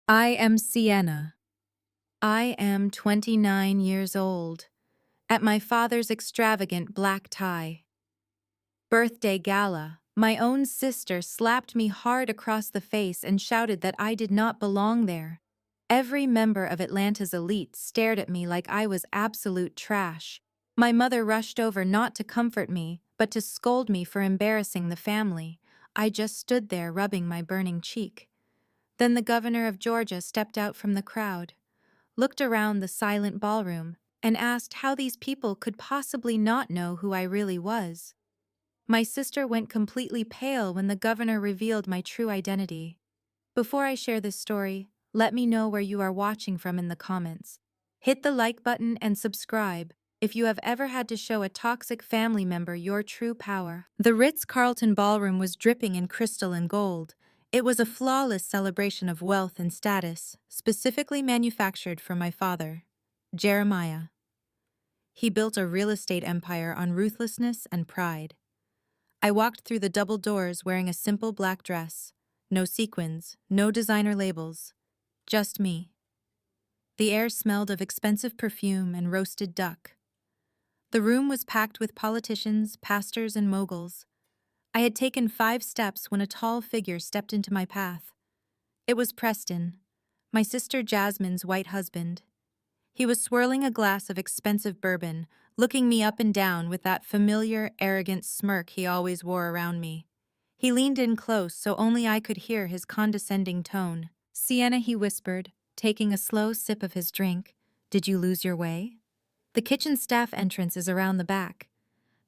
I am Sienna. I am 29 years old, at my father's extravagant black tie. Birthday gala, my own sister slapped me hard across the face and shouted that I did not belong there. Every member of Atlanta's elite stared at me like I was absolute trash. My mother rushed over not to comfort me, but to scold me for embarrassing the family. I just stood there rubbing my burning cheek. Then the governor of Georgia stepped out from the crowd, looked around the silent ballroom, and asked how these people could possibly not know who I really was. My sister went completely pale when the governor revealed my true identity. Before I share this story, let me know where you are watching from in the comments. Hit the like button and subscribe if you have ever had to show a toxic family member your true power. The Ritz-Carlton ballroom was dripping in crystal and gold. It was a flawless celebration of wealth and status, specifically manufactured for my father, Jeremiah. He built a real estate empire on ruthlessness and pride. I walked through the double doors wearing a simple black dress. No sequins, no designer labels, just me. The air smelled of expensive perfume and roasted duck. The room was packed with politicians, pastors, and moguls. I had taken 5 steps when a tall figure stepped into my path. It was Preston, my sister Jasmine's white husband. He was swirling a glass of expensive bourbon, looking me up and down with that familiar, arrogant smirk he always wore around me. He leaned in close so only I could hear his condescending tone. "Sienna," he whispered, taking a slow sip of his drink. "Did you lose your way? The kitchen staff entrance is around the back.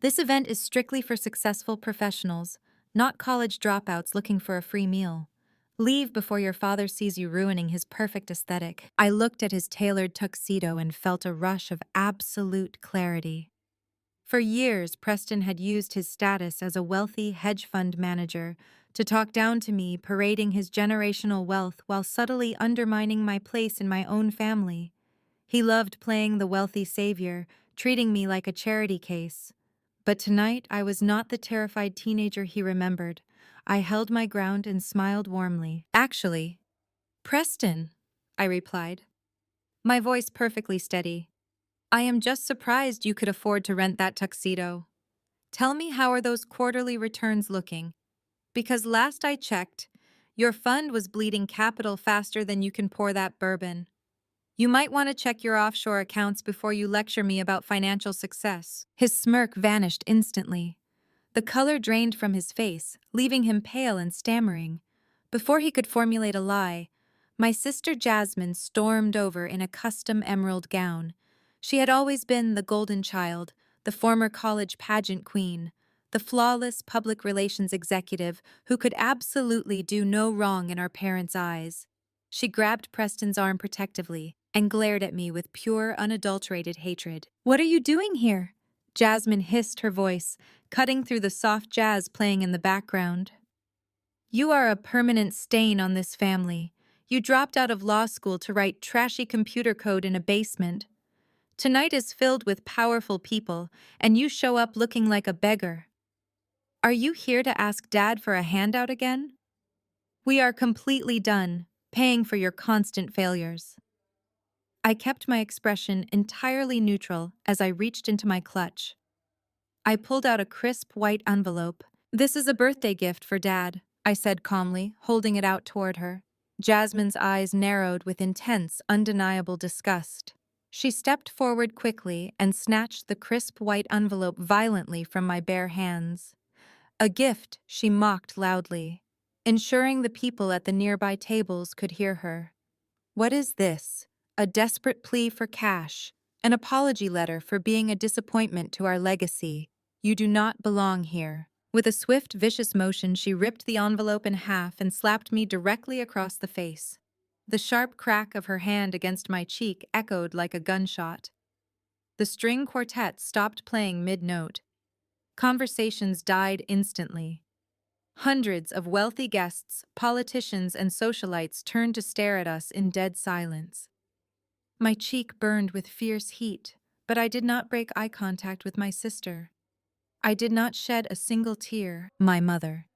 This event is strictly for successful professionals, not college dropouts looking for a free meal. Leave before your father sees you ruining his perfect aesthetic." I looked at his tailored tuxedo and felt a rush of absolute clarity. For years, Preston had used his status as a wealthy hedge fund manager to talk down to me, parading his generational wealth while subtly undermining my place in my own family. He loved playing the wealthy savior, treating me like a charity case. But tonight, I was not the terrified teenager he remembered. I held my ground and smiled warmly. "Actually, Preston," I replied, my voice perfectly steady. "I am just surprised you could afford to rent that tuxedo. Tell me, how are those quarterly returns looking? Because last I checked, your fund was bleeding capital faster than you can pour that bourbon. You might want to check your offshore accounts before you lecture me about financial success." His smirk vanished instantly. The color drained from his face, leaving him pale and stammering. Before he could formulate a lie, my sister Jasmine stormed over in a custom emerald gown. She had always been the golden child, the former college pageant queen, the flawless public relations executive who could absolutely do no wrong in our parents' eyes. She grabbed Preston's arm protectively and glared at me with pure, unadulterated hatred. "What are you doing here?" Jasmine hissed, her voice cutting through the soft jazz playing in the background. "You are a permanent stain on this family. You dropped out of law school to write trashy computer code in a basement. Tonight is filled with powerful people, and you show up looking like a beggar. Are you here to ask Dad for a handout again? We are completely done paying for your constant failures." I kept my expression entirely neutral as I reached into my clutch. I pulled out a crisp white envelope. "This is a birthday gift for Dad," I said calmly, holding it out toward her. Jasmine's eyes narrowed with intense, undeniable disgust. She stepped forward quickly and snatched the crisp white envelope violently from my bare hands. "A gift," she mocked loudly, ensuring the people at the nearby tables could hear her. "What is this? A desperate plea for cash, an apology letter for being a disappointment to our legacy. You do not belong here." With a swift, vicious motion, she ripped the envelope in half and slapped me directly across the face. The sharp crack of her hand against my cheek echoed like a gunshot. The string quartet stopped playing mid-note. Conversations died instantly. Hundreds of wealthy guests, politicians, and socialites turned to stare at us in dead silence. My cheek burned with fierce heat, but I did not break eye contact with my sister. I did not shed a single tear, my mother.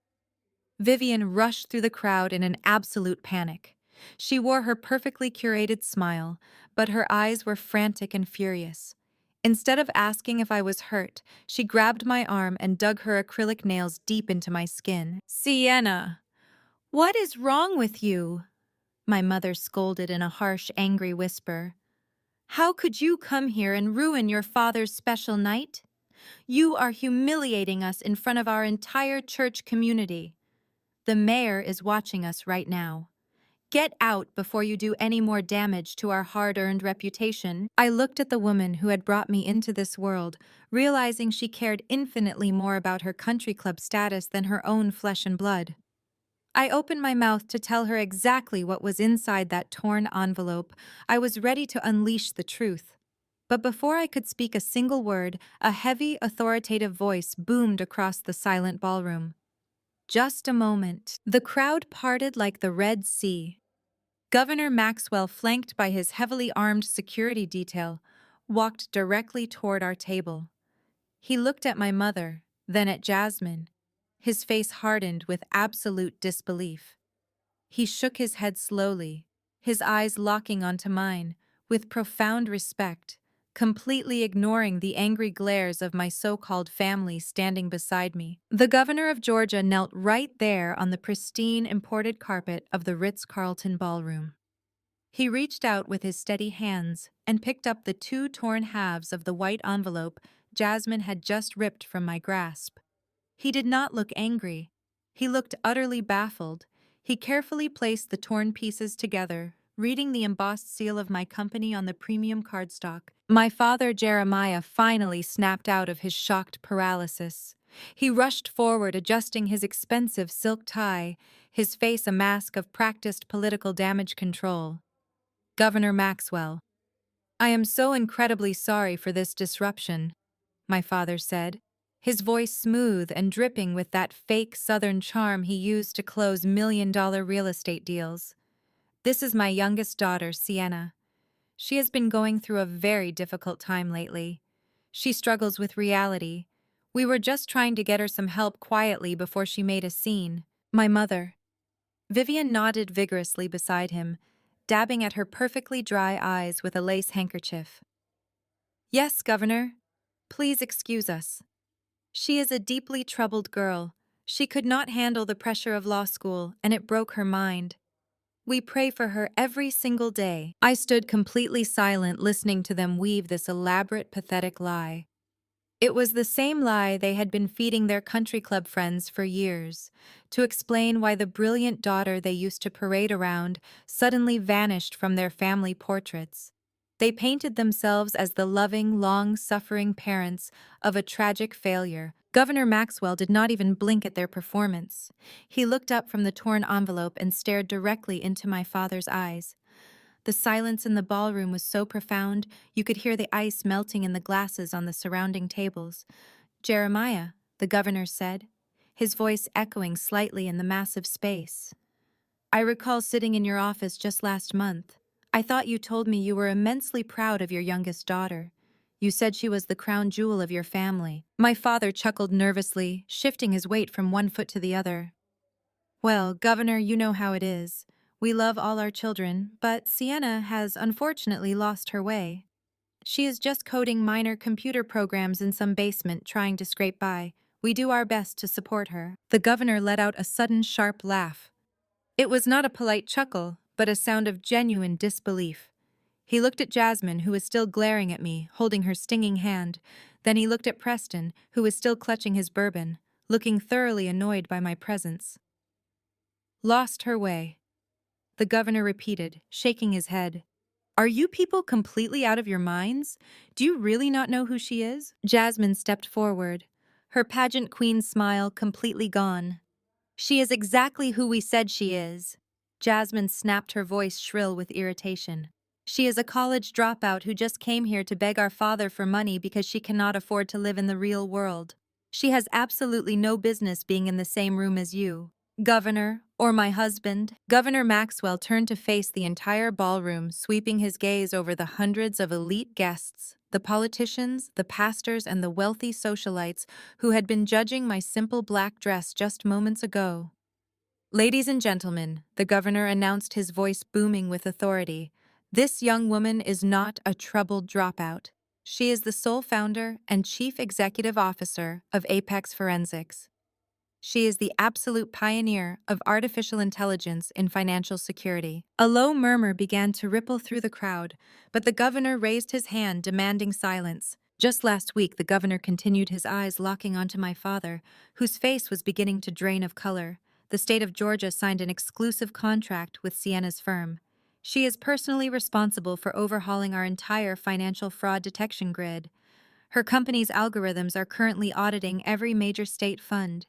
Vivian rushed through the crowd in an absolute panic. She wore her perfectly curated smile, but her eyes were frantic and furious. Instead of asking if I was hurt, she grabbed my arm and dug her acrylic nails deep into my skin. "Sienna, what is wrong with you?" my mother scolded in a harsh, angry whisper. "How could you come here and ruin your father's special night? You are humiliating us in front of our entire church community. The mayor is watching us right now. Get out before you do any more damage to our hard-earned reputation." I looked at the woman who had brought me into this world, realizing she cared infinitely more about her country club status than her own flesh and blood. I opened my mouth to tell her exactly what was inside that torn envelope. I was ready to unleash the truth. But before I could speak a single word, a heavy, authoritative voice boomed across the silent ballroom. Just a moment. The crowd parted like the Red Sea. Governor Maxwell, flanked by his heavily armed security detail, walked directly toward our table. He looked at my mother, then at Jasmine. His face hardened with absolute disbelief. He shook his head slowly, his eyes locking onto mine, with profound respect, completely ignoring the angry glares of my so-called family standing beside me. The governor of Georgia knelt right there on the pristine imported carpet of the Ritz-Carlton ballroom. He reached out with his steady hands and picked up the two torn halves of the white envelope Jasmine had just ripped from my grasp. He did not look angry. He looked utterly baffled. He carefully placed the torn pieces together, reading the embossed seal of my company on the premium cardstock. My father, Jeremiah, finally snapped out of his shocked paralysis. He rushed forward, adjusting his expensive silk tie, his face a mask of practiced political damage control. "Governor Maxwell, I am so incredibly sorry for this disruption," my father said, his voice smooth and dripping with that fake Southern charm he used to close million-dollar real estate deals. "This is my youngest daughter, Sienna. She has been going through a very difficult time lately. She struggles with reality. We were just trying to get her some help quietly before she made a scene." My mother. Vivian nodded vigorously beside him, dabbing at her perfectly dry eyes with a lace handkerchief. "Yes, Governor. Please excuse us. She is a deeply troubled girl. She could not handle the pressure of law school, and it broke her mind. We pray for her every single day." I stood completely silent, listening to them weave this elaborate, pathetic lie. It was the same lie they had been feeding their country club friends for years, to explain why the brilliant daughter they used to parade around suddenly vanished from their family portraits. They painted themselves as the loving, long-suffering parents of a tragic failure. Governor Maxwell did not even blink at their performance. He looked up from the torn envelope and stared directly into my father's eyes. The silence in the ballroom was so profound, you could hear the ice melting in the glasses on the surrounding tables. "Jeremiah," the governor said, his voice echoing slightly in the massive space. "I recall sitting in your office just last month. I thought you told me you were immensely proud of your youngest daughter. You said she was the crown jewel of your family." My father chuckled nervously, shifting his weight from one foot to the other. "Well, Governor, you know how it is. We love all our children, but Sienna has unfortunately lost her way. She is just coding minor computer programs in some basement trying to scrape by. We do our best to support her." The governor let out a sudden sharp laugh. It was not a polite chuckle, but a sound of genuine disbelief. He looked at Jasmine, who was still glaring at me, holding her stinging hand. Then he looked at Preston, who was still clutching his bourbon, looking thoroughly annoyed by my presence. "Lost her way," the governor repeated, shaking his head. "Are you people completely out of your minds? Do you really not know who she is?" Jasmine stepped forward, her pageant queen smile completely gone. "She is exactly who we said she is." Jasmine snapped, her voice shrill with irritation. "She is a college dropout who just came here to beg our father for money because she cannot afford to live in the real world. She has absolutely no business being in the same room as you, Governor, or my husband." Governor Maxwell turned to face the entire ballroom, sweeping his gaze over the hundreds of elite guests, the politicians, the pastors, and the wealthy socialites who had been judging my simple black dress just moments ago. Ladies and gentlemen, the governor announced, his voice booming with authority. This young woman is not a troubled dropout. She is the sole founder and chief executive officer of Apex Forensics. She is the absolute pioneer of artificial intelligence in financial security. A low murmur began to ripple through the crowd, but the governor raised his hand, demanding silence. Just last week, the governor continued, his eyes locking onto my father, whose face was beginning to drain of color. The state of Georgia signed an exclusive contract with Sienna's firm. She is personally responsible for overhauling our entire financial fraud detection grid. Her company's algorithms are currently auditing every major state fund.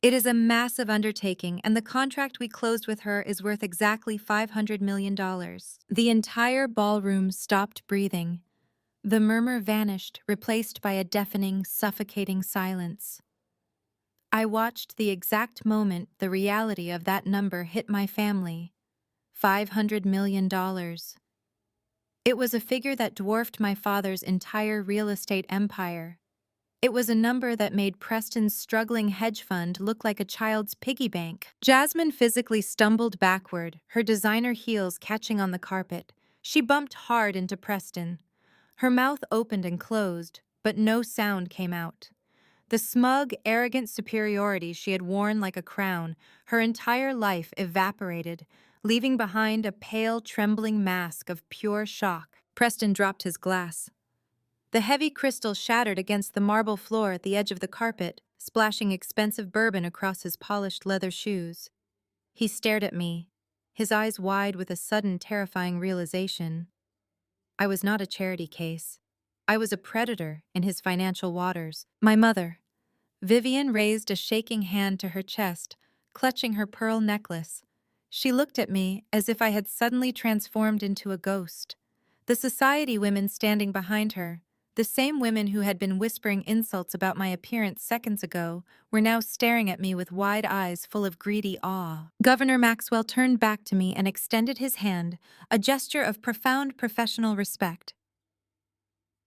It is a massive undertaking, and the contract we closed with her is worth exactly $500 million. The entire ballroom stopped breathing. The murmur vanished, replaced by a deafening, suffocating silence. I watched the exact moment the reality of that number hit my family. $500 million. It was a figure that dwarfed my father's entire real estate empire. It was a number that made Preston's struggling hedge fund look like a child's piggy bank. Jasmine physically stumbled backward, her designer heels catching on the carpet. She bumped hard into Preston. Her mouth opened and closed, but no sound came out. The smug, arrogant superiority she had worn like a crown, her entire life evaporated, leaving behind a pale, trembling mask of pure shock. Preston dropped his glass. The heavy crystal shattered against the marble floor at the edge of the carpet, splashing expensive bourbon across his polished leather shoes. He stared at me, his eyes wide with a sudden, terrifying realization. I was not a charity case. I was a predator in his financial waters. My mother. Vivian raised a shaking hand to her chest, clutching her pearl necklace. She looked at me as if I had suddenly transformed into a ghost. The society women standing behind her, the same women who had been whispering insults about my appearance seconds ago, were now staring at me with wide eyes full of greedy awe. Governor Maxwell turned back to me and extended his hand, a gesture of profound professional respect.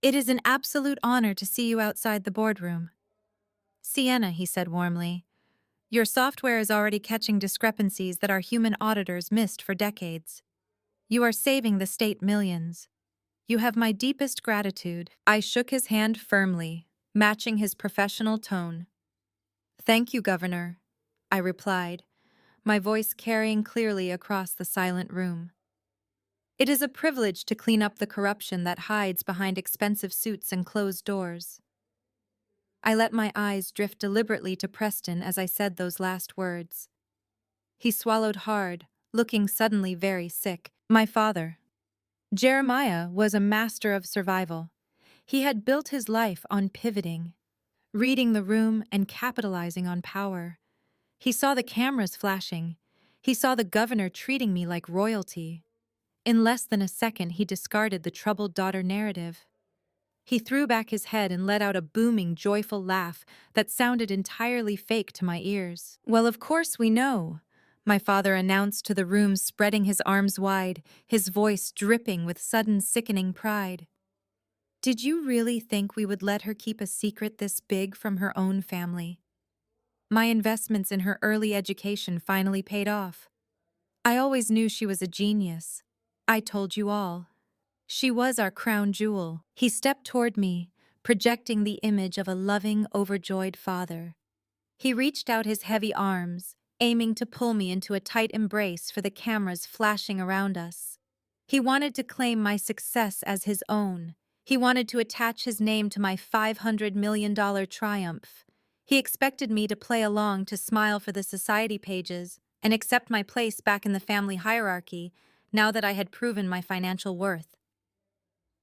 "It is an absolute honor to see you outside the boardroom." "Sienna," he said warmly, "your software is already catching discrepancies that our human auditors missed for decades. You are saving the state millions. You have my deepest gratitude." I shook his hand firmly, matching his professional tone. "Thank you, Governor," I replied, my voice carrying clearly across the silent room. It is a privilege to clean up the corruption that hides behind expensive suits and closed doors. I let my eyes drift deliberately to Preston as I said those last words. He swallowed hard, looking suddenly very sick. My father, Jeremiah, was a master of survival. He had built his life on pivoting, reading the room and capitalizing on power. He saw the cameras flashing. He saw the governor treating me like royalty. In less than a second, he discarded the troubled daughter narrative. He threw back his head and let out a booming, joyful laugh that sounded entirely fake to my ears. "Well, of course we know," my father announced to the room, spreading his arms wide, his voice dripping with sudden, sickening pride. "Did you really think we would let her keep a secret this big from her own family? My investments in her early education finally paid off. I always knew she was a genius. I told you all. She was our crown jewel." He stepped toward me, projecting the image of a loving, overjoyed father. He reached out his heavy arms, aiming to pull me into a tight embrace for the cameras flashing around us. He wanted to claim my success as his own. He wanted to attach his name to my $500 million triumph. He expected me to play along, to smile for the society pages, and accept my place back in the family hierarchy, now that I had proven my financial worth.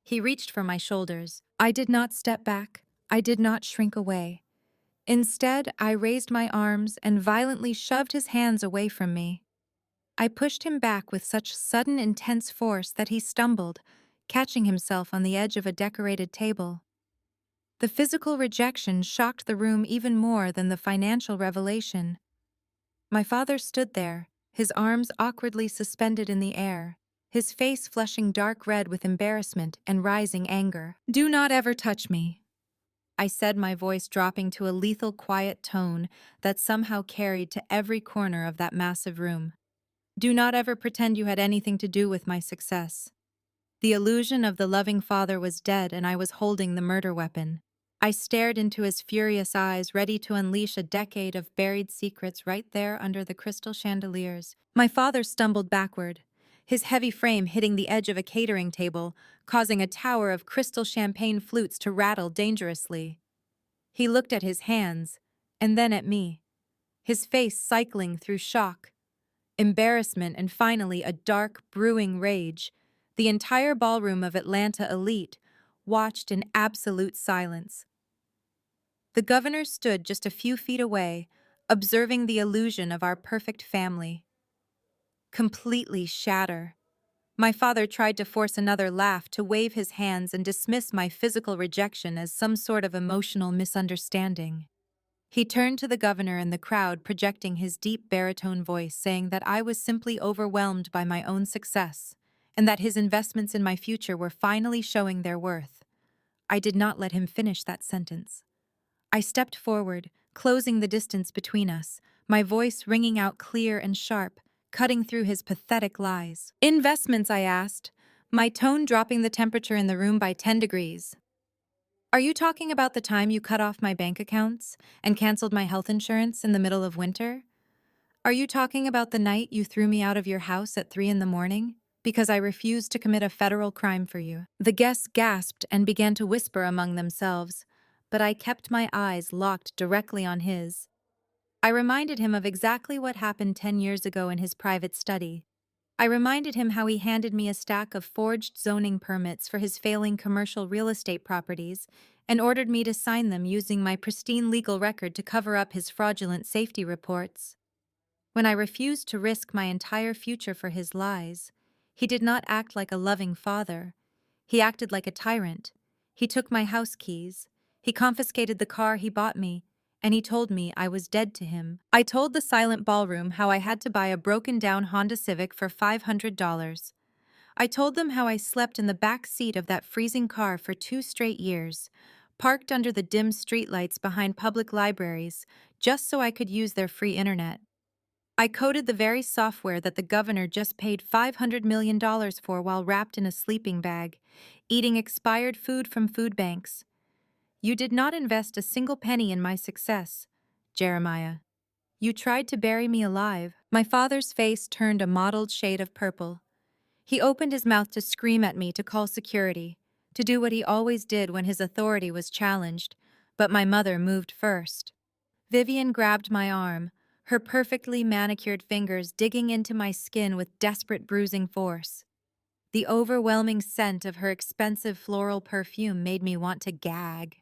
He reached for my shoulders. I did not step back. I did not shrink away. Instead, I raised my arms and violently shoved his hands away from me. I pushed him back with such sudden, intense force that he stumbled, catching himself on the edge of a decorated table. The physical rejection shocked the room even more than the financial revelation. My father stood there, his arms awkwardly suspended in the air, his face flushing dark red with embarrassment and rising anger. "Do not ever touch me," I said, my voice dropping to a lethal quiet tone that somehow carried to every corner of that massive room. Do not ever pretend you had anything to do with my success. The illusion of the loving father was dead, and I was holding the murder weapon. I stared into his furious eyes, ready to unleash a decade of buried secrets right there under the crystal chandeliers. My father stumbled backward, his heavy frame hitting the edge of a catering table, causing a tower of crystal champagne flutes to rattle dangerously. He looked at his hands, and then at me, his face cycling through shock, embarrassment, and finally a dark, brewing rage. The entire ballroom of Atlanta elite watched in absolute silence. The governor stood just a few feet away, observing the illusion of our perfect family completely shatter. My father tried to force another laugh, to wave his hands and dismiss my physical rejection as some sort of emotional misunderstanding. He turned to the governor and the crowd, projecting his deep baritone voice, saying that I was simply overwhelmed by my own success, and that his investments in my future were finally showing their worth. I did not let him finish that sentence. I stepped forward, closing the distance between us, my voice ringing out clear and sharp, cutting through his pathetic lies. Investments, I asked, my tone dropping the temperature in the room by 10 degrees. Are you talking about the time you cut off my bank accounts and canceled my health insurance in the middle of winter? Are you talking about the night you threw me out of your house at 3 in the morning because I refused to commit a federal crime for you? The guests gasped and began to whisper among themselves, but I kept my eyes locked directly on his. I reminded him of exactly what happened 10 years ago in his private study. I reminded him how he handed me a stack of forged zoning permits for his failing commercial real estate properties and ordered me to sign them using my pristine legal record to cover up his fraudulent safety reports. When I refused to risk my entire future for his lies, he did not act like a loving father. He acted like a tyrant. He took my house keys. He confiscated the car he bought me, and he told me I was dead to him. I told the silent ballroom how I had to buy a broken-down Honda Civic for $500. I told them how I slept in the back seat of that freezing car for 2 straight years, parked under the dim streetlights behind public libraries, just so I could use their free internet. I coded the very software that the governor just paid $500 million for while wrapped in a sleeping bag, eating expired food from food banks. You did not invest a single penny in my success, Jeremiah. You tried to bury me alive. My father's face turned a mottled shade of purple. He opened his mouth to scream at me to call security, to do what he always did when his authority was challenged, but my mother moved first. Vivian grabbed my arm, her perfectly manicured fingers digging into my skin with desperate bruising force. The overwhelming scent of her expensive floral perfume made me want to gag.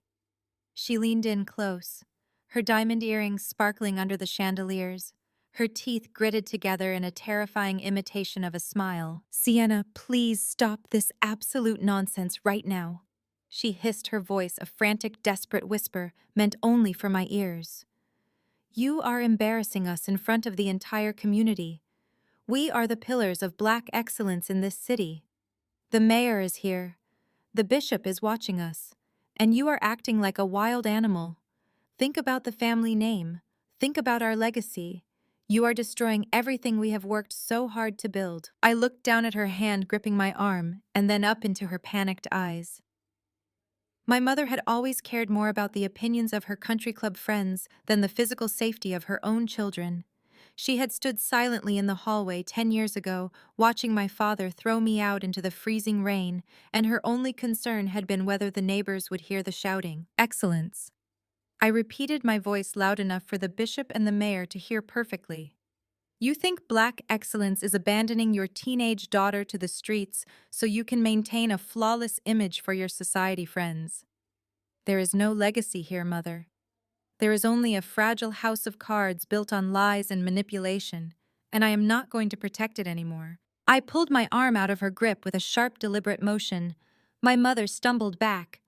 She leaned in close, her diamond earrings sparkling under the chandeliers, her teeth gritted together in a terrifying imitation of a smile. "Sienna, please stop this absolute nonsense right now," she hissed, her voice a frantic, desperate whisper meant only for my ears. "You are embarrassing us in front of the entire community. We are the pillars of Black excellence in this city. The mayor is here. The bishop is watching us. And you are acting like a wild animal. Think about the family name. Think about our legacy. You are destroying everything we have worked so hard to build." I looked down at her hand gripping my arm and then up into her panicked eyes. My mother had always cared more about the opinions of her country club friends than the physical safety of her own children. She had stood silently in the hallway 10 years ago, watching my father throw me out into the freezing rain, and her only concern had been whether the neighbors would hear the shouting. "Excellence." I repeated, my voice loud enough for the bishop and the mayor to hear perfectly. "You think Black excellence is abandoning your teenage daughter to the streets so you can maintain a flawless image for your society friends. There is no legacy here, Mother. There is only a fragile house of cards built on lies and manipulation, and I am not going to protect it anymore." I pulled my arm out of her grip with a sharp, deliberate motion. My mother stumbled back,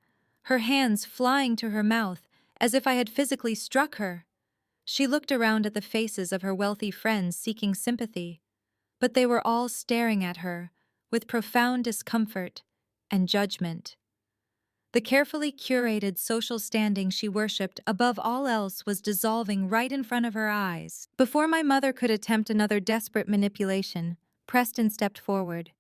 her hands flying to her mouth as if I had physically struck her. She looked around at the faces of her wealthy friends seeking sympathy, but they were all staring at her with profound discomfort and judgment. The carefully curated social standing she worshipped above all else was dissolving right in front of her eyes. Before my mother could attempt another desperate manipulation, Preston stepped forward.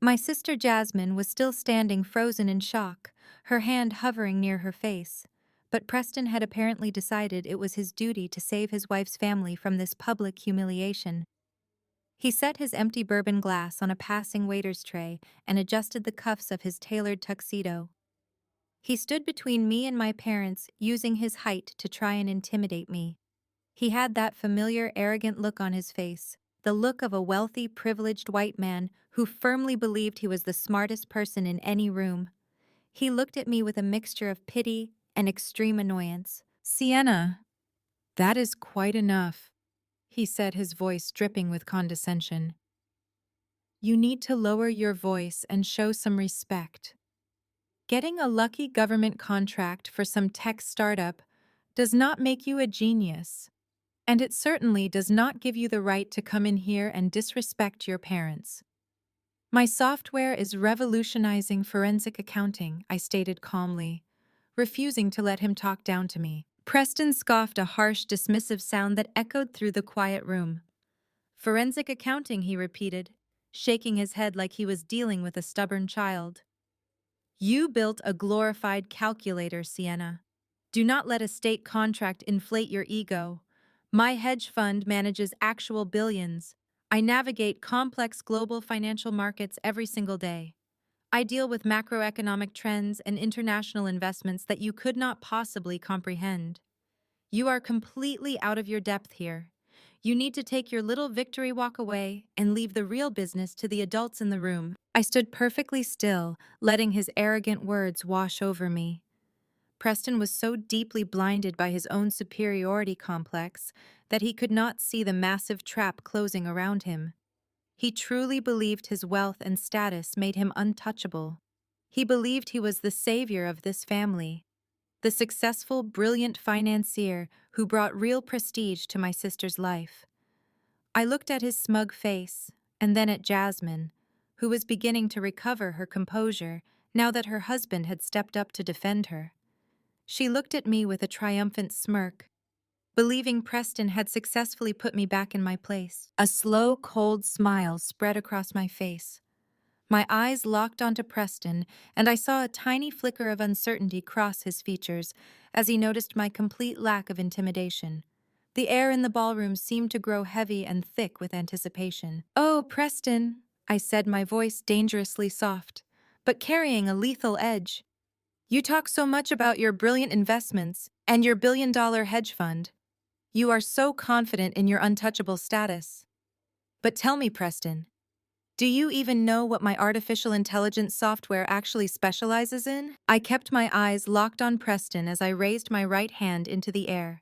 My sister Jasmine was still standing frozen in shock, her hand hovering near her face. But Preston had apparently decided it was his duty to save his wife's family from this public humiliation. He set his empty bourbon glass on a passing waiter's tray and adjusted the cuffs of his tailored tuxedo. He stood between me and my parents, using his height to try and intimidate me. He had that familiar, arrogant look on his face, the look of a wealthy, privileged white man who firmly believed he was the smartest person in any room. He looked at me with a mixture of pity and extreme annoyance. "Sienna, that is quite enough," he said, his voice dripping with condescension. "You need to lower your voice and show some respect. Getting a lucky government contract for some tech startup does not make you a genius, and it certainly does not give you the right to come in here and disrespect your parents." "My software is revolutionizing forensic accounting," I stated calmly, refusing to let him talk down to me. Preston scoffed, a harsh, dismissive sound that echoed through the quiet room. "Forensic accounting," he repeated, shaking his head like he was dealing with a stubborn child. "You built a glorified calculator, Sienna. Do not let a state contract inflate your ego. My hedge fund manages actual billions. I navigate complex global financial markets every single day. I deal with macroeconomic trends and international investments that you could not possibly comprehend. You are completely out of your depth here. You need to take your little victory walk away and leave the real business to the adults in the room." I stood perfectly still, letting his arrogant words wash over me. Preston was so deeply blinded by his own superiority complex that he could not see the massive trap closing around him. He truly believed his wealth and status made him untouchable. He believed he was the savior of this family, the successful, brilliant financier who brought real prestige to my sister's life. I looked at his smug face, and then at Jasmine, who was beginning to recover her composure now that her husband had stepped up to defend her. She looked at me with a triumphant smirk, believing Preston had successfully put me back in my place. A slow, cold smile spread across my face. My eyes locked onto Preston, and I saw a tiny flicker of uncertainty cross his features as he noticed my complete lack of intimidation. The air in the ballroom seemed to grow heavy and thick with anticipation. "Oh, Preston," I said, my voice dangerously soft, but carrying a lethal edge. "You talk so much about your brilliant investments and your billion-dollar hedge fund. You are so confident in your untouchable status. But tell me, Preston, do you even know what my artificial intelligence software actually specializes in?" I kept my eyes locked on Preston as I raised my right hand into the air.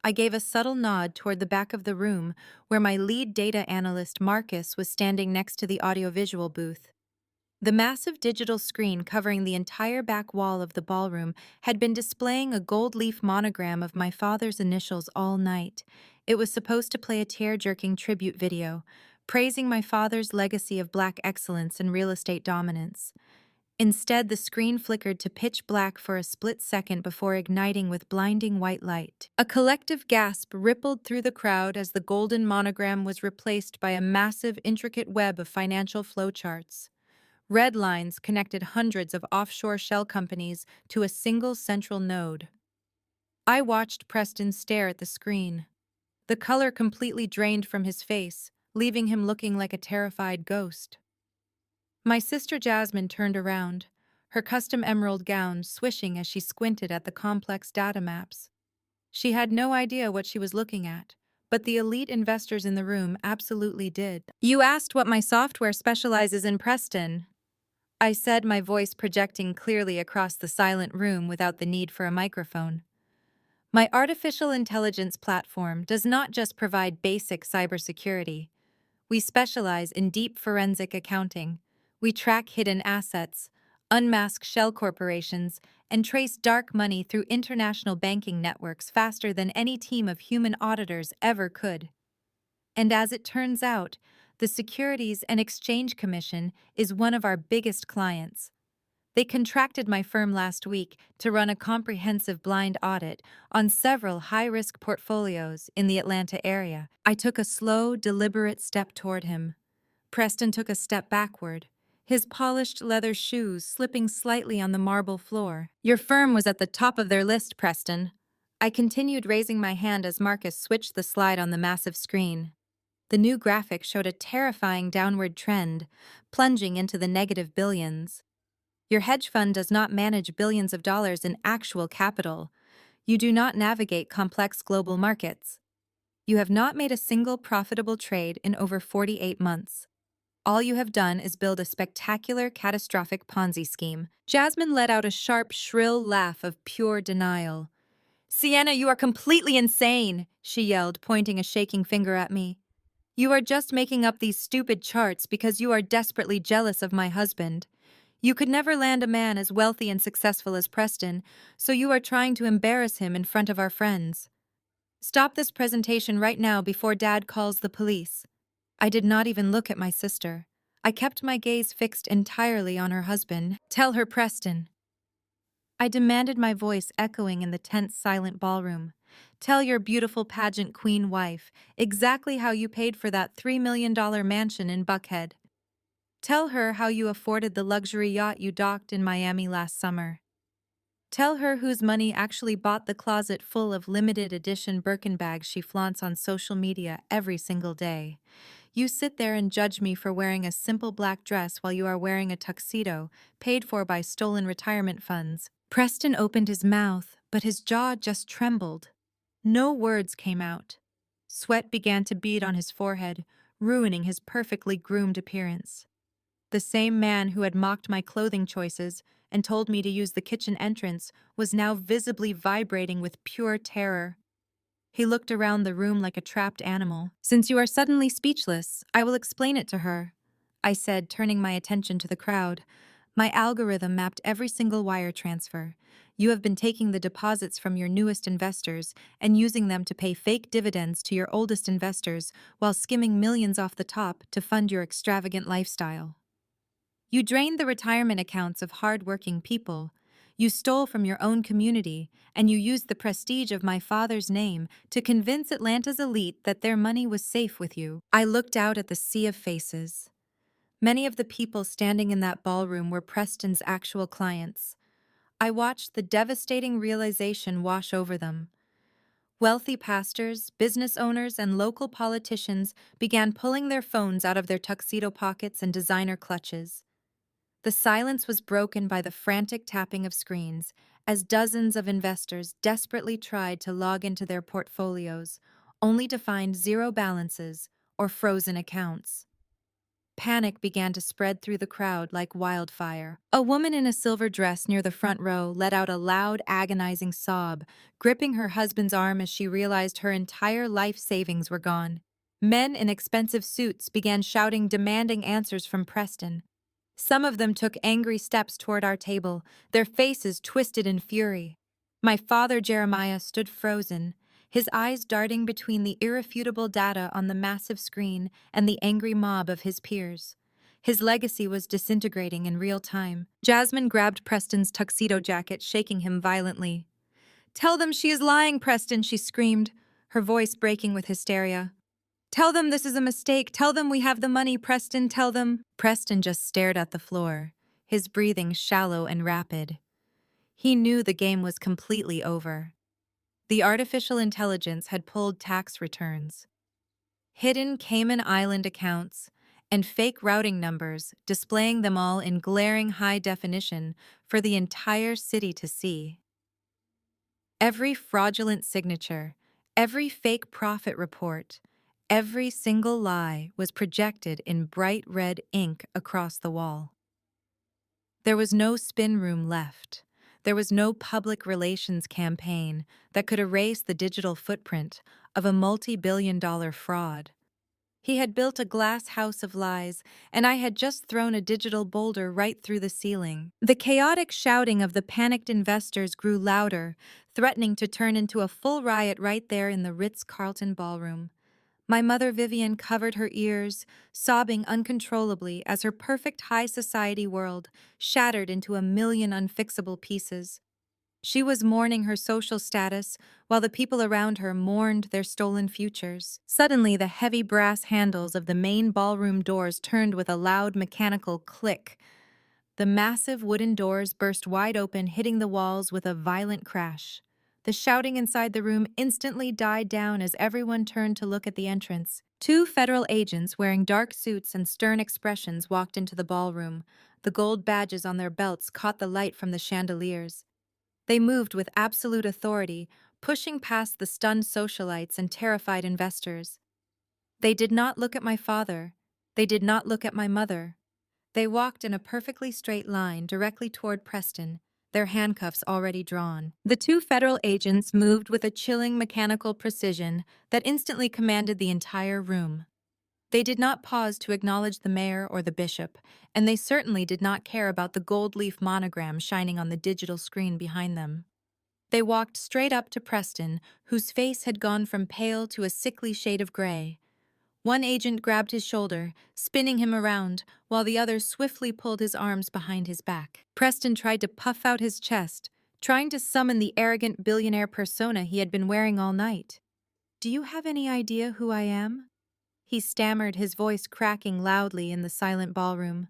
I gave a subtle nod toward the back of the room where my lead data analyst Marcus was standing next to the audiovisual booth. The massive digital screen covering the entire back wall of the ballroom had been displaying a gold leaf monogram of my father's initials all night. It was supposed to play a tear-jerking tribute video, praising my father's legacy of Black excellence and real estate dominance. Instead, the screen flickered to pitch black for a split second before igniting with blinding white light. A collective gasp rippled through the crowd as the golden monogram was replaced by a massive, intricate web of financial flowcharts. Red lines connected hundreds of offshore shell companies to a single central node. I watched Preston stare at the screen. The color completely drained from his face, leaving him looking like a terrified ghost. My sister Jasmine turned around, her custom emerald gown swishing as she squinted at the complex data maps. She had no idea what she was looking at, but the elite investors in the room absolutely did. "You asked what my software specializes in, Preston," I said, my voice projecting clearly across the silent room without the need for a microphone. "My artificial intelligence platform does not just provide basic cybersecurity. We specialize in deep forensic accounting. We track hidden assets, unmask shell corporations, and trace dark money through international banking networks faster than any team of human auditors ever could. And as it turns out, the Securities and Exchange Commission is one of our biggest clients. They contracted my firm last week to run a comprehensive blind audit on several high-risk portfolios in the Atlanta area. I took a slow, deliberate step toward him. Preston took a step backward, his polished leather shoes slipping slightly on the marble floor. Your firm was at the top of their list, Preston. I continued raising my hand as Marcus switched the slide on the massive screen. The new graphic showed a terrifying downward trend, plunging into the negative billions. Your hedge fund does not manage billions of dollars in actual capital. You do not navigate complex global markets. You have not made a single profitable trade in over 48 months. All you have done is build a spectacular, catastrophic Ponzi scheme. Jasmine let out a sharp, shrill laugh of pure denial. Sienna, you are completely insane, she yelled, pointing a shaking finger at me. You are just making up these stupid charts because you are desperately jealous of my husband. You could never land a man as wealthy and successful as Preston, so you are trying to embarrass him in front of our friends. Stop this presentation right now before Dad calls the police. I did not even look at my sister. I kept my gaze fixed entirely on her husband. Tell her, Preston. I demanded, my voice echoing in the tense, silent ballroom. Tell your beautiful pageant queen wife exactly how you paid for that $3 million mansion in Buckhead. Tell her how you afforded the luxury yacht you docked in Miami last summer. Tell her whose money actually bought the closet full of limited edition Birkin bags she flaunts on social media every single day. You sit there and judge me for wearing a simple black dress while you are wearing a tuxedo, paid for by stolen retirement funds. Preston opened his mouth, but his jaw just trembled. No words came out. Sweat began to bead on his forehead, ruining his perfectly groomed appearance. The same man who had mocked my clothing choices and told me to use the kitchen entrance was now visibly vibrating with pure terror. He looked around the room like a trapped animal. Since you are suddenly speechless, I will explain it to her, I said, turning my attention to the crowd. My algorithm mapped every single wire transfer. You have been taking the deposits from your newest investors and using them to pay fake dividends to your oldest investors while skimming millions off the top to fund your extravagant lifestyle. You drained the retirement accounts of hard-working people. You stole from your own community, and you used the prestige of my father's name to convince Atlanta's elite that their money was safe with you. I looked out at the sea of faces. Many of the people standing in that ballroom were Preston's actual clients. I watched the devastating realization wash over them. Wealthy pastors, business owners, and local politicians began pulling their phones out of their tuxedo pockets and designer clutches. The silence was broken by the frantic tapping of screens as dozens of investors desperately tried to log into their portfolios, only to find zero balances or frozen accounts. Panic began to spread through the crowd like wildfire. A woman in a silver dress near the front row let out a loud, agonizing sob, gripping her husband's arm as she realized her entire life savings were gone. Men in expensive suits began shouting demanding answers from Preston. Some of them took angry steps toward our table, their faces twisted in fury. My father Jeremiah stood frozen, his eyes darting between the irrefutable data on the massive screen and the angry mob of his peers. His legacy was disintegrating in real time. Jasmine grabbed Preston's tuxedo jacket, shaking him violently. "Tell them she is lying, Preston," she screamed, her voice breaking with hysteria. "Tell them this is a mistake. Tell them we have the money, Preston, tell them." Preston just stared at the floor, his breathing shallow and rapid. He knew the game was completely over. The artificial intelligence had pulled tax returns, hidden Cayman Island accounts, and fake routing numbers, displaying them all in glaring high definition for the entire city to see. Every fraudulent signature, every fake profit report, every single lie was projected in bright red ink across the wall. There was no spin room left. There was no public relations campaign that could erase the digital footprint of a multi-billion-dollar fraud. He had built a glass house of lies, and I had just thrown a digital boulder right through the ceiling. The chaotic shouting of the panicked investors grew louder, threatening to turn into a full riot right there in the Ritz-Carlton ballroom. My mother Vivian covered her ears, sobbing uncontrollably as her perfect high society world shattered into a million unfixable pieces. She was mourning her social status while the people around her mourned their stolen futures. Suddenly, the heavy brass handles of the main ballroom doors turned with a loud mechanical click. The massive wooden doors burst wide open, hitting the walls with a violent crash. The shouting inside the room instantly died down as everyone turned to look at the entrance. Two federal agents wearing dark suits and stern expressions walked into the ballroom. The gold badges on their belts caught the light from the chandeliers. They moved with absolute authority, pushing past the stunned socialites and terrified investors. They did not look at my father. They did not look at my mother. They walked in a perfectly straight line directly toward Preston, their handcuffs already drawn. The two federal agents moved with a chilling mechanical precision that instantly commanded the entire room. They did not pause to acknowledge the mayor or the bishop, and they certainly did not care about the gold leaf monogram shining on the digital screen behind them. They walked straight up to Preston, whose face had gone from pale to a sickly shade of gray. One agent grabbed his shoulder, spinning him around, while the other swiftly pulled his arms behind his back. Preston tried to puff out his chest, trying to summon the arrogant billionaire persona he had been wearing all night. "Do you have any idea who I am?" He stammered, his voice cracking loudly in the silent ballroom.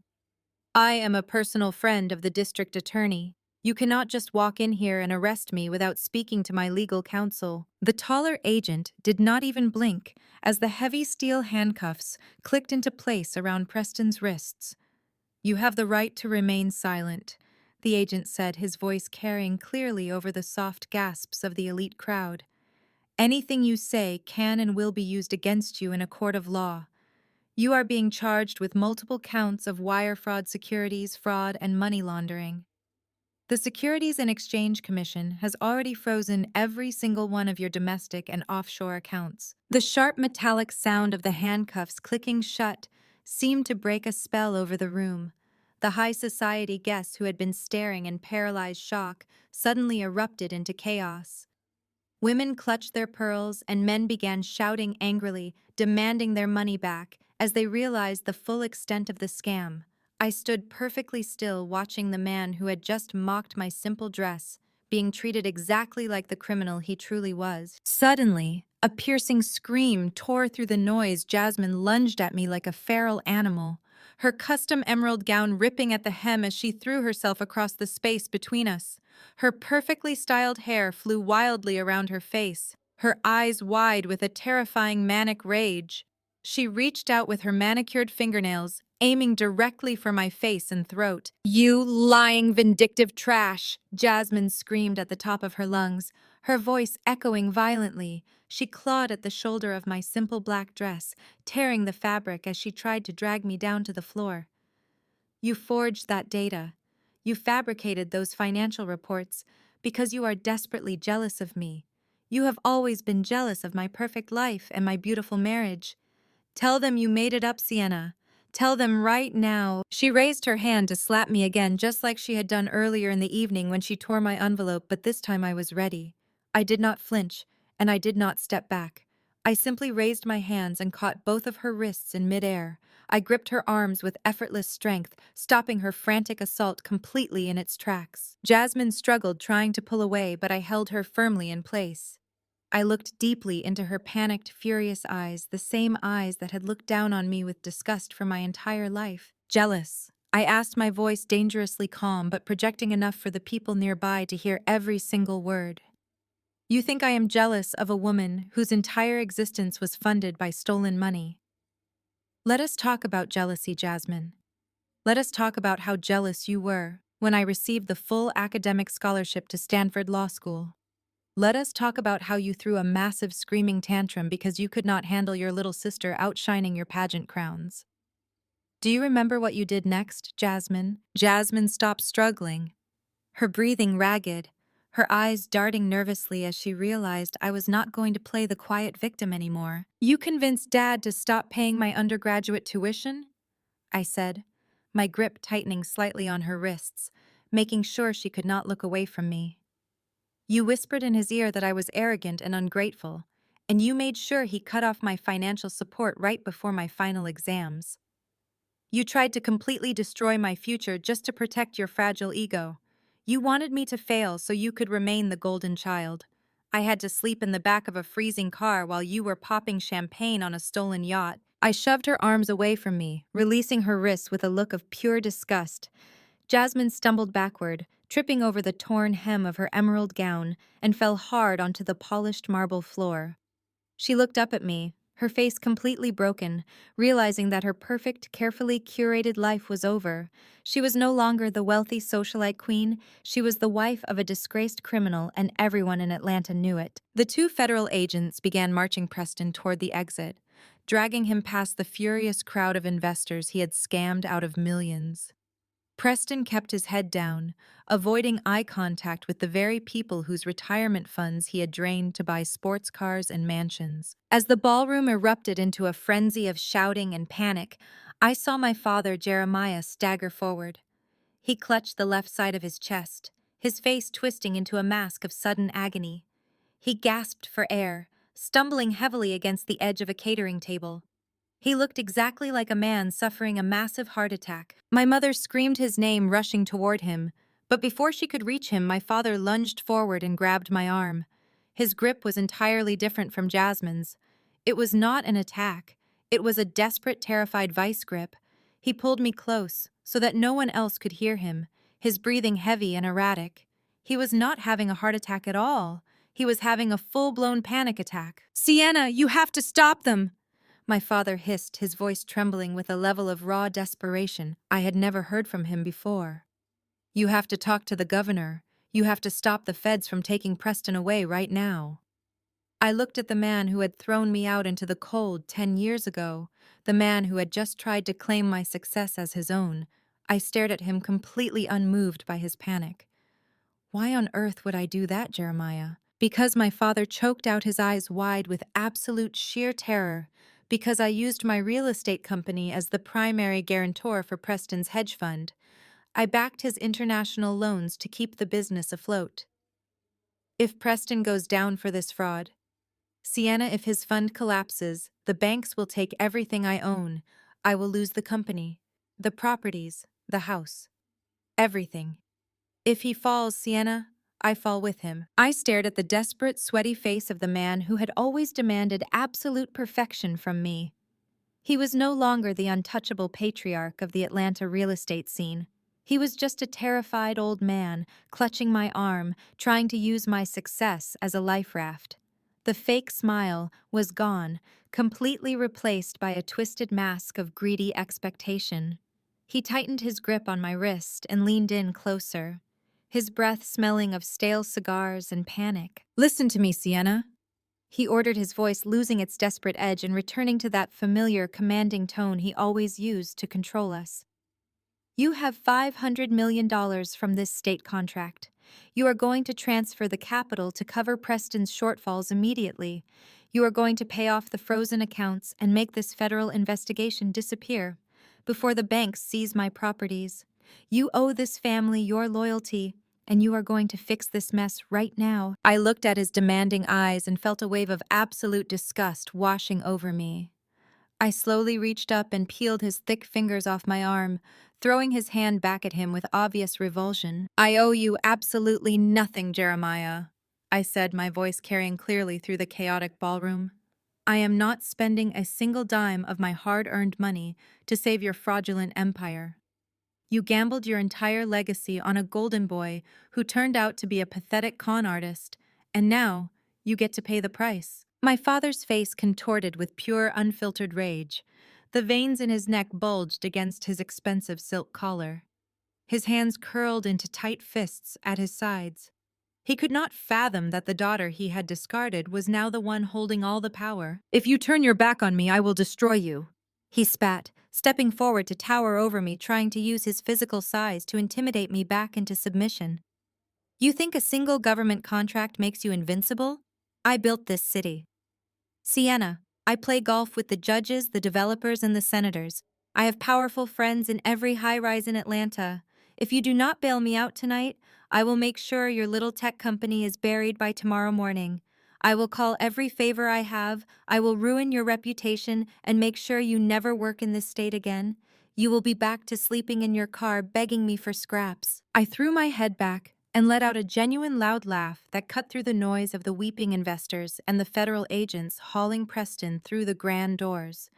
"I am a personal friend of the district attorney. You cannot just walk in here and arrest me without speaking to my legal counsel." The taller agent did not even blink as the heavy steel handcuffs clicked into place around Preston's wrists. "You have the right to remain silent," the agent said, his voice carrying clearly over the soft gasps of the elite crowd. "Anything you say can and will be used against you in a court of law. You are being charged with multiple counts of wire fraud, securities fraud, and money laundering. The Securities and Exchange Commission has already frozen every single one of your domestic and offshore accounts." The sharp metallic sound of the handcuffs clicking shut seemed to break a spell over the room. The high society guests who had been staring in paralyzed shock suddenly erupted into chaos. Women clutched their pearls and men began shouting angrily, demanding their money back as they realized the full extent of the scam. I stood perfectly still, watching the man who had just mocked my simple dress being treated exactly like the criminal he truly was. Suddenly, a piercing scream tore through the noise. Jasmine lunged at me like a feral animal, her custom emerald gown ripping at the hem as she threw herself across the space between us. Her perfectly styled hair flew wildly around her face, her eyes wide with a terrifying manic rage. She reached out with her manicured fingernails, aiming directly for my face and throat. "You lying, vindictive trash!" Jasmine screamed at the top of her lungs, her voice echoing violently. She clawed at the shoulder of my simple black dress, tearing the fabric as she tried to drag me down to the floor. "You forged that data. You fabricated those financial reports because you are desperately jealous of me. You have always been jealous of my perfect life and my beautiful marriage. Tell them you made it up, Sienna. Tell them right now." She raised her hand to slap me again, just like she had done earlier in the evening when she tore my envelope, but this time I was ready. I did not flinch, and I did not step back. I simply raised my hands and caught both of her wrists in midair. I gripped her arms with effortless strength, stopping her frantic assault completely in its tracks. Jasmine struggled, trying to pull away, but I held her firmly in place. I looked deeply into her panicked, furious eyes, the same eyes that had looked down on me with disgust for my entire life. "Jealous?" I asked, my voice dangerously calm, but projecting enough for the people nearby to hear every single word. "You think I am jealous of a woman whose entire existence was funded by stolen money? Let us talk about jealousy, Jasmine. Let us talk about how jealous you were when I received the full academic scholarship to Stanford Law School. Let us talk about how you threw a massive screaming tantrum because you could not handle your little sister outshining your pageant crowns. Do you remember what you did next, Jasmine?" Jasmine stopped struggling, her breathing ragged, her eyes darting nervously as she realized I was not going to play the quiet victim anymore. "You convinced Dad to stop paying my undergraduate tuition?" I said, my grip tightening slightly on her wrists, making sure she could not look away from me. "You whispered in his ear that I was arrogant and ungrateful, And you made sure he cut off my financial support right before my final exams. You tried to completely destroy my future just to protect your fragile ego. You wanted me to fail so you could remain the golden child. I had to sleep in the back of a freezing car while you were popping champagne on a stolen yacht. I shoved her arms away from me, releasing her wrists with a look of pure disgust. Jasmine stumbled backward, tripping over the torn hem of her emerald gown, and fell hard onto the polished marble floor. She looked up at me, her face completely broken, realizing that her perfect, carefully curated life was over. She was no longer the wealthy socialite queen, she was the wife of a disgraced criminal, and everyone in Atlanta knew it. The two federal agents began marching Preston toward the exit, dragging him past the furious crowd of investors he had scammed out of millions. Preston kept his head down, avoiding eye contact with the very people whose retirement funds he had drained to buy sports cars and mansions. As the ballroom erupted into a frenzy of shouting and panic, I saw my father, Jeremiah, stagger forward. He clutched the left side of his chest, his face twisting into a mask of sudden agony. He gasped for air, stumbling heavily against the edge of a catering table. He looked exactly like a man suffering a massive heart attack. My mother screamed his name, rushing toward him, but before she could reach him, my father lunged forward and grabbed my arm. His grip was entirely different from Jasmine's. It was not an attack. It was a desperate, terrified vice grip. He pulled me close, so that no one else could hear him, his breathing heavy and erratic. He was not having a heart attack at all. He was having a full-blown panic attack. "Sienna, you have to stop them!" My father hissed, his voice trembling with a level of raw desperation I had never heard from him before. "You have to talk to the governor. You have to stop the feds from taking Preston away right now." I looked at the man who had thrown me out into the cold 10 years ago, the man who had just tried to claim my success as his own. I stared at him completely unmoved by his panic. "Why on earth would I do that, Jeremiah?" Because my father choked out his eyes wide with absolute sheer terror, because I used my real estate company as the primary guarantor for Preston's hedge fund. I backed his international loans to keep the business afloat. If Preston goes down for this fraud, Sienna, if his fund collapses, the banks will take everything I own. I will lose the company, the properties, the house, everything. If he falls, Sienna, I fall with him. I stared at the desperate, sweaty face of the man who had always demanded absolute perfection from me. He was no longer the untouchable patriarch of the Atlanta real estate scene. He was just a terrified old man, clutching my arm, trying to use my success as a life raft. The fake smile was gone, completely replaced by a twisted mask of greedy expectation. He tightened his grip on my wrist and leaned in closer, his breath smelling of stale cigars and panic. "Listen to me, Sienna," he ordered, his voice losing its desperate edge and returning to that familiar, commanding tone he always used to control us. "You have $500 million from this state contract. You are going to transfer the capital to cover Preston's shortfalls immediately. You are going to pay off the frozen accounts and make this federal investigation disappear before the banks seize my properties. You owe this family your loyalty, and you are going to fix this mess right now." I looked at his demanding eyes and felt a wave of absolute disgust washing over me. I slowly reached up and peeled his thick fingers off my arm, throwing his hand back at him with obvious revulsion. "I owe you absolutely nothing, Jeremiah," I said, my voice carrying clearly through the chaotic ballroom. "I am not spending a single dime of my hard-earned money to save your fraudulent empire. You gambled your entire legacy on a golden boy who turned out to be a pathetic con artist, and now you get to pay the price." My father's face contorted with pure, unfiltered rage. The veins in his neck bulged against his expensive silk collar. His hands curled into tight fists at his sides. He could not fathom that the daughter he had discarded was now the one holding all the power. "If you turn your back on me, I will destroy you," he spat, stepping forward to tower over me, trying to use his physical size to intimidate me back into submission. "You think a single government contract makes you invincible? I built this city. Sienna, I play golf with the judges, the developers, and the senators. I have powerful friends in every high-rise in Atlanta. If you do not bail me out tonight, I will make sure your little tech company is buried by tomorrow morning. I will call every favor I have. I will ruin your reputation and make sure you never work in this state again. You will be back to sleeping in your car begging me for scraps." I threw my head back and let out a genuine loud laugh that cut through the noise of the weeping investors and the federal agents hauling Preston through the grand doors.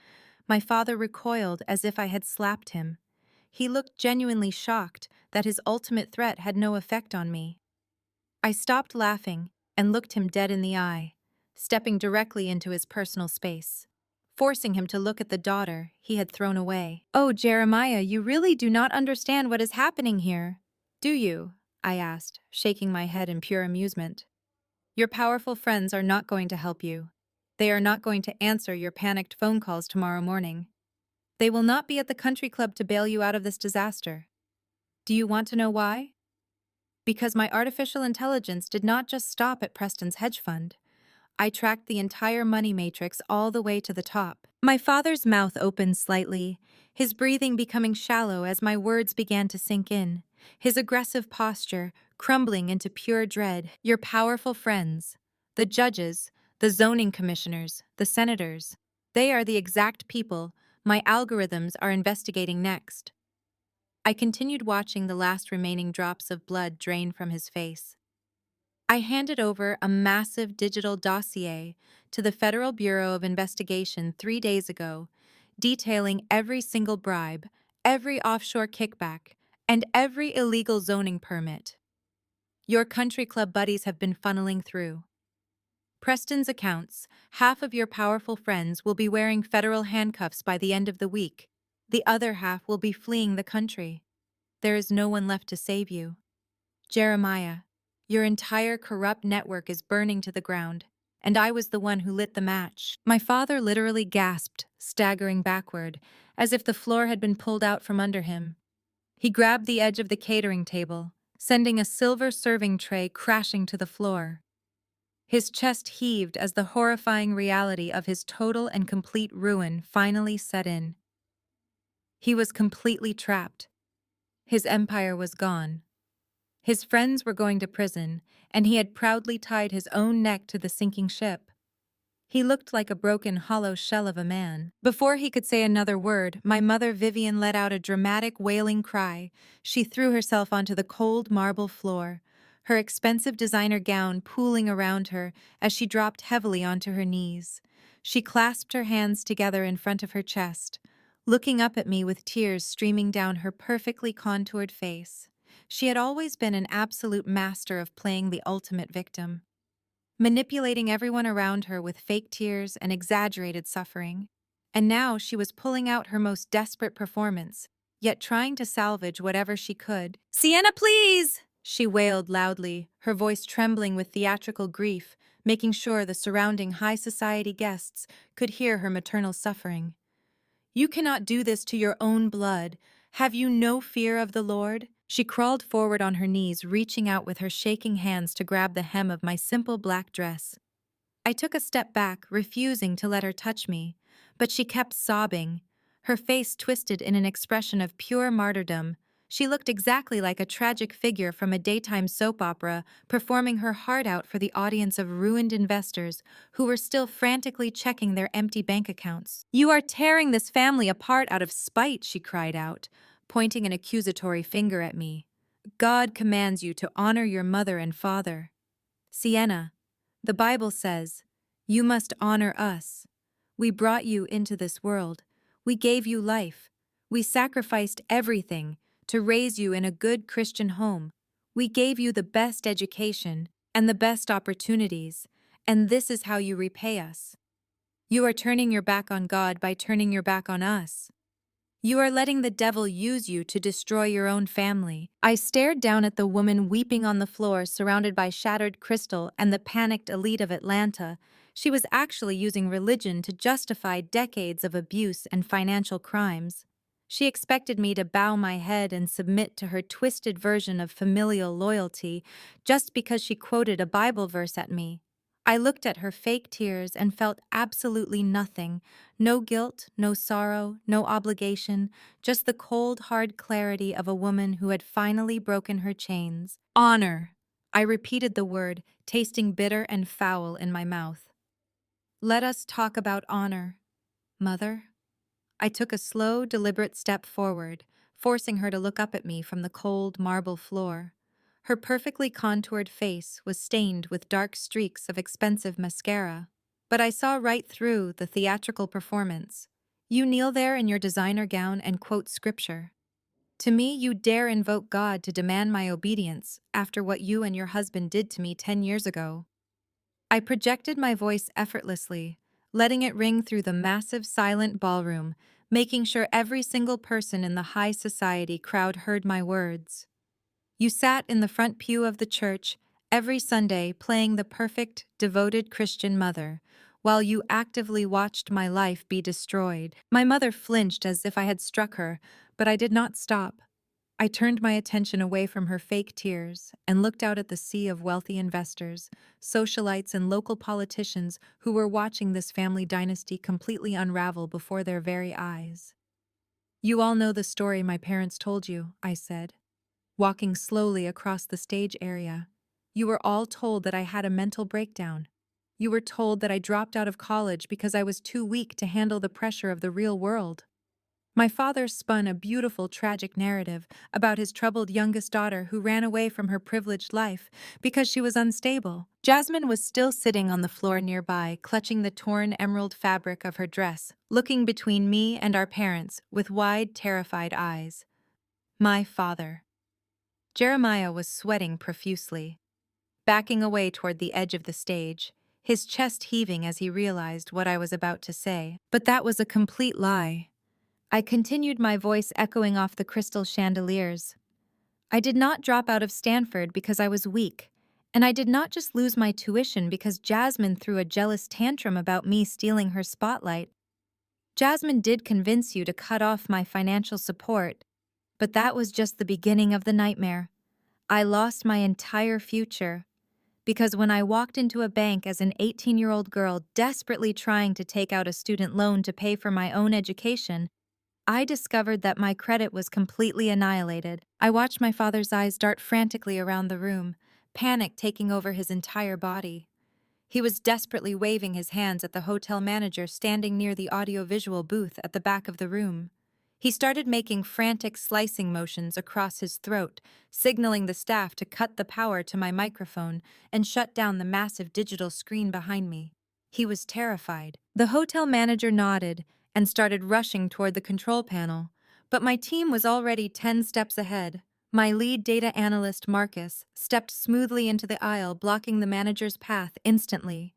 My father recoiled as if I had slapped him. He looked genuinely shocked that his ultimate threat had no effect on me. I stopped laughing and looked him dead in the eye, stepping directly into his personal space, forcing him to look at the daughter he had thrown away. "Oh, Jeremiah, you really do not understand what is happening here, do you?" I asked, shaking my head in pure amusement. "Your powerful friends are not going to help you. They are not going to answer your panicked phone calls tomorrow morning. They will not be at the country club to bail you out of this disaster. Do you want to know why? Because my artificial intelligence did not just stop at Preston's hedge fund. I tracked the entire money matrix all the way to the top." My father's mouth opened slightly, his breathing becoming shallow as my words began to sink in, his aggressive posture crumbling into pure dread. "Your powerful friends, the judges, the zoning commissioners, the senators, they are the exact people my algorithms are investigating next." I continued watching the last remaining drops of blood drain from his face. I handed over a massive digital dossier to the Federal Bureau of Investigation 3 days ago, detailing every single bribe, every offshore kickback, and every illegal zoning permit your country club buddies have been funneling through Preston's accounts. Half of your powerful friends will be wearing federal handcuffs by the end of the week. The other half will be fleeing the country. There is no one left to save you. Jeremiah, your entire corrupt network is burning to the ground, and I was the one who lit the match." My father literally gasped, staggering backward, as if the floor had been pulled out from under him. He grabbed the edge of the catering table, sending a silver serving tray crashing to the floor. His chest heaved as the horrifying reality of his total and complete ruin finally set in. He was completely trapped. His empire was gone. His friends were going to prison, and he had proudly tied his own neck to the sinking ship. He looked like a broken, hollow shell of a man. Before he could say another word, my mother Vivian let out a dramatic, wailing cry. She threw herself onto the cold marble floor, her expensive designer gown pooling around her as she dropped heavily onto her knees. She clasped her hands together in front of her chest, looking up at me with tears streaming down her perfectly contoured face. She had always been an absolute master of playing the ultimate victim, manipulating everyone around her with fake tears and exaggerated suffering. And now she was pulling out her most desperate performance, yet trying to salvage whatever she could. "Sienna, please!" she wailed loudly, her voice trembling with theatrical grief, making sure the surrounding high society guests could hear her maternal suffering. "You cannot do this to your own blood. Have you no fear of the Lord?" She crawled forward on her knees, reaching out with her shaking hands to grab the hem of my simple black dress. I took a step back, refusing to let her touch me, but she kept sobbing, her face twisted in an expression of pure martyrdom. She looked exactly like a tragic figure from a daytime soap opera, performing her heart out for the audience of ruined investors who were still frantically checking their empty bank accounts. "You are tearing this family apart out of spite," she cried out, pointing an accusatory finger at me. "God commands you to honor your mother and father. Sienna, the Bible says, you must honor us. We brought you into this world. We gave you life. We sacrificed everything to raise you in a good Christian home. We gave you the best education and the best opportunities, and this is how you repay us. You are turning your back on God by turning your back on us. You are letting the devil use you to destroy your own family." I stared down at the woman weeping on the floor, surrounded by shattered crystal and the panicked elite of Atlanta. She was actually using religion to justify decades of abuse and financial crimes. She expected me to bow my head and submit to her twisted version of familial loyalty just because she quoted a Bible verse at me. I looked at her fake tears and felt absolutely nothing. No guilt, no sorrow, no obligation, just the cold, hard clarity of a woman who had finally broken her chains. "Honor," I repeated the word, tasting bitter and foul in my mouth. Let us talk about honor, Mother. I took a slow, deliberate step forward, forcing her to look up at me from the cold marble floor. Her perfectly contoured face was stained with dark streaks of expensive mascara. But I saw right through the theatrical performance. You kneel there in your designer gown and quote scripture. To me, you dare invoke God to demand my obedience after what you and your husband did to me 10 years ago. I projected my voice effortlessly, letting it ring through the massive silent ballroom, making sure every single person in the high society crowd heard my words. You sat in the front pew of the church every Sunday playing the perfect, devoted Christian mother, while you actively watched my life be destroyed. My mother flinched as if I had struck her, but I did not stop. I turned my attention away from her fake tears and looked out at the sea of wealthy investors, socialites, and local politicians who were watching this family dynasty completely unravel before their very eyes. You all know the story my parents told you, I said, walking slowly across the stage area. You were all told that I had a mental breakdown. You were told that I dropped out of college because I was too weak to handle the pressure of the real world. My father spun a beautiful, tragic narrative about his troubled youngest daughter who ran away from her privileged life because she was unstable. Jasmine was still sitting on the floor nearby, clutching the torn emerald fabric of her dress, looking between me and our parents with wide, terrified eyes. My father. Jeremiah was sweating profusely, backing away toward the edge of the stage, his chest heaving as he realized what I was about to say. But that was a complete lie. I continued, my voice echoing off the crystal chandeliers. I did not drop out of Stanford because I was weak, and I did not just lose my tuition because Jasmine threw a jealous tantrum about me stealing her spotlight. Jasmine did convince you to cut off my financial support, but that was just the beginning of the nightmare. I lost my entire future, because when I walked into a bank as an 18-year-old girl desperately trying to take out a student loan to pay for my own education, I discovered that my credit was completely annihilated. I watched my father's eyes dart frantically around the room, panic taking over his entire body. He was desperately waving his hands at the hotel manager standing near the audiovisual booth at the back of the room. He started making frantic slicing motions across his throat, signaling the staff to cut the power to my microphone and shut down the massive digital screen behind me. He was terrified. The hotel manager nodded and started rushing toward the control panel, but my team was already 10 steps ahead. My lead data analyst, Marcus, stepped smoothly into the aisle, blocking the manager's path instantly.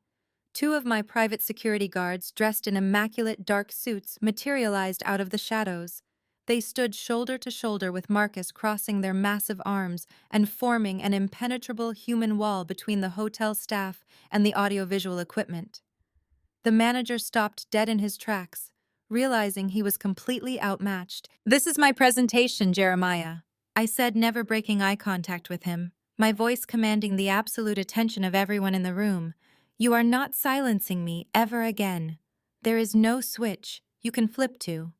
Two of my private security guards, dressed in immaculate dark suits, materialized out of the shadows. They stood shoulder to shoulder with Marcus, crossing their massive arms and forming an impenetrable human wall between the hotel staff and the audiovisual equipment. The manager stopped dead in his tracks, realizing he was completely outmatched. "This is my presentation, Jeremiah," I said, never breaking eye contact with him, my voice commanding the absolute attention of everyone in the room. "You are not silencing me ever again. There is no switch you can flip to.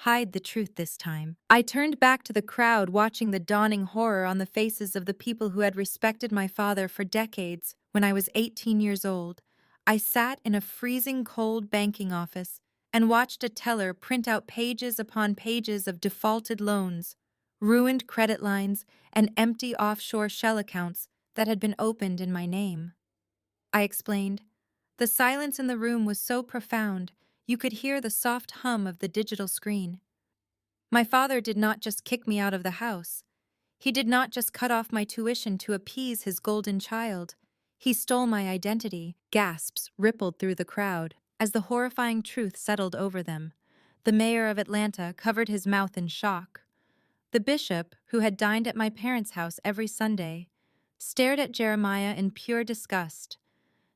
Hide the truth this time." I turned back to the crowd, watching the dawning horror on the faces of the people who had respected my father for decades. When I was 18 years old, I sat in a freezing cold banking office and watched a teller print out pages upon pages of defaulted loans, ruined credit lines, and empty offshore shell accounts that had been opened in my name. I explained. The silence in the room was so profound, you could hear the soft hum of the digital screen. My father did not just kick me out of the house. He did not just cut off my tuition to appease his golden child. He stole my identity. Gasps rippled through the crowd as the horrifying truth settled over them. The mayor of Atlanta covered his mouth in shock. The bishop, who had dined at my parents' house every Sunday, stared at Jeremiah in pure disgust.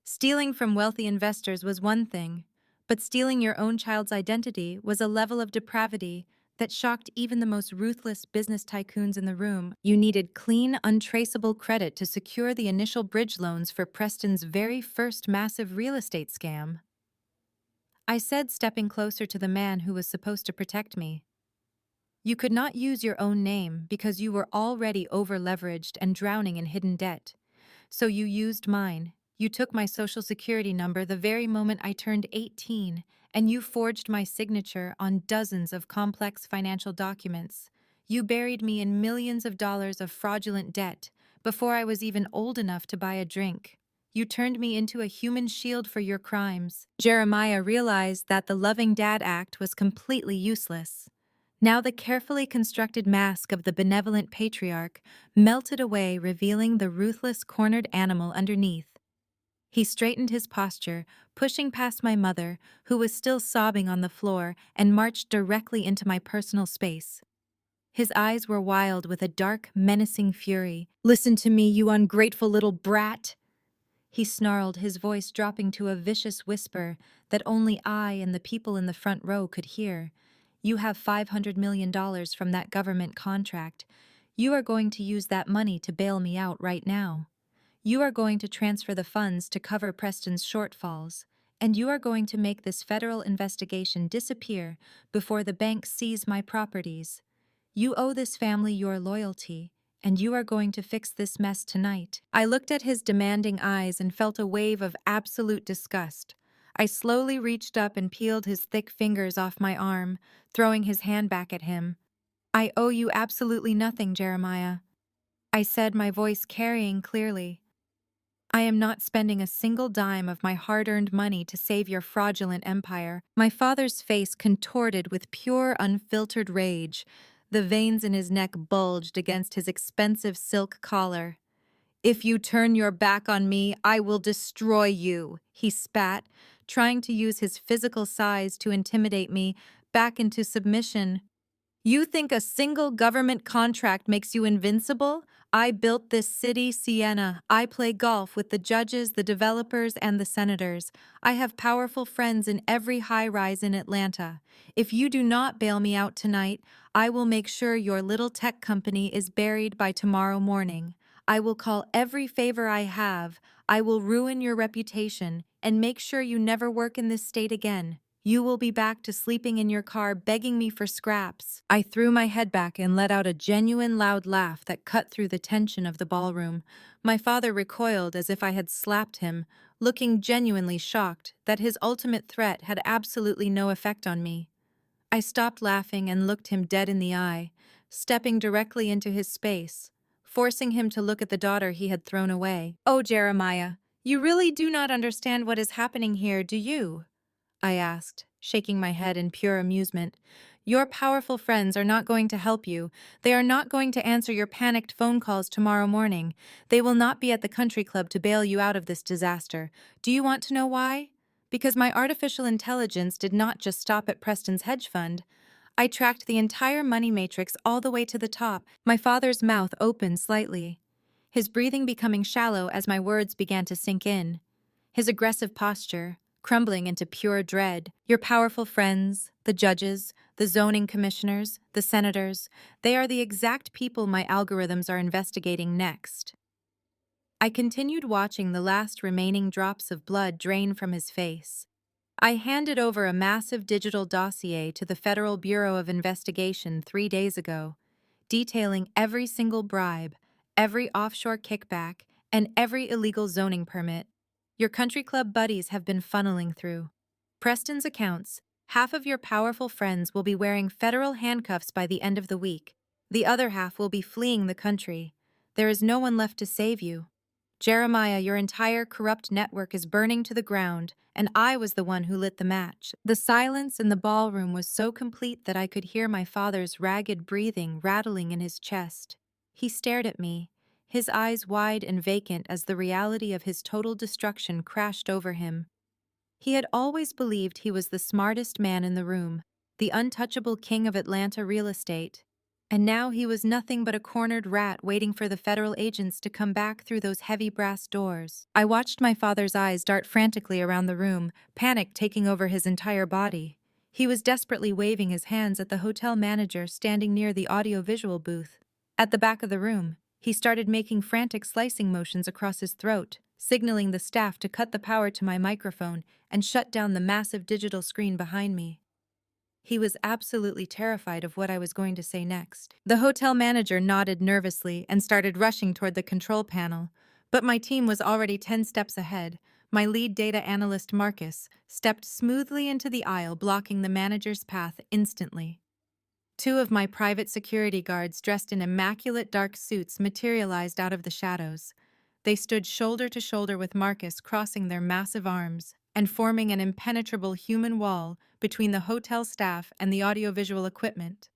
Stealing from wealthy investors was one thing, but stealing your own child's identity was a level of depravity that shocked even the most ruthless business tycoons in the room. You needed clean, untraceable credit to secure the initial bridge loans for Preston's very first massive real estate scam. I said, stepping closer to the man who was supposed to protect me. You could not use your own name because you were already over-leveraged and drowning in hidden debt. So you used mine. You took my social security number the very moment I turned 18, and you forged my signature on dozens of complex financial documents. You buried me in millions of dollars of fraudulent debt before I was even old enough to buy a drink. You turned me into a human shield for your crimes. Jeremiah realized that the Loving Dad Act was completely useless. Now the carefully constructed mask of the benevolent patriarch melted away, revealing the ruthless cornered animal underneath. He straightened his posture, pushing past my mother, who was still sobbing on the floor, and marched directly into my personal space. His eyes were wild with a dark, menacing fury. "Listen to me, you ungrateful little brat!" He snarled, his voice dropping to a vicious whisper that only I and the people in the front row could hear. "You have $500 million from that government contract. You are going to use that money to bail me out right now. You are going to transfer the funds to cover Preston's shortfalls. And you are going to make this federal investigation disappear before the bank seize my properties. You owe this family your loyalty, and you are going to fix this mess tonight." I looked at his demanding eyes and felt a wave of absolute disgust. I slowly reached up and peeled his thick fingers off my arm, throwing his hand back at him. "I owe you absolutely nothing, Jeremiah," I said, my voice carrying clearly. "I am not spending a single dime of my hard-earned money to save your fraudulent empire." My father's face contorted with pure, unfiltered rage. The veins in his neck bulged against his expensive silk collar. "If you turn your back on me, I will destroy you," he spat, trying to use his physical size to intimidate me back into submission. "You think a single government contract makes you invincible? I built this city, Sienna. I play golf with the judges, the developers, and the senators. I have powerful friends in every high-rise in Atlanta. If you do not bail me out tonight, I will make sure your little tech company is buried by tomorrow morning. I will call every favor I have. I will ruin your reputation and make sure you never work in this state again. You will be back to sleeping in your car begging me for scraps." I threw my head back and let out a genuine loud laugh that cut through the tension of the ballroom. My father recoiled as if I had slapped him, looking genuinely shocked that his ultimate threat had absolutely no effect on me. I stopped laughing and looked him dead in the eye, stepping directly into his space, forcing him to look at the daughter he had thrown away. "Oh, Jeremiah, you really do not understand what is happening here, do you?" I asked, shaking my head in pure amusement. "Your powerful friends are not going to help you. They are not going to answer your panicked phone calls tomorrow morning. They will not be at the country club to bail you out of this disaster. Do you want to know why? Because my artificial intelligence did not just stop at Preston's hedge fund. I tracked the entire money matrix all the way to the top." My father's mouth opened slightly, his breathing becoming shallow as my words began to sink in. His aggressive posture crumbling into pure dread. "Your powerful friends, the judges, the zoning commissioners, the senators, they are the exact people my algorithms are investigating next." I continued watching the last remaining drops of blood drain from his face. I handed over a massive digital dossier to the Federal Bureau of Investigation 3 days ago, detailing every single bribe, every offshore kickback, and every illegal zoning permit your country club buddies have been funneling through Preston's accounts. Half of your powerful friends will be wearing federal handcuffs by the end of the week. The other half will be fleeing the country. There is no one left to save you. Jeremiah, your entire corrupt network is burning to the ground, and I was the one who lit the match." The silence in the ballroom was so complete that I could hear my father's ragged breathing rattling in his chest. He stared at me, his eyes wide and vacant as the reality of his total destruction crashed over him. He had always believed he was the smartest man in the room, the untouchable king of Atlanta real estate. And now he was nothing but a cornered rat waiting for the federal agents to come back through those heavy brass doors. I watched my father's eyes dart frantically around the room, panic taking over his entire body. He was desperately waving his hands at the hotel manager standing near the audiovisual booth. At the back of the room, he started making frantic slicing motions across his throat, signaling the staff to cut the power to my microphone and shut down the massive digital screen behind me. He was absolutely terrified of what I was going to say next. The hotel manager nodded nervously and started rushing toward the control panel, But my team was already 10 steps ahead. My lead data analyst, Marcus, stepped smoothly into the aisle, blocking the manager's path instantly. Two of my private security guards, dressed in immaculate dark suits, materialized out of the shadows. They stood shoulder to shoulder with Marcus, crossing their massive arms and forming an impenetrable human wall between the hotel staff and the audiovisual equipment.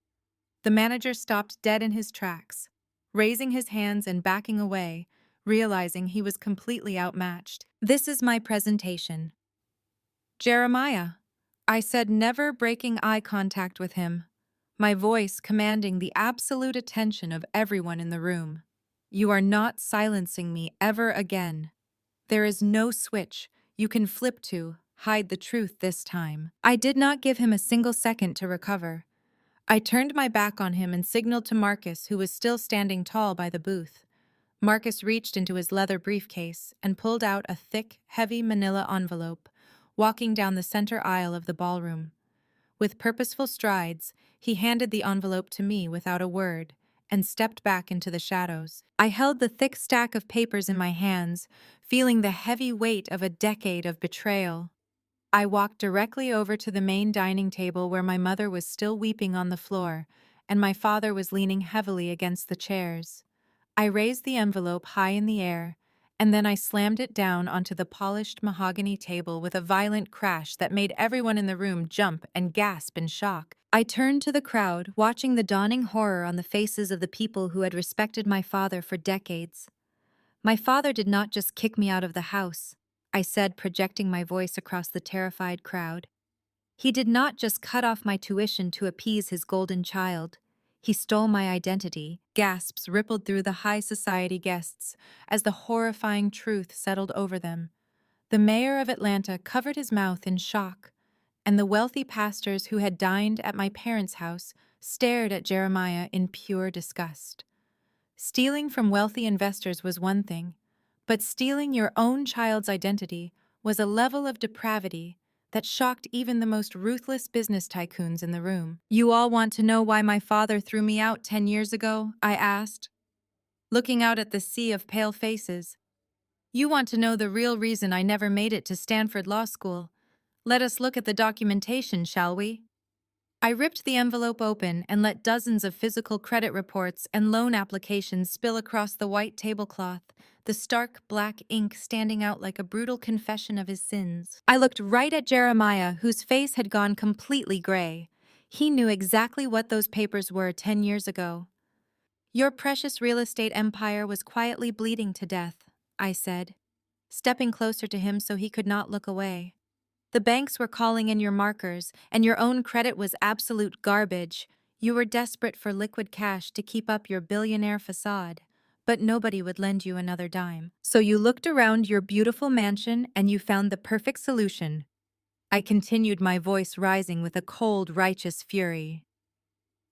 The manager stopped dead in his tracks, raising his hands and backing away, realizing he was completely outmatched. "This is my presentation." "Jeremiah," I said, never breaking eye contact with him, my voice commanding the absolute attention of everyone in the room. "You are not silencing me ever again. There is no switch you can flip to hide the truth this time." I did not give him a single second to recover. I turned my back on him and signaled to Marcus, who was still standing tall by the booth. Marcus reached into his leather briefcase and pulled out a thick, heavy manila envelope, walking down the center aisle of the ballroom. With purposeful strides, he handed the envelope to me without a word and stepped back into the shadows. I held the thick stack of papers in my hands, feeling the heavy weight of a decade of betrayal. I walked directly over to the main dining table where my mother was still weeping on the floor, and my father was leaning heavily against the chairs. I raised the envelope high in the air, and then I slammed it down onto the polished mahogany table with a violent crash that made everyone in the room jump and gasp in shock. I turned to the crowd, watching the dawning horror on the faces of the people who had respected my father for decades. "My father did not just kick me out of the house," I said, projecting my voice across the terrified crowd. "He did not just cut off my tuition to appease his golden child. He stole my identity." Gasps rippled through the high society guests as the horrifying truth settled over them. The mayor of Atlanta covered his mouth in shock, and the wealthy pastors who had dined at my parents' house stared at Jeremiah in pure disgust. Stealing from wealthy investors was one thing, but stealing your own child's identity was a level of depravity that shocked even the most ruthless business tycoons in the room. "You all want to know why my father threw me out 10 years ago?" I asked, looking out at the sea of pale faces. "You want to know the real reason I never made it to Stanford Law School? Let us look at the documentation, shall we?" I ripped the envelope open and let dozens of physical credit reports and loan applications spill across the white tablecloth, the stark black ink standing out like a brutal confession of his sins. I looked right at Jeremiah, whose face had gone completely gray. He knew exactly what those papers were 10 years ago. "Your precious real estate empire was quietly bleeding to death," I said, stepping closer to him so he could not look away. "The banks were calling in your markers, and your own credit was absolute garbage. You were desperate for liquid cash to keep up your billionaire facade, but nobody would lend you another dime. So you looked around your beautiful mansion and you found the perfect solution." I continued, my voice rising with a cold, righteous fury.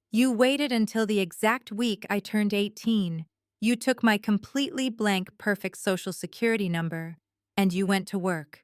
"You waited until the exact week I turned 18. You took my completely blank, perfect social security number, and you went to work.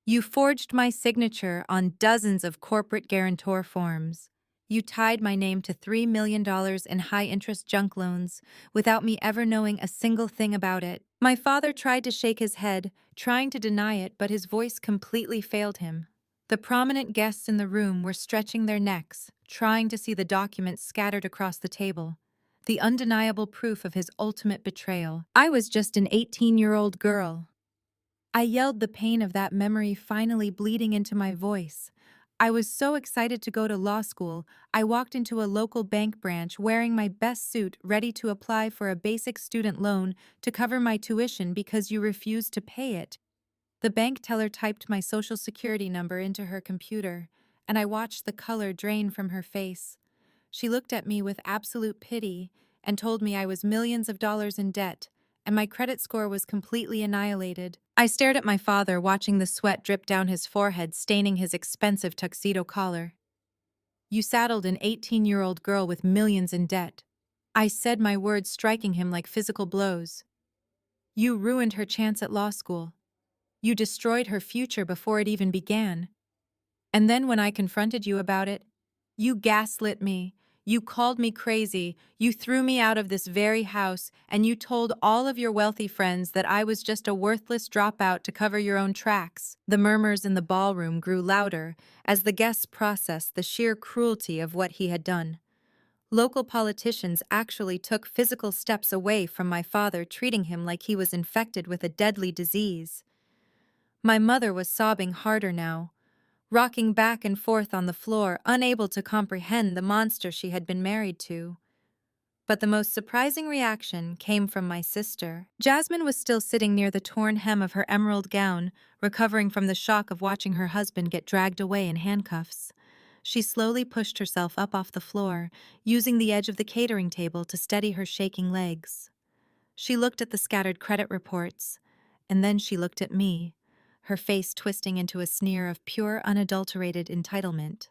You forged my signature on dozens of corporate guarantor forms. You tied my name to $3 million in high-interest junk loans without me ever knowing a single thing about it." My father tried to shake his head, trying to deny it, but his voice completely failed him. The prominent guests in the room were stretching their necks, trying to see the documents scattered across the table, the undeniable proof of his ultimate betrayal. I was just an 18-year-old girl. I yelled, the pain of that memory finally bleeding into my voice. I was so excited to go to law school, I walked into a local bank branch wearing my best suit, ready to apply for a basic student loan to cover my tuition because you refused to pay it. The bank teller typed my social security number into her computer, and I watched the color drain from her face. She looked at me with absolute pity and told me I was millions of dollars in debt, and my credit score was completely annihilated. I stared at my father, watching the sweat drip down his forehead, staining his expensive tuxedo collar. "You saddled an 18-year-old girl with millions in debt." I said, my words striking him like physical blows. "You ruined her chance at law school. You destroyed her future before it even began. And then when I confronted you about it, you gaslit me. You called me crazy, you threw me out of this very house, and you told all of your wealthy friends that I was just a worthless dropout to cover your own tracks." The murmurs in the ballroom grew louder as the guests processed the sheer cruelty of what he had done. Local politicians actually took physical steps away from my father, treating him like he was infected with a deadly disease. My mother was sobbing harder now, rocking back and forth on the floor, unable to comprehend the monster she had been married to. But the most surprising reaction came from my sister. Jasmine was still sitting near the torn hem of her emerald gown, recovering from the shock of watching her husband get dragged away in handcuffs. She slowly pushed herself up off the floor, using the edge of the catering table to steady her shaking legs. She looked at the scattered credit reports, and then she looked at me, her face twisting into a sneer of pure, unadulterated entitlement.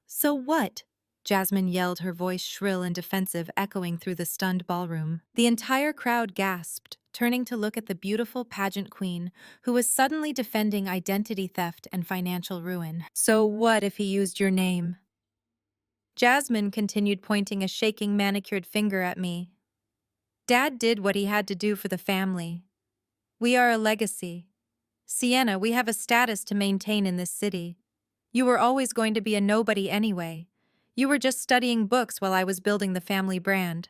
"So what?" Jasmine yelled, her voice shrill and defensive, echoing through the stunned ballroom. The entire crowd gasped, turning to look at the beautiful pageant queen, who was suddenly defending identity theft and financial ruin. "So what if he used your name?" Jasmine continued, pointing a shaking, manicured finger at me. "Dad did what he had to do for the family. We are a legacy. Sienna, we have a status to maintain in this city. You were always going to be a nobody anyway. You were just studying books while I was building the family brand.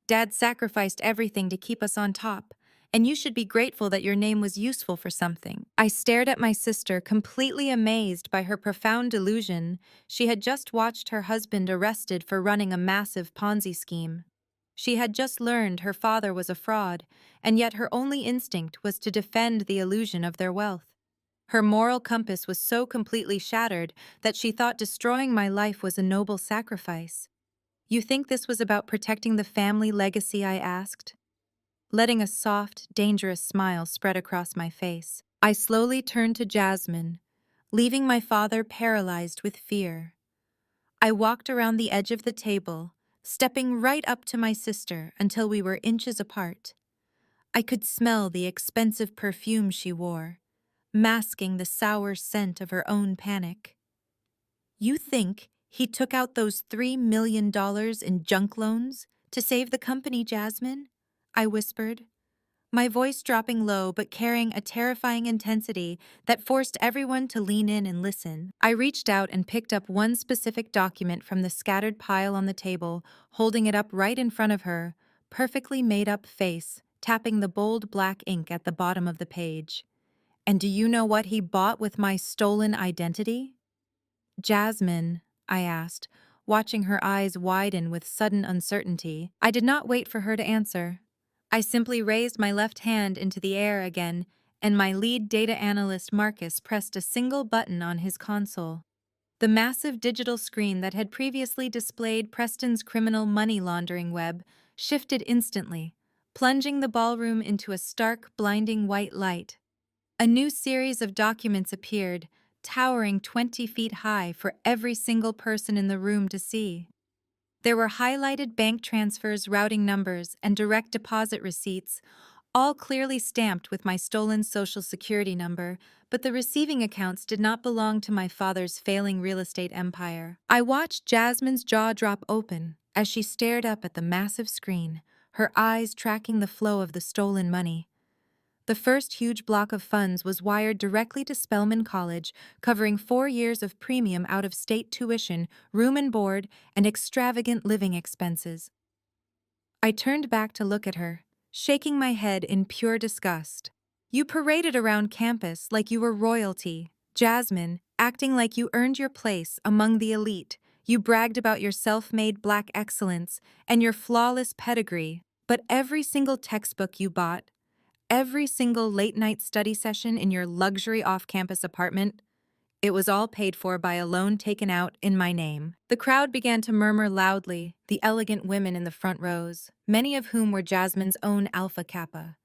Dad sacrificed everything to keep us on top, and you should be grateful that your name was useful for something." I stared at my sister, completely amazed by her profound delusion. She had just watched her husband arrested for running a massive Ponzi scheme. She had just learned her father was a fraud, and yet her only instinct was to defend the illusion of their wealth. Her moral compass was so completely shattered that she thought destroying my life was a noble sacrifice. "You think this was about protecting the family legacy?" I asked, letting a soft, dangerous smile spread across my face. I slowly turned to Jasmine, leaving my father paralyzed with fear. I walked around the edge of the table, stepping right up to my sister until we were inches apart. I could smell the expensive perfume she wore, masking the sour scent of her own panic. "You think he took out those $3 million in junk loans to save the company, Jasmine?" I whispered, my voice dropping low but carrying a terrifying intensity that forced everyone to lean in and listen. I reached out and picked up one specific document from the scattered pile on the table, holding it up right in front of her, perfectly made-up face, tapping the bold black ink at the bottom of the page. "And do you know what he bought with my stolen identity?" "Jasmine," I asked, watching her eyes widen with sudden uncertainty. I did not wait for her to answer. I simply raised my left hand into the air again, and my lead data analyst Marcus pressed a single button on his console. The massive digital screen that had previously displayed Preston's criminal money laundering web shifted instantly, plunging the ballroom into a stark, blinding white light. A new series of documents appeared, towering 20 feet high for every single person in the room to see. There were highlighted bank transfers, routing numbers, and direct deposit receipts, all clearly stamped with my stolen Social Security number, but the receiving accounts did not belong to my father's failing real estate empire. I watched Jasmine's jaw drop open as she stared up at the massive screen, her eyes tracking the flow of the stolen money. The first huge block of funds was wired directly to Spelman College, covering 4 years of premium out-of-state tuition, room and board, and extravagant living expenses. I turned back to look at her, shaking my head in pure disgust. "You paraded around campus like you were royalty, Jasmine, acting like you earned your place among the elite. You bragged about your self-made black excellence and your flawless pedigree, but every single textbook you bought, every single late-night study session in your luxury off-campus apartment, it was all paid for by a loan taken out in my name." The crowd began to murmur loudly, the elegant women in the front rows, many of whom were Jasmine's own Alpha Kappa.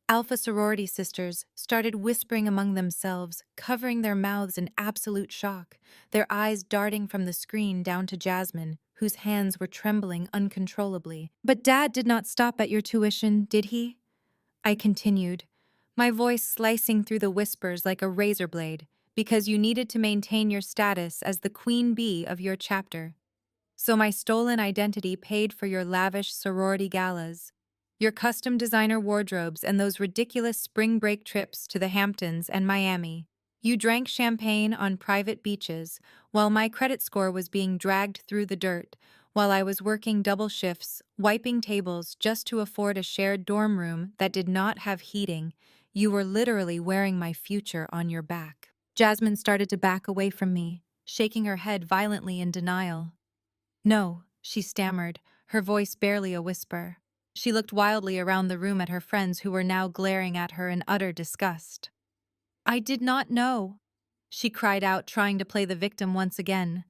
Alpha sorority sisters started whispering among themselves, covering their mouths in absolute shock, their eyes darting from the screen down to Jasmine, whose hands were trembling uncontrollably. "But Dad did not stop at your tuition, did he?" I continued, my voice slicing through the whispers like a razor blade, "because you needed to maintain your status as the queen bee of your chapter. So my stolen identity paid for your lavish sorority galas, your custom designer wardrobes, and those ridiculous spring break trips to the Hamptons and Miami. You drank champagne on private beaches, while my credit score was being dragged through the dirt, while I was working double shifts, wiping tables just to afford a shared dorm room that did not have heating. You were literally wearing my future on your back. Jasmine started to back away from me, shaking her head violently in denial. No, she stammered, her voice barely a whisper. She looked wildly around the room at her friends who were now glaring at her in utter disgust. I did not know, she cried out, trying to play the victim once again.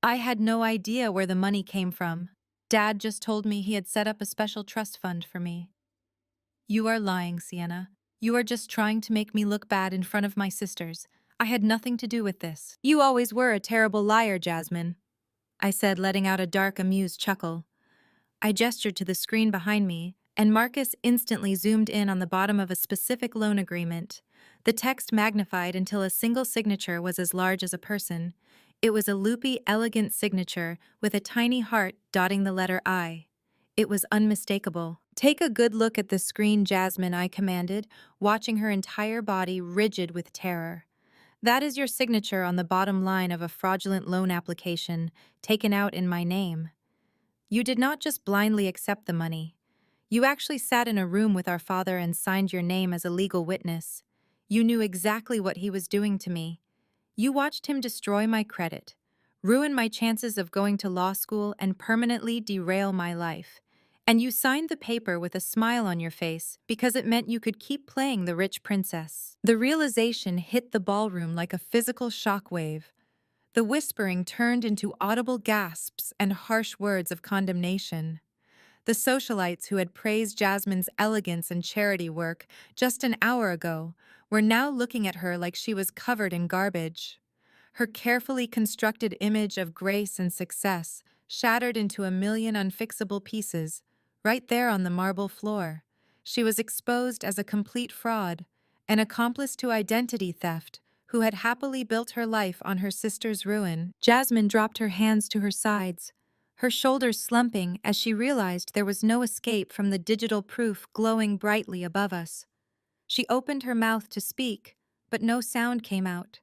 I had no idea where the money came from. Dad just told me he had set up a special trust fund for me. You are lying, Sienna. You are just trying to make me look bad in front of my sisters. I had nothing to do with this. You always were a terrible liar, Jasmine, I said, letting out a dark, amused chuckle. I gestured to the screen behind me, and Marcus instantly zoomed in on the bottom of a specific loan agreement. The text magnified until a single signature was as large as a person. It was a loopy, elegant signature with a tiny heart dotting the letter I. It was unmistakable. Take a good look at the screen, Jasmine, I commanded, watching her entire body rigid with terror. That is your signature on the bottom line of a fraudulent loan application, taken out in my name. You did not just blindly accept the money. You actually sat in a room with our father and signed your name as a legal witness. You knew exactly what he was doing to me. You watched him destroy my credit, ruin my chances of going to law school, and permanently derail my life. And you signed the paper with a smile on your face because it meant you could keep playing the rich princess. The realization hit the ballroom like a physical shockwave. The whispering turned into audible gasps and harsh words of condemnation. The socialites who had praised Jasmine's elegance and charity work just an hour ago were now looking at her like she was covered in garbage. Her carefully constructed image of grace and success shattered into a million unfixable pieces, right there on the marble floor. She was exposed as a complete fraud, an accomplice to identity theft, who had happily built her life on her sister's ruin. Jasmine dropped her hands to her sides, her shoulders slumping as she realized there was no escape from the digital proof glowing brightly above us. She opened her mouth to speak, but no sound came out.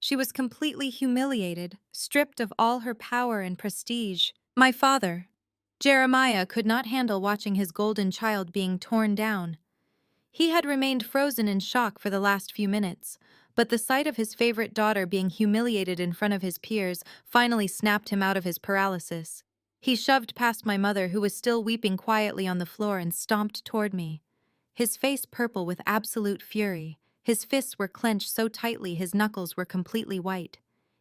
She was completely humiliated, stripped of all her power and prestige. My father, Jeremiah, could not handle watching his golden child being torn down. He had remained frozen in shock for the last few minutes, but the sight of his favorite daughter being humiliated in front of his peers finally snapped him out of his paralysis. He shoved past my mother, who was still weeping quietly on the floor, and stomped toward me. His face purple with absolute fury, his fists were clenched so tightly his knuckles were completely white.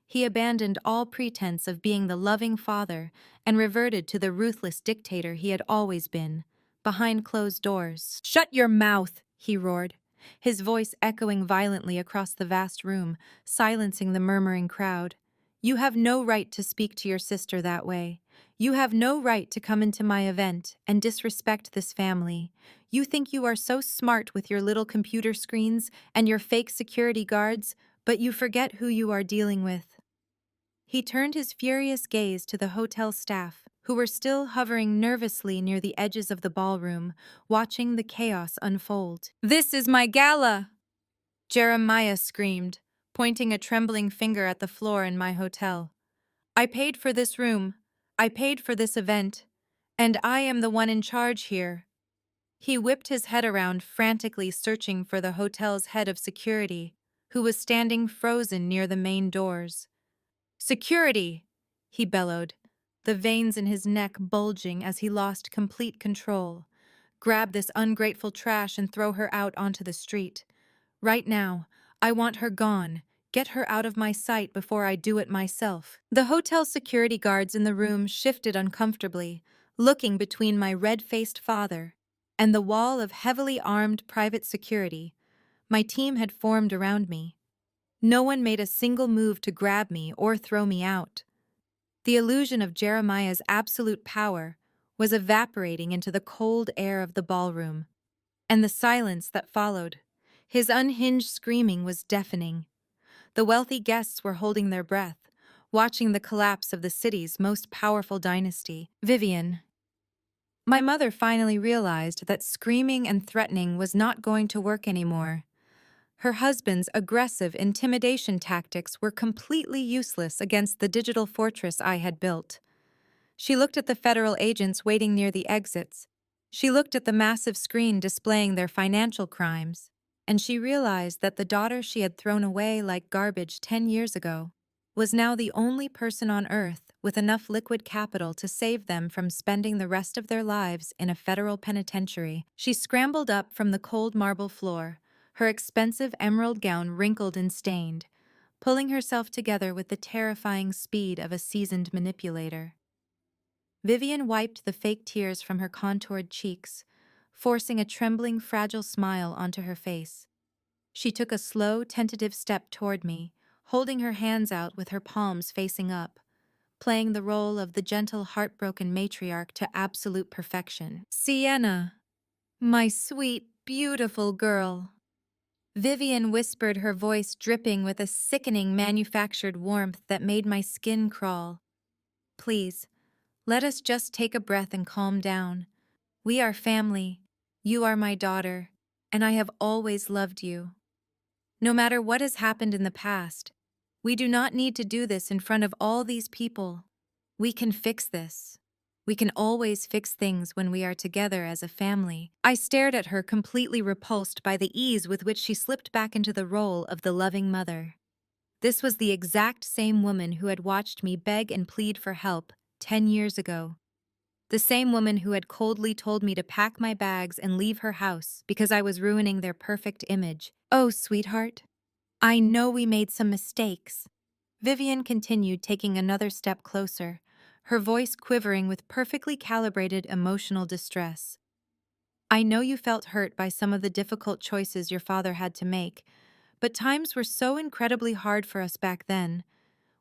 He abandoned all pretense of being the loving father and reverted to the ruthless dictator he had always been, behind closed doors. "Shut your mouth!" he roared, his voice echoing violently across the vast room, silencing the murmuring crowd. "You have no right to speak to your sister that way. You have no right to come into my event and disrespect this family. You think you are so smart with your little computer screens and your fake security guards, but you forget who you are dealing with." He turned his furious gaze to the hotel staff, who were still hovering nervously near the edges of the ballroom, watching the chaos unfold. "This is my gala!" Jeremiah screamed, pointing a trembling finger at the floor in my hotel. "I paid for this room. I paid for this event. And I am the one in charge here." He whipped his head around, frantically searching for the hotel's head of security, who was standing frozen near the main doors. "Security!" he bellowed, the veins in his neck bulging as he lost complete control. "Grab this ungrateful trash and throw her out onto the street. Right now. I want her gone. Get her out of my sight before I do it myself." The hotel security guards in the room shifted uncomfortably, looking between my red-faced father and the wall of heavily armed private security. My team had formed around me. No one made a single move to grab me or throw me out. The illusion of Jeremiah's absolute power was evaporating into the cold air of the ballroom, and the silence that followed. His unhinged screaming was deafening. The wealthy guests were holding their breath, watching the collapse of the city's most powerful dynasty. Vivian. My mother finally realized that screaming and threatening was not going to work anymore. Her husband's aggressive intimidation tactics were completely useless against the digital fortress I had built. She looked at the federal agents waiting near the exits. She looked at the massive screen displaying their financial crimes, and she realized that the daughter she had thrown away like garbage 10 years ago was now the only person on Earth with enough liquid capital to save them from spending the rest of their lives in a federal penitentiary. She scrambled up from the cold marble floor, her expensive emerald gown wrinkled and stained, pulling herself together with the terrifying speed of a seasoned manipulator. Vivian wiped the fake tears from her contoured cheeks, forcing a trembling, fragile smile onto her face. She took a slow, tentative step toward me, holding her hands out with her palms facing up, playing the role of the gentle, heartbroken matriarch to absolute perfection. "Sienna, my sweet, beautiful girl," Vivian whispered, her voice dripping with a sickening manufactured warmth that made my skin crawl. "Please, let us just take a breath and calm down. We are family. You are my daughter, and I have always loved you. No matter what has happened in the past, we do not need to do this in front of all these people. We can fix this. We can always fix things when we are together as a family." I stared at her, completely repulsed by the ease with which she slipped back into the role of the loving mother. This was the exact same woman who had watched me beg and plead for help 10 years ago. The same woman who had coldly told me to pack my bags and leave her house because I was ruining their perfect image. "Oh, sweetheart, I know we made some mistakes." Vivian continued, taking another step closer, her voice quivering with perfectly calibrated emotional distress. "I know you felt hurt by some of the difficult choices your father had to make, but times were so incredibly hard for us back then.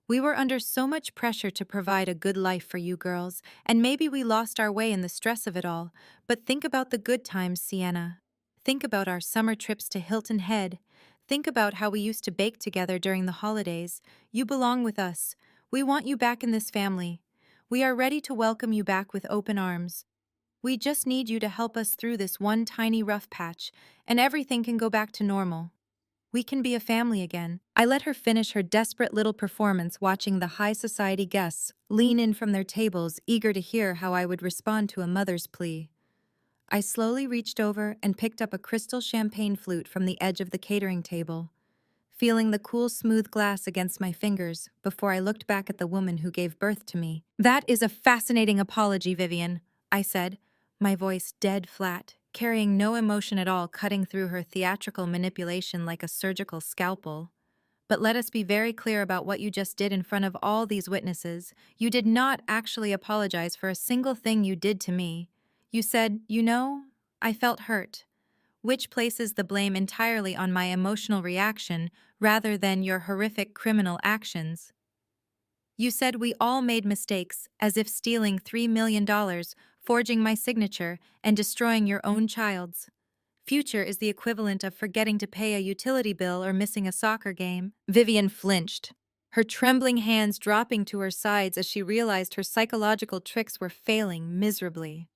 We were under so much pressure to provide a good life for you girls, and maybe we lost our way in the stress of it all. But think about the good times, Sienna. Think about our summer trips to Hilton Head. Think about how we used to bake together during the holidays. You belong with us. We want you back in this family. We are ready to welcome you back with open arms. We just need you to help us through this one tiny rough patch, and everything can go back to normal. We can be a family again." I let her finish her desperate little performance, watching the high society guests lean in from their tables, eager to hear how I would respond to a mother's plea. I slowly reached over and picked up a crystal champagne flute from the edge of the catering table, feeling the cool, smooth glass against my fingers before I looked back at the woman who gave birth to me. "That is a fascinating apology, Vivian," I said, my voice dead flat, carrying no emotion at all, cutting through her theatrical manipulation like a surgical scalpel. "But let us be very clear about what you just did in front of all these witnesses. You did not actually apologize for a single thing you did to me. You said, 'I felt hurt,' which places the blame entirely on my emotional reaction rather than your horrific criminal actions. You said we all made mistakes, as if stealing $3 million, forging my signature, and destroying your own child's future is the equivalent of forgetting to pay a utility bill or missing a soccer game." Vivian flinched, her trembling hands dropping to her sides as she realized her psychological tricks were failing miserably.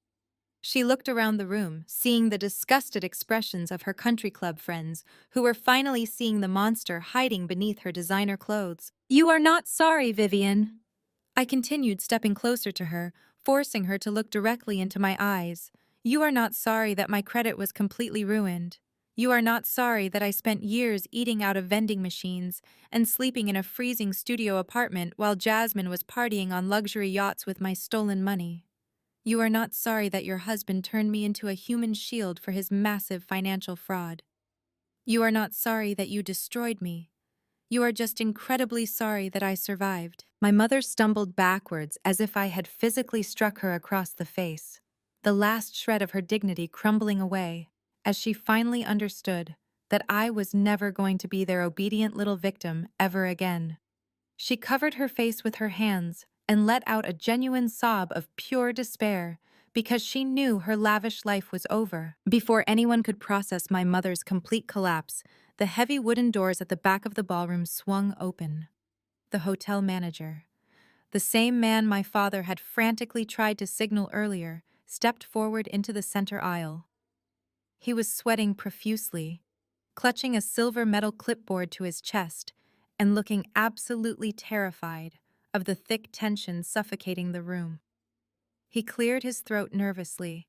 She looked around the room, seeing the disgusted expressions of her country club friends, who were finally seeing the monster hiding beneath her designer clothes. "You are not sorry, Vivian." I continued, stepping closer to her, forcing her to look directly into my eyes. "You are not sorry that my credit was completely ruined. You are not sorry that I spent years eating out of vending machines and sleeping in a freezing studio apartment while Jasmine was partying on luxury yachts with my stolen money. You are not sorry that your husband turned me into a human shield for his massive financial fraud. You are not sorry that you destroyed me. You are just incredibly sorry that I survived." My mother stumbled backwards as if I had physically struck her across the face, the last shred of her dignity crumbling away, as she finally understood that I was never going to be their obedient little victim ever again. She covered her face with her hands and let out a genuine sob of pure despair because she knew her lavish life was over. Before anyone could process my mother's complete collapse, the heavy wooden doors at the back of the ballroom swung open. The hotel manager, the same man my father had frantically tried to signal earlier, stepped forward into the center aisle. He was sweating profusely, clutching a silver metal clipboard to his chest and looking absolutely terrified of the thick tension suffocating the room. He cleared his throat nervously,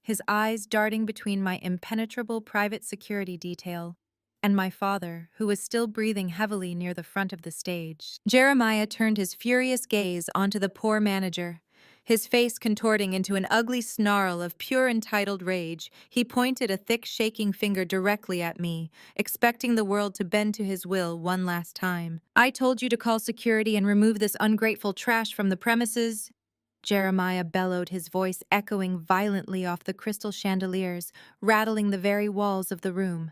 his eyes darting between my impenetrable private security detail and my father, who was still breathing heavily near the front of the stage. Jeremiah turned his furious gaze onto the poor manager. His face contorting into an ugly snarl of pure entitled rage, he pointed a thick shaking finger directly at me, expecting the world to bend to his will one last time. "I told you to call security and remove this ungrateful trash from the premises," Jeremiah bellowed, his voice echoing violently off the crystal chandeliers, rattling the very walls of the room.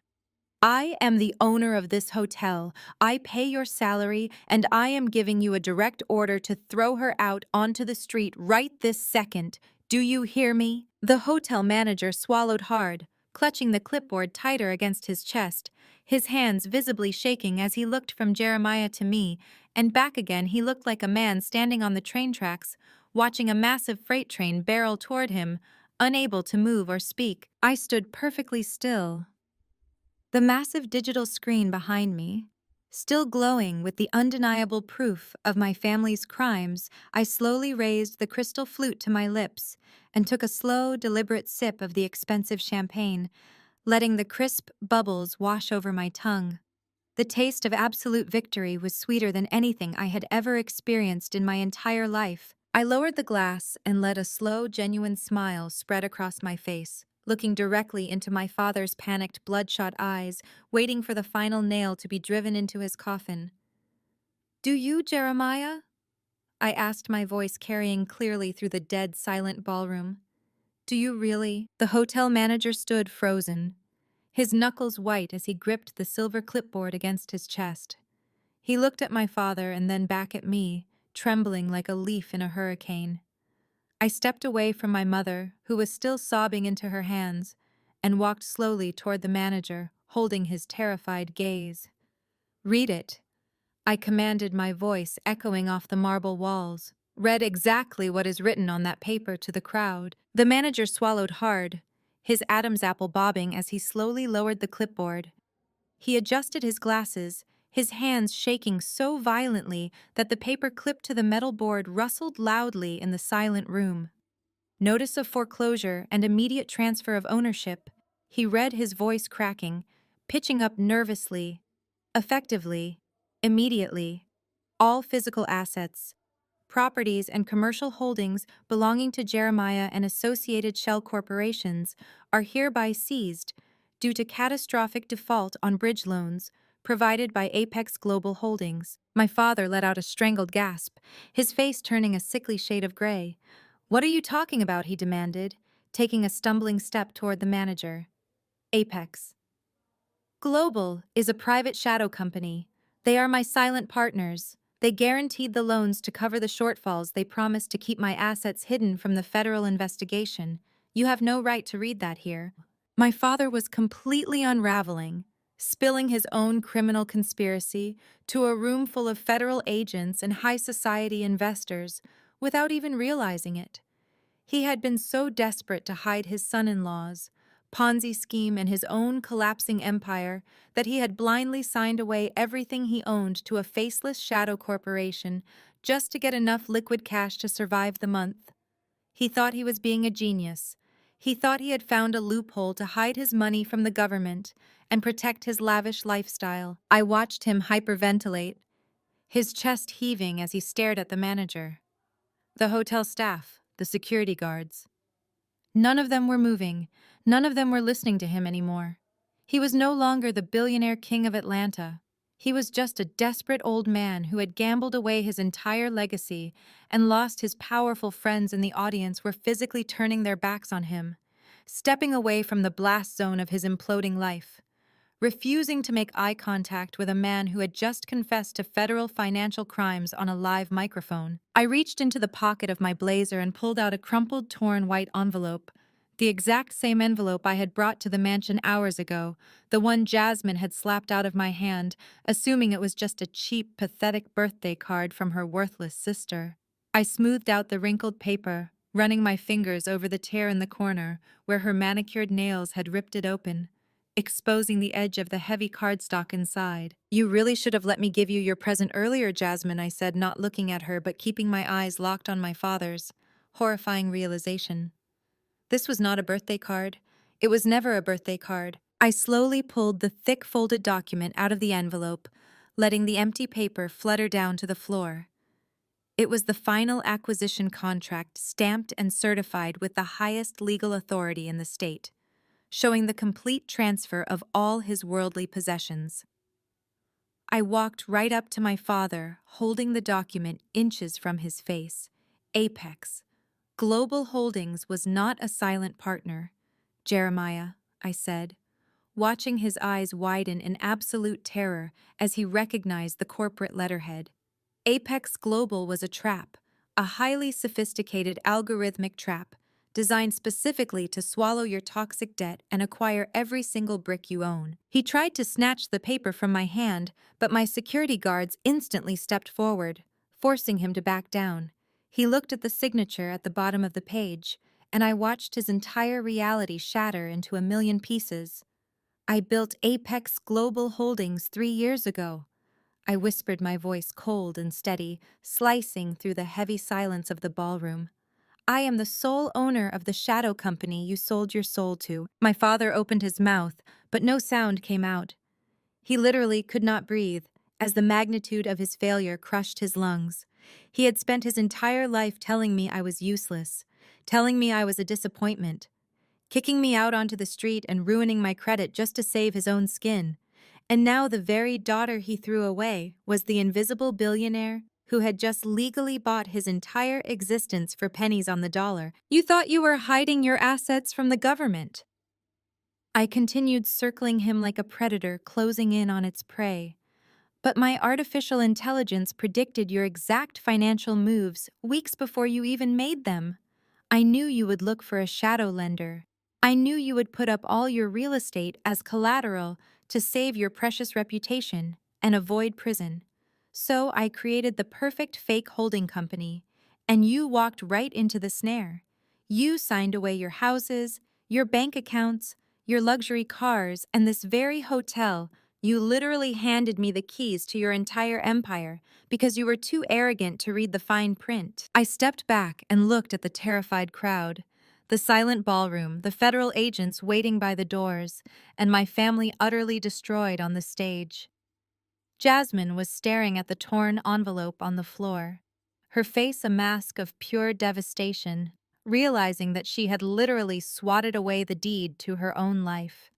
"I am the owner of this hotel. I pay your salary, and I am giving you a direct order to throw her out onto the street right this second. Do you hear me?" The hotel manager swallowed hard, clutching the clipboard tighter against his chest, his hands visibly shaking as he looked from Jeremiah to me, and back again. He looked like a man standing on the train tracks, watching a massive freight train barrel toward him, unable to move or speak. I stood perfectly still. The massive digital screen behind me, still glowing with the undeniable proof of my family's crimes, I slowly raised the crystal flute to my lips and took a slow, deliberate sip of the expensive champagne, letting the crisp bubbles wash over my tongue. The taste of absolute victory was sweeter than anything I had ever experienced in my entire life. I lowered the glass and let a slow, genuine smile spread across my face, looking directly into my father's panicked, bloodshot eyes, waiting for the final nail to be driven into his coffin. "Do you, Jeremiah?" I asked, my voice carrying clearly through the dead, silent ballroom. "Do you really?" The hotel manager stood frozen, his knuckles white as he gripped the silver clipboard against his chest. He looked at my father and then back at me, trembling like a leaf in a hurricane. I stepped away from my mother, who was still sobbing into her hands, and walked slowly toward the manager, holding his terrified gaze. "Read it," I commanded, my voice echoing off the marble walls. "Read exactly what is written on that paper to the crowd." The manager swallowed hard, his Adam's apple bobbing as he slowly lowered the clipboard. He adjusted his glasses, his hands shaking so violently that the paper clipped to the metal board rustled loudly in the silent room. "Notice of foreclosure and immediate transfer of ownership," he read, his voice cracking, pitching up nervously. "Effectively, immediately, all physical assets, properties and commercial holdings belonging to Jeremiah and associated shell corporations are hereby seized due to catastrophic default on bridge loans provided by Apex Global Holdings." My father let out a strangled gasp, his face turning a sickly shade of gray. "What are you talking about?" he demanded, taking a stumbling step toward the manager. "Apex Global is a private shadow company. They are my silent partners. They guaranteed the loans to cover the shortfalls. They promised to keep my assets hidden from the federal investigation. You have no right to read that here." My father was completely unraveling, spilling his own criminal conspiracy to a room full of federal agents and high society investors without even realizing it. He had been so desperate to hide his son-in-law's Ponzi scheme and his own collapsing empire that he had blindly signed away everything he owned to a faceless shadow corporation just to get enough liquid cash to survive the month. He thought he was being a genius. He thought he had found a loophole to hide his money from the government and protect his lavish lifestyle. I watched him hyperventilate, his chest heaving as he stared at the manager, the hotel staff, the security guards. None of them were moving. None of them were listening to him anymore. He was no longer the billionaire king of Atlanta. He was just a desperate old man who had gambled away his entire legacy and lost his powerful friends in the audience were physically turning their backs on him, stepping away from the blast zone of his imploding life, refusing to make eye contact with a man who had just confessed to federal financial crimes on a live microphone. I reached into the pocket of my blazer and pulled out a crumpled, torn white envelope, The exact same envelope I had brought to the mansion hours ago, the one Jasmine had slapped out of my hand, assuming it was just a cheap, pathetic birthday card from her worthless sister. I smoothed out the wrinkled paper, running my fingers over the tear in the corner where her manicured nails had ripped it open, exposing the edge of the heavy cardstock inside. "You really should have let me give you your present earlier, Jasmine," I said, not looking at her but keeping my eyes locked on my father's. Horrifying realization. This was not a birthday card. It was never a birthday card. I slowly pulled the thick folded document out of the envelope, letting the empty paper flutter down to the floor. It was the final acquisition contract stamped and certified with the highest legal authority in the state, showing the complete transfer of all his worldly possessions. I walked right up to my father, holding the document inches from his face. Apex. Global Holdings was not a silent partner. "Jeremiah," I said, watching his eyes widen in absolute terror as he recognized the corporate letterhead. Apex Global was a trap, a highly sophisticated algorithmic trap designed specifically to swallow your toxic debt and acquire every single brick you own. He tried to snatch the paper from my hand, but my security guards instantly stepped forward, forcing him to back down. He looked at the signature at the bottom of the page, and I watched his entire reality shatter into a million pieces. "I built Apex Global Holdings 3 years ago," I whispered, my voice cold and steady, slicing through the heavy silence of the ballroom. "I am the sole owner of the shadow company you sold your soul to." My father opened his mouth, but no sound came out. He literally could not breathe, as the magnitude of his failure crushed his lungs. He had spent his entire life telling me I was useless, telling me I was a disappointment, kicking me out onto the street and ruining my credit just to save his own skin. And now the very daughter he threw away was the invisible billionaire who had just legally bought his entire existence for pennies on the dollar. "You thought you were hiding your assets from the government." I continued circling him like a predator closing in on its prey. "But my artificial intelligence predicted your exact financial moves weeks before you even made them. I knew you would look for a shadow lender. I knew you would put up all your real estate as collateral to save your precious reputation and avoid prison. So I created the perfect fake holding company, and you walked right into the snare. You signed away your houses, your bank accounts, your luxury cars, and this very hotel. You literally handed me the keys to your entire empire because you were too arrogant to read the fine print." I stepped back and looked at the terrified crowd, the silent ballroom, the federal agents waiting by the doors, and my family utterly destroyed on the stage. Jasmine was staring at the torn envelope on the floor, her face a mask of pure devastation, realizing that she had literally swatted away the deed to her own life.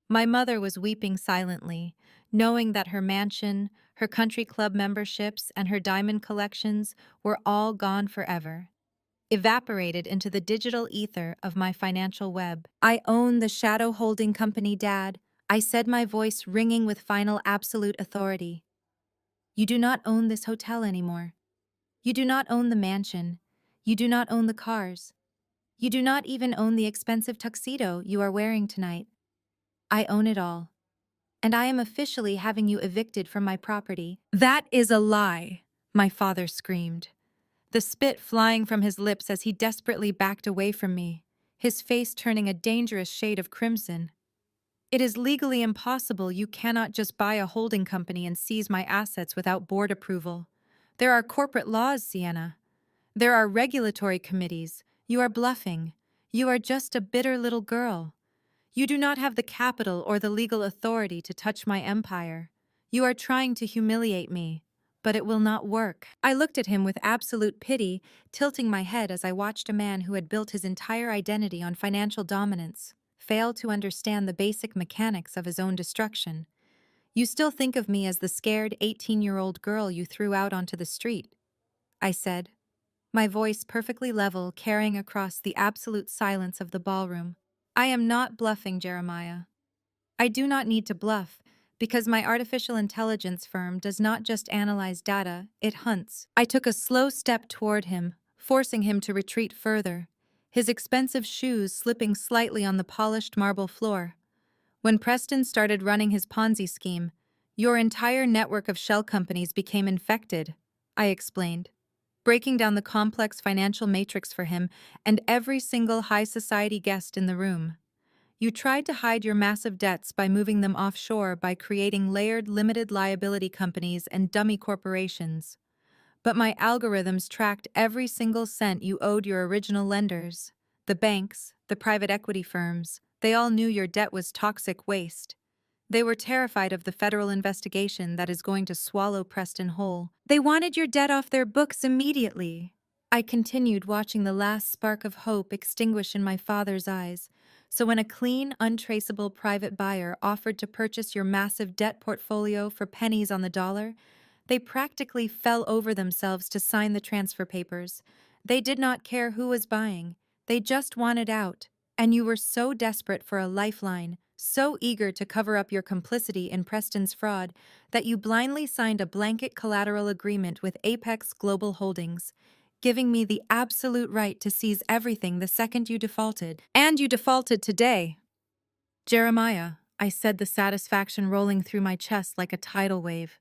My mother was weeping silently, knowing that her mansion, her country club memberships, and her diamond collections were all gone forever, evaporated into the digital ether of my financial web. "I own the shadow holding company, Dad," I said, my voice ringing with final absolute authority. "You do not own this hotel anymore. You do not own the mansion. You do not own the cars. You do not even own the expensive tuxedo you are wearing tonight. I own it all. And I am officially having you evicted from my property." "That is a lie," my father screamed, the spit flying from his lips as he desperately backed away from me, his face turning a dangerous shade of crimson. "It is legally impossible. You cannot just buy a holding company and seize my assets without board approval. There are corporate laws, Sienna. There are regulatory committees. You are bluffing. You are just a bitter little girl. You do not have the capital or the legal authority to touch my empire. You are trying to humiliate me, but it will not work." I looked at him with absolute pity, tilting my head as I watched a man who had built his entire identity on financial dominance fail to understand the basic mechanics of his own destruction. "You still think of me as the scared 18-year-old girl you threw out onto the street," I said, my voice perfectly level, carrying across the absolute silence of the ballroom. "I am not bluffing, Jeremiah. I do not need to bluff, because my artificial intelligence firm does not just analyze data, it hunts." I took a slow step toward him, forcing him to retreat further, his expensive shoes slipping slightly on the polished marble floor. When Preston started running his Ponzi scheme, your entire network of shell companies became infected, I explained, breaking down the complex financial matrix for him and every single high society guest in the room. You tried to hide your massive debts by moving them offshore by creating layered limited liability companies and dummy corporations. But my algorithms tracked every single cent you owed your original lenders. The banks, the private equity firms, they all knew your debt was toxic waste. They were terrified of the federal investigation that is going to swallow Preston whole. They wanted your debt off their books immediately. I continued watching the last spark of hope extinguish in my father's eyes. So when a clean, untraceable private buyer offered to purchase your massive debt portfolio for pennies on the dollar, they practically fell over themselves to sign the transfer papers. They did not care who was buying. They just wanted out. And you were so desperate for a lifeline, so eager to cover up your complicity in Preston's fraud, that you blindly signed a blanket collateral agreement with Apex Global Holdings, giving me the absolute right to seize everything the second you defaulted. And you defaulted today. Jeremiah, I said, the satisfaction rolling through my chest like a tidal wave.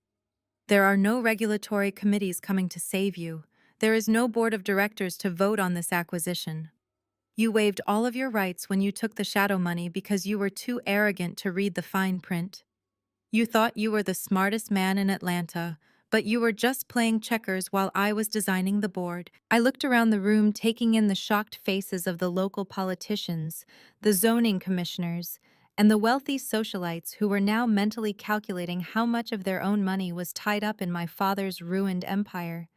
There are no regulatory committees coming to save you. There is no board of directors to vote on this acquisition. You waived all of your rights when you took the shadow money because you were too arrogant to read the fine print. You thought you were the smartest man in Atlanta, but you were just playing checkers while I was designing the board. I looked around the room, taking in the shocked faces of the local politicians, the zoning commissioners, and the wealthy socialites who were now mentally calculating how much of their own money was tied up in my father's ruined empire.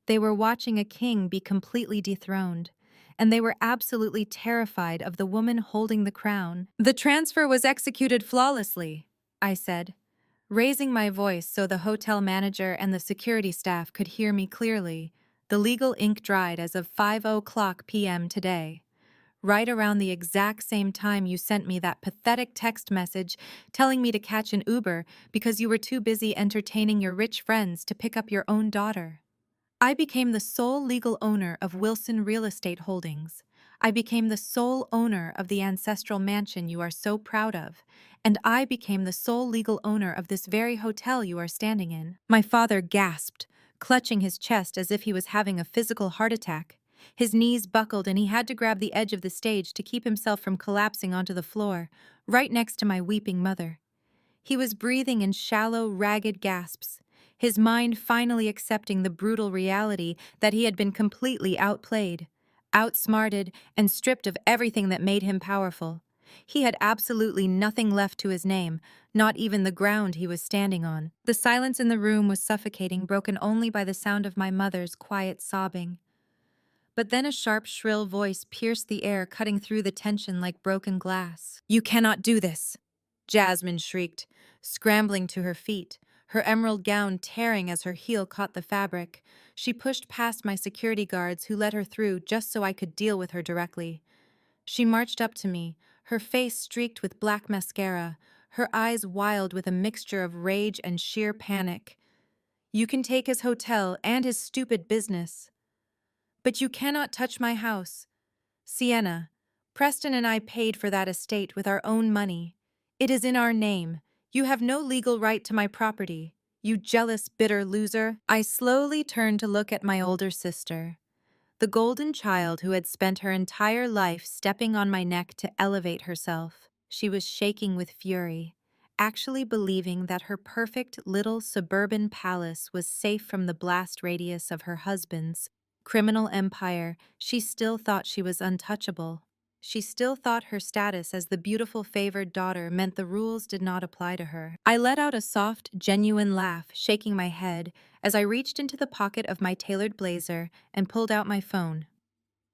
They were watching a king be completely dethroned, and they were absolutely terrified of the woman holding the crown. The transfer was executed flawlessly, I said, raising my voice so the hotel manager and the security staff could hear me clearly. The legal ink dried as of 5:00 p.m. today, right around the exact same time you sent me that pathetic text message telling me to catch an Uber because you were too busy entertaining your rich friends to pick up your own daughter. I became the sole legal owner of Wilson Real Estate Holdings. I became the sole owner of the ancestral mansion you are so proud of, and I became the sole legal owner of this very hotel you are standing in. My father gasped, clutching his chest as if he was having a physical heart attack. His knees buckled and he had to grab the edge of the stage to keep himself from collapsing onto the floor, right next to my weeping mother. He was breathing in shallow, ragged gasps, his mind finally accepting the brutal reality that he had been completely outplayed, outsmarted, and stripped of everything that made him powerful. He had absolutely nothing left to his name, not even the ground he was standing on. The silence in the room was suffocating, broken only by the sound of my mother's quiet sobbing. But then a sharp, shrill voice pierced the air, cutting through the tension like broken glass. "You cannot do this!" Jasmine shrieked, scrambling to her feet, her emerald gown tearing as her heel caught the fabric. She pushed past my security guards, who let her through just so I could deal with her directly. She marched up to me, her face streaked with black mascara, her eyes wild with a mixture of rage and sheer panic. "You can take his hotel and his stupid business, but you cannot touch my house. Sienna, Preston and I paid for that estate with our own money. It is in our name. You have no legal right to my property. You jealous, bitter loser." I slowly turned to look at my older sister, the golden child who had spent her entire life stepping on my neck to elevate herself. She was shaking with fury, actually believing that her perfect little suburban palace was safe from the blast radius of her husband's criminal empire. She still thought she was untouchable. She still thought her status as the beautiful favored daughter meant the rules did not apply to her. I let out a soft, genuine laugh, shaking my head, as I reached into the pocket of my tailored blazer and pulled out my phone.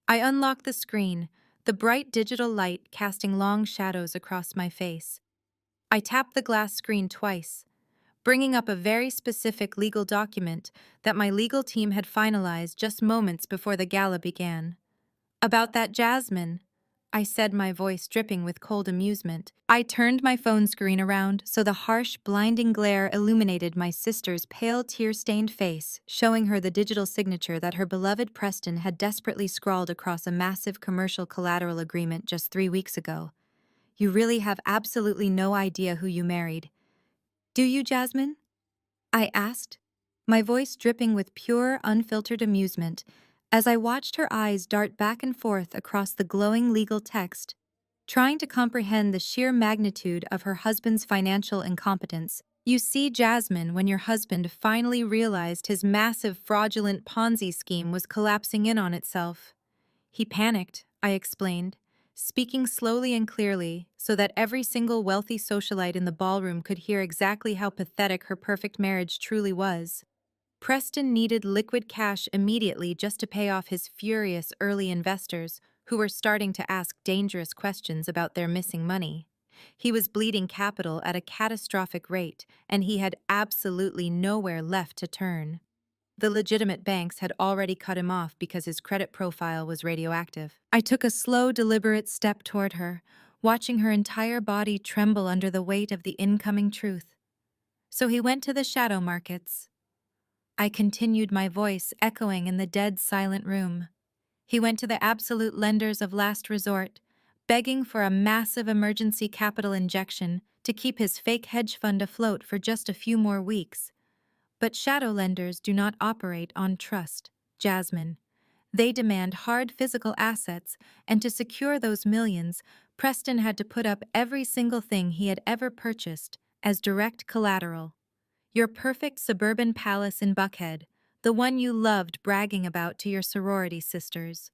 I unlocked the screen, the bright digital light casting long shadows across my face. I tapped the glass screen twice, bringing up a very specific legal document that my legal team had finalized just moments before the gala began. "About that Jasmine," I said, my voice dripping with cold amusement. I turned my phone screen around so the harsh, blinding glare illuminated my sister's pale, tear-stained face, showing her the digital signature that her beloved Preston had desperately scrawled across a massive commercial collateral agreement just 3 weeks ago. You really have absolutely no idea who you married. Do you, Jasmine? I asked, my voice dripping with pure, unfiltered amusement, as I watched her eyes dart back and forth across the glowing legal text, trying to comprehend the sheer magnitude of her husband's financial incompetence. You see, Jasmine, when your husband finally realized his massive fraudulent Ponzi scheme was collapsing in on itself. He panicked, I explained, speaking slowly and clearly so that every single wealthy socialite in the ballroom could hear exactly how pathetic her perfect marriage truly was. Preston needed liquid cash immediately just to pay off his furious early investors who were starting to ask dangerous questions about their missing money. He was bleeding capital at a catastrophic rate, and he had absolutely nowhere left to turn. The legitimate banks had already cut him off because his credit profile was radioactive. I took a slow, deliberate step toward her, watching her entire body tremble under the weight of the incoming truth. So he went to the shadow markets. I continued, my voice echoing in the dead, silent room. He went to the absolute lenders of last resort, begging for a massive emergency capital injection to keep his fake hedge fund afloat for just a few more weeks. But shadow lenders do not operate on trust, Jasmine. They demand hard physical assets, and to secure those millions, Preston had to put up every single thing he had ever purchased as direct collateral. Your perfect suburban palace in Buckhead, the one you loved bragging about to your sorority sisters.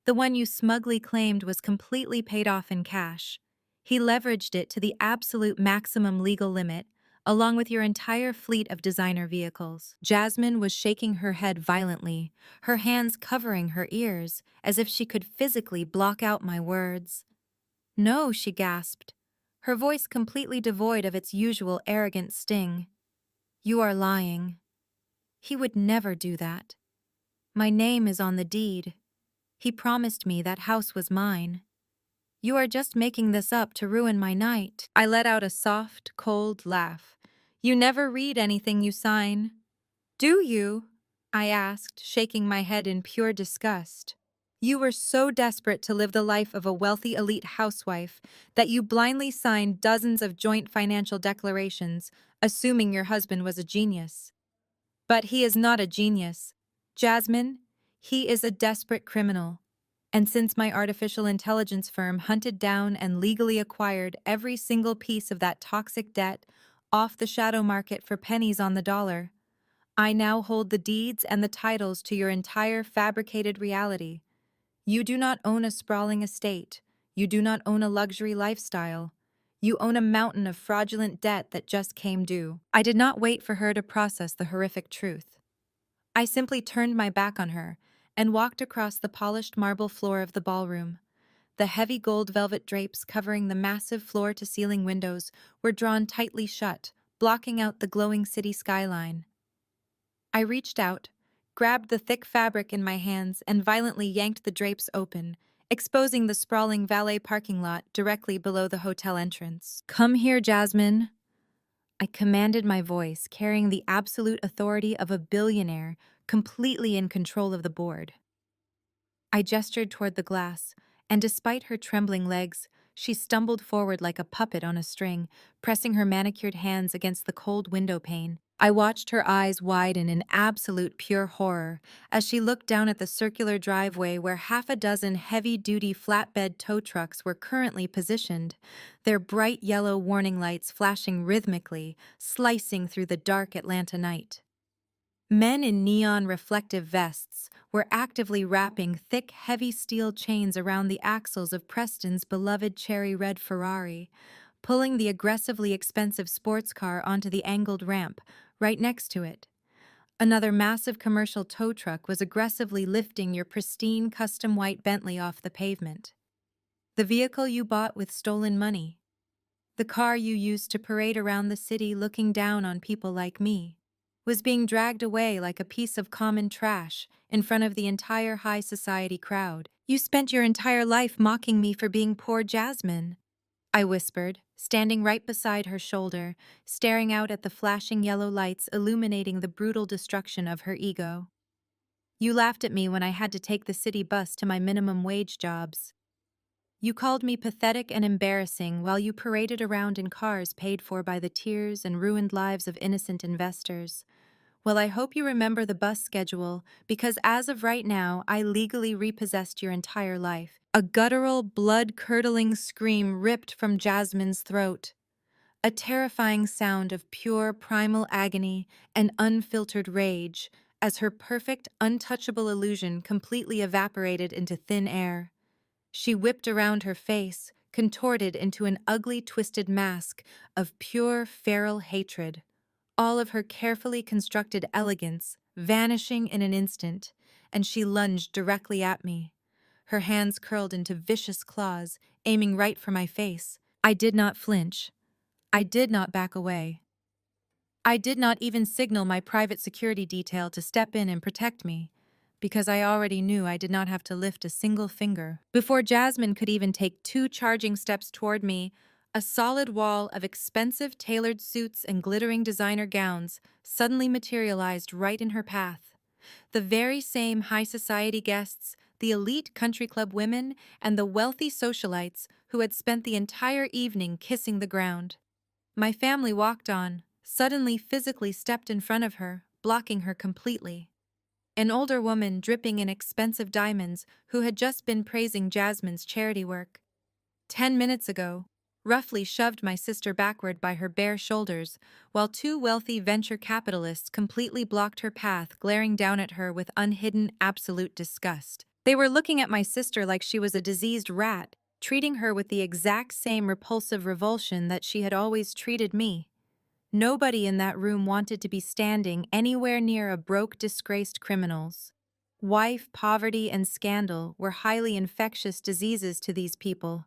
The one you smugly claimed was completely paid off in cash. He leveraged it to the absolute maximum legal limit, along with your entire fleet of designer vehicles. Jasmine was shaking her head violently, her hands covering her ears, as if she could physically block out my words. No, she gasped, her voice completely devoid of its usual arrogant sting. You are lying. He would never do that. My name is on the deed. He promised me that house was mine. You are just making this up to ruin my night. I let out a soft, cold laugh. You never read anything you sign. Do you? I asked, shaking my head in pure disgust. You were so desperate to live the life of a wealthy elite housewife that you blindly signed dozens of joint financial declarations, assuming your husband was a genius. But he is not a genius. Jasmine, he is a desperate criminal. And since my artificial intelligence firm hunted down and legally acquired every single piece of that toxic debt off the shadow market for pennies on the dollar, I now hold the deeds and the titles to your entire fabricated reality. You do not own a sprawling estate. You do not own a luxury lifestyle. You own a mountain of fraudulent debt that just came due. I did not wait for her to process the horrific truth. I simply turned my back on her and walked across the polished marble floor of the ballroom. The heavy gold velvet drapes covering the massive floor-to-ceiling windows were drawn tightly shut, blocking out the glowing city skyline. I reached out, grabbed the thick fabric in my hands, and violently yanked the drapes open, exposing the sprawling valet parking lot directly below the hotel entrance. Come here, Jasmine. I commanded, my voice carrying the absolute authority of a billionaire, completely in control of the board. I gestured toward the glass, and despite her trembling legs, she stumbled forward like a puppet on a string, pressing her manicured hands against the cold window pane. I watched her eyes widen in absolute pure horror as she looked down at the circular driveway where half a dozen heavy-duty flatbed tow trucks were currently positioned, their bright yellow warning lights flashing rhythmically, slicing through the dark Atlanta night. Men in neon reflective vests were actively wrapping thick, heavy steel chains around the axles of Preston's beloved cherry red Ferrari, pulling the aggressively expensive sports car onto the angled ramp right next to it. Another massive commercial tow truck was aggressively lifting your pristine custom white Bentley off the pavement. The vehicle you bought with stolen money. The car you used to parade around the city looking down on people like me. was being dragged away like a piece of common trash in front of the entire high society crowd. "You spent your entire life mocking me for being poor Jasmine," I whispered, standing right beside her shoulder, staring out at the flashing yellow lights illuminating the brutal destruction of her ego. "You laughed at me when I had to take the city bus to my minimum wage jobs. You called me pathetic and embarrassing while you paraded around in cars paid for by the tears and ruined lives of innocent investors. Well, I hope you remember the bus schedule, because as of right now, I legally repossessed your entire life." A guttural, blood-curdling scream ripped from Jasmine's throat. A terrifying sound of pure primal agony and unfiltered rage as her perfect, untouchable illusion completely evaporated into thin air. She whipped around her face, contorted into an ugly, twisted mask of pure, feral hatred, all of her carefully constructed elegance vanishing in an instant, and she lunged directly at me, her hands curled into vicious claws, aiming right for my face. I did not flinch. I did not back away. I did not even signal my private security detail to step in and protect me, because I already knew I did not have to lift a single finger. Before Jasmine could even take 2 charging steps toward me, a solid wall of expensive tailored suits and glittering designer gowns suddenly materialized right in her path. The very same high society guests, the elite country club women, and the wealthy socialites who had spent the entire evening kissing the ground. My family walked on, suddenly physically stepped in front of her, blocking her completely. An older woman dripping in expensive diamonds who had just been praising Jasmine's charity work 10 minutes ago, roughly shoved my sister backward by her bare shoulders, while 2 wealthy venture capitalists completely blocked her path, glaring down at her with unhidden, absolute disgust. They were looking at my sister like she was a diseased rat, treating her with the exact same repulsive revulsion that she had always treated me. Nobody in that room wanted to be standing anywhere near a broke, disgraced criminals. Wife, poverty, and scandal were highly infectious diseases to these people.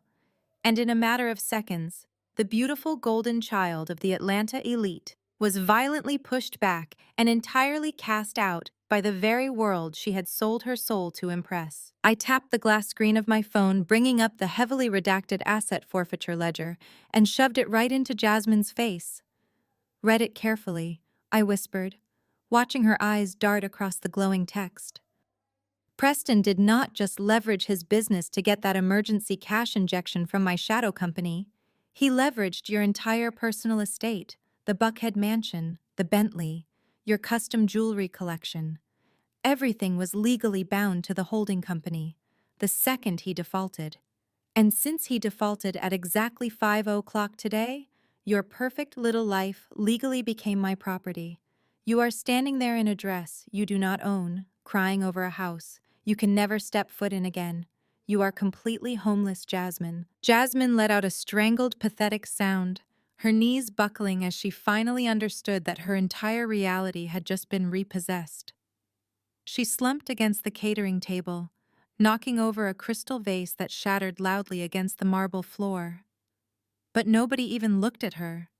And in a matter of seconds, the beautiful golden child of the Atlanta elite was violently pushed back and entirely cast out by the very world she had sold her soul to impress. I tapped the glass screen of my phone, bringing up the heavily redacted asset forfeiture ledger, and shoved it right into Jasmine's face. "Read it carefully," I whispered, watching her eyes dart across the glowing text. "Preston did not just leverage his business to get that emergency cash injection from my shadow company. He leveraged your entire personal estate, the Buckhead mansion, the Bentley, your custom jewelry collection. Everything was legally bound to the holding company, the second he defaulted. And since he defaulted at exactly 5 o'clock today, your perfect little life legally became my property. You are standing there in a dress you do not own, crying over a house you can never step foot in again. You are completely homeless, Jasmine." Jasmine let out a strangled, pathetic sound, her knees buckling as she finally understood that her entire reality had just been repossessed. She slumped against the catering table, knocking over a crystal vase that shattered loudly against the marble floor. But nobody even looked at her.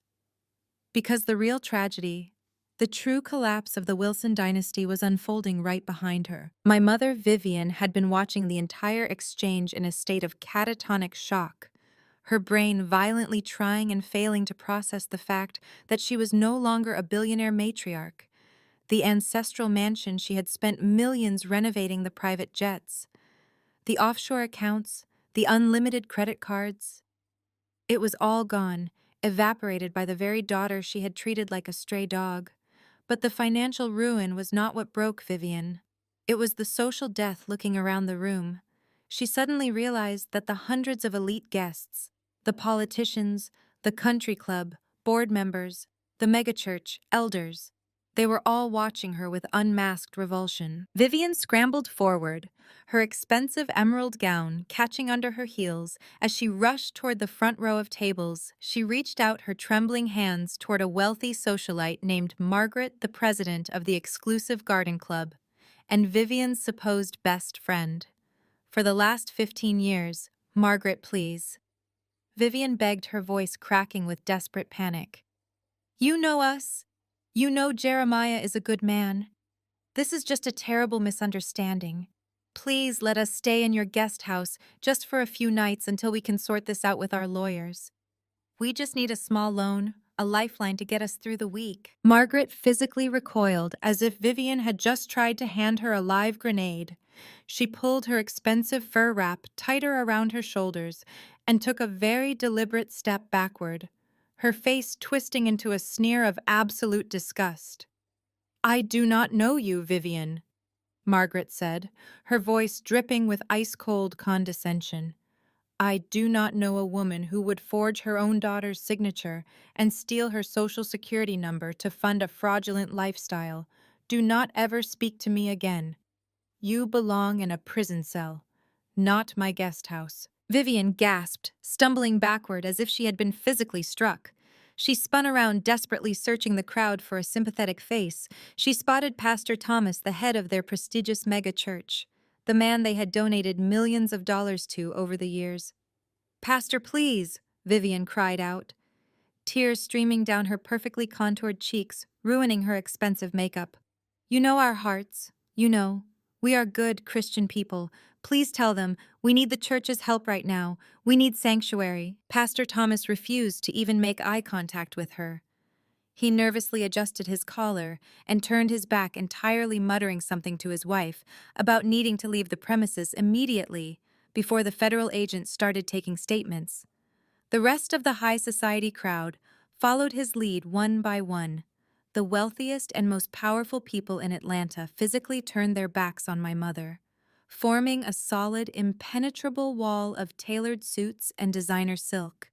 Because the real tragedy, the true collapse of the Wilson dynasty, was unfolding right behind her. My mother, Vivian, had been watching the entire exchange in a state of catatonic shock, her brain violently trying and failing to process the fact that she was no longer a billionaire matriarch. The ancestral mansion she had spent millions renovating, the private jets, the offshore accounts, the unlimited credit cards. It was all gone, evaporated by the very daughter she had treated like a stray dog. But the financial ruin was not what broke Vivian. It was the social death looking around the room. She suddenly realized that the hundreds of elite guests, the politicians, the country club, board members, the megachurch, elders, they were all watching her with unmasked revulsion. Vivian scrambled forward, her expensive emerald gown catching under her heels. As she rushed toward the front row of tables, she reached out her trembling hands toward a wealthy socialite named Margaret, the president of the exclusive garden club, and Vivian's supposed best friend. "For the last 15 years, Margaret, please." Vivian begged, her voice cracking with desperate panic. "You know us. You know Jeremiah is a good man. This is just a terrible misunderstanding. Please let us stay in your guest house just for a few nights until we can sort this out with our lawyers. We just need a small loan, a lifeline to get us through the week. Margaret physically recoiled as if Vivian had just tried to hand her a live grenade. She pulled her expensive fur wrap tighter around her shoulders and took a very deliberate step backward, her face twisting into a sneer of absolute disgust. I do not know you, Vivian, Margaret said, her voice dripping with ice-cold condescension. I do not know a woman who would forge her own daughter's signature and steal her social security number to fund a fraudulent lifestyle. Do not ever speak to me again. You belong in a prison cell, not my guest house. Vivian gasped, stumbling backward as if she had been physically struck. She spun around, desperately searching the crowd for a sympathetic face. She spotted Pastor Thomas, the head of their prestigious mega church, the man they had donated millions of dollars to over the years. Pastor, please, Vivian cried out, tears streaming down her perfectly contoured cheeks, ruining her expensive makeup. You know our hearts. You know. We are good Christian people. Please tell them, we need the church's help right now. We need sanctuary. Pastor Thomas refused to even make eye contact with her. He nervously adjusted his collar and turned his back, entirely muttering something to his wife about needing to leave the premises immediately before the federal agents started taking statements. The rest of the high society crowd followed his lead one by one. The wealthiest and most powerful people in Atlanta physically turned their backs on my mother, forming a solid, impenetrable wall of tailored suits and designer silk.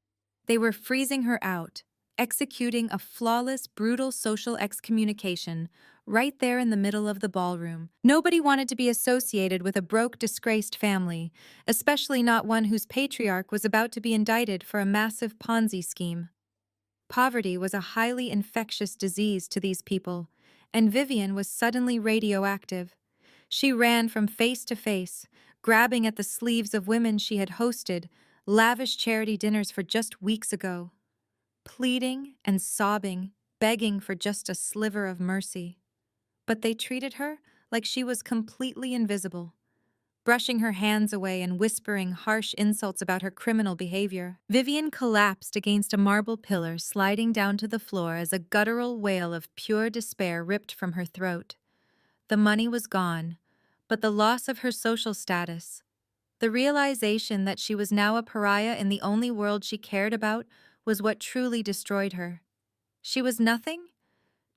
They were freezing her out, executing a flawless, brutal social excommunication right there in the middle of the ballroom. Nobody wanted to be associated with a broke, disgraced family, especially not one whose patriarch was about to be indicted for a massive Ponzi scheme. Poverty was a highly infectious disease to these people, and Vivian was suddenly radioactive. She ran from face to face, grabbing at the sleeves of women she had hosted lavish charity dinners for just weeks ago, pleading and sobbing, begging for just a sliver of mercy. But they treated her like she was completely invisible, brushing her hands away and whispering harsh insults about her criminal behavior. Vivian collapsed against a marble pillar, sliding down to the floor as a guttural wail of pure despair ripped from her throat. The money was gone, but the loss of her social status, the realization that she was now a pariah in the only world she cared about, was what truly destroyed her. She was nothing,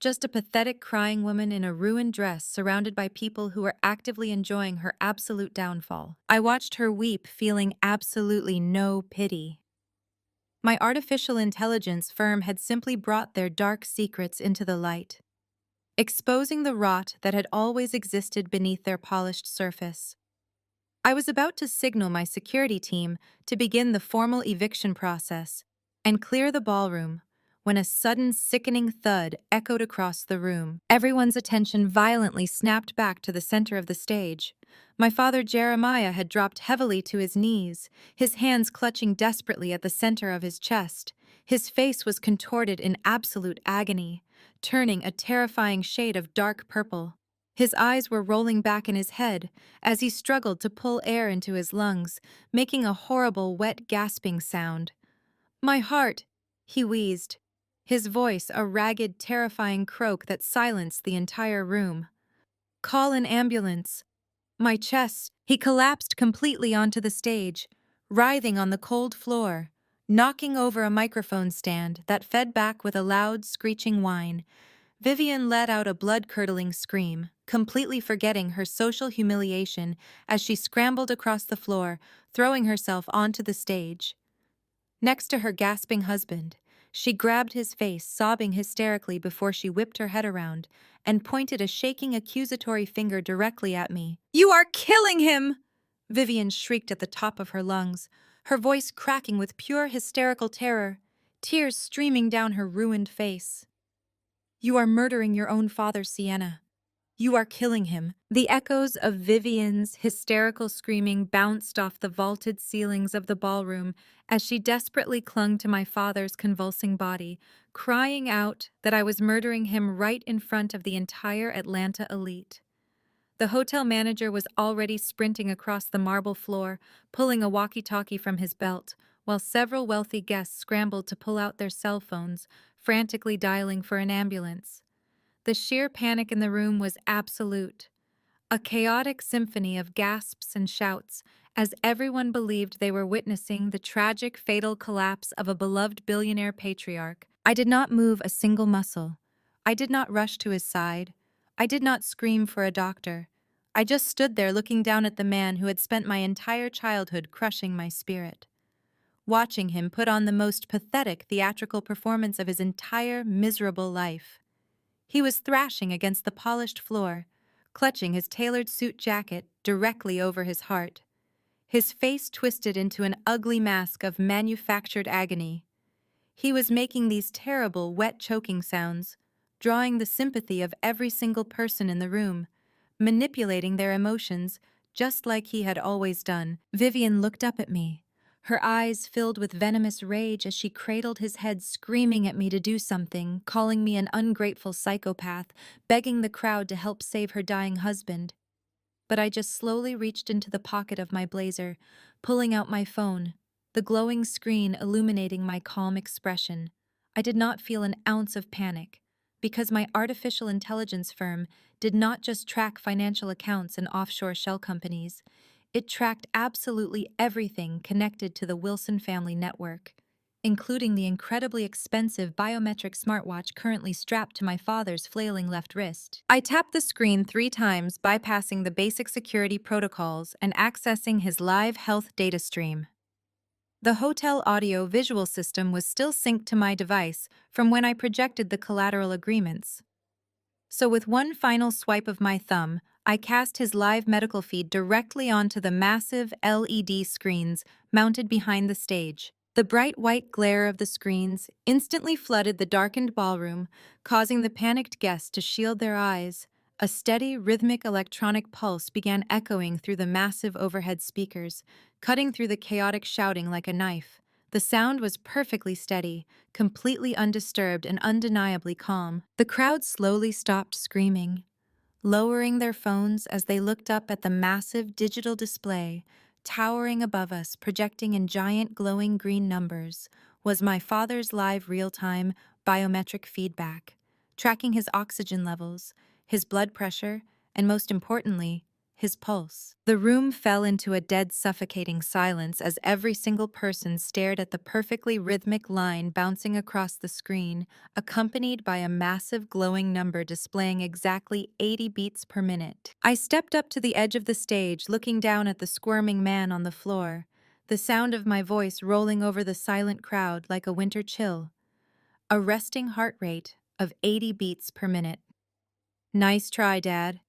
just a pathetic crying woman in a ruined dress surrounded by people who were actively enjoying her absolute downfall. I watched her weep, feeling absolutely no pity. My artificial intelligence firm had simply brought their dark secrets into the light, exposing the rot that had always existed beneath their polished surface. I was about to signal my security team to begin the formal eviction process and clear the ballroom when a sudden sickening thud echoed across the room. Everyone's attention violently snapped back to the center of the stage. My father Jeremiah had dropped heavily to his knees, his hands clutching desperately at the center of his chest. His face was contorted in absolute agony, turning a terrifying shade of dark purple. His eyes were rolling back in his head as he struggled to pull air into his lungs, making a horrible, wet, gasping sound. "My heart," he wheezed, his voice a ragged, terrifying croak that silenced the entire room. "Call an ambulance." My chest. He collapsed completely onto the stage, writhing on the cold floor, knocking over a microphone stand that fed back with a loud, screeching whine. Vivian let out a blood-curdling scream, completely forgetting her social humiliation as she scrambled across the floor, throwing herself onto the stage. Next to her gasping husband, she grabbed his face, sobbing hysterically before she whipped her head around and pointed a shaking accusatory finger directly at me. "You are killing him!" Vivian shrieked at the top of her lungs, her voice cracking with pure hysterical terror, tears streaming down her ruined face. "You are murdering your own father, Sienna. You are killing him." The echoes of Vivian's hysterical screaming bounced off the vaulted ceilings of the ballroom as she desperately clung to my father's convulsing body, crying out that I was murdering him right in front of the entire Atlanta elite. The hotel manager was already sprinting across the marble floor, pulling a walkie-talkie from his belt, while several wealthy guests scrambled to pull out their cell phones, frantically dialing for an ambulance. The sheer panic in the room was absolute. A chaotic symphony of gasps and shouts, as everyone believed they were witnessing the tragic, fatal collapse of a beloved billionaire patriarch. I did not move a single muscle. I did not rush to his side. I did not scream for a doctor. I just stood there looking down at the man who had spent my entire childhood crushing my spirit, watching him put on the most pathetic theatrical performance of his entire miserable life. He was thrashing against the polished floor, clutching his tailored suit jacket directly over his heart, his face twisted into an ugly mask of manufactured agony. He was making these terrible, wet choking sounds, drawing the sympathy of every single person in the room, manipulating their emotions just like he had always done. Vivian looked up at me, her eyes filled with venomous rage as she cradled his head, screaming at me to do something, calling me an ungrateful psychopath, begging the crowd to help save her dying husband. But I just slowly reached into the pocket of my blazer, pulling out my phone, the glowing screen illuminating my calm expression. I did not feel an ounce of panic, because my artificial intelligence firm did not just track financial accounts and offshore shell companies. It tracked absolutely everything connected to the Wilson family network, including the incredibly expensive biometric smartwatch currently strapped to my father's flailing left wrist. I tapped the screen 3 times, bypassing the basic security protocols and accessing his live health data stream. The hotel audio-visual system was still synced to my device from when I projected the collateral agreements. So with one final swipe of my thumb, I cast his live medical feed directly onto the massive LED screens mounted behind the stage. The bright white glare of the screens instantly flooded the darkened ballroom, causing the panicked guests to shield their eyes. A steady, rhythmic electronic pulse began echoing through the massive overhead speakers, cutting through the chaotic shouting like a knife. The sound was perfectly steady, completely undisturbed and undeniably calm. The crowd slowly stopped screaming, lowering their phones as they looked up at the massive digital display towering above us, projecting in giant glowing green numbers, was my father's live real-time biometric feedback, tracking his oxygen levels, his blood pressure, and most importantly, his pulse. The room fell into a dead, suffocating silence as every single person stared at the perfectly rhythmic line bouncing across the screen, accompanied by a massive glowing number displaying exactly 80 beats per minute. I stepped up to the edge of the stage, looking down at the squirming man on the floor, the sound of my voice rolling over the silent crowd like a winter chill. A resting heart rate of 80 beats per minute. Nice try, Dad.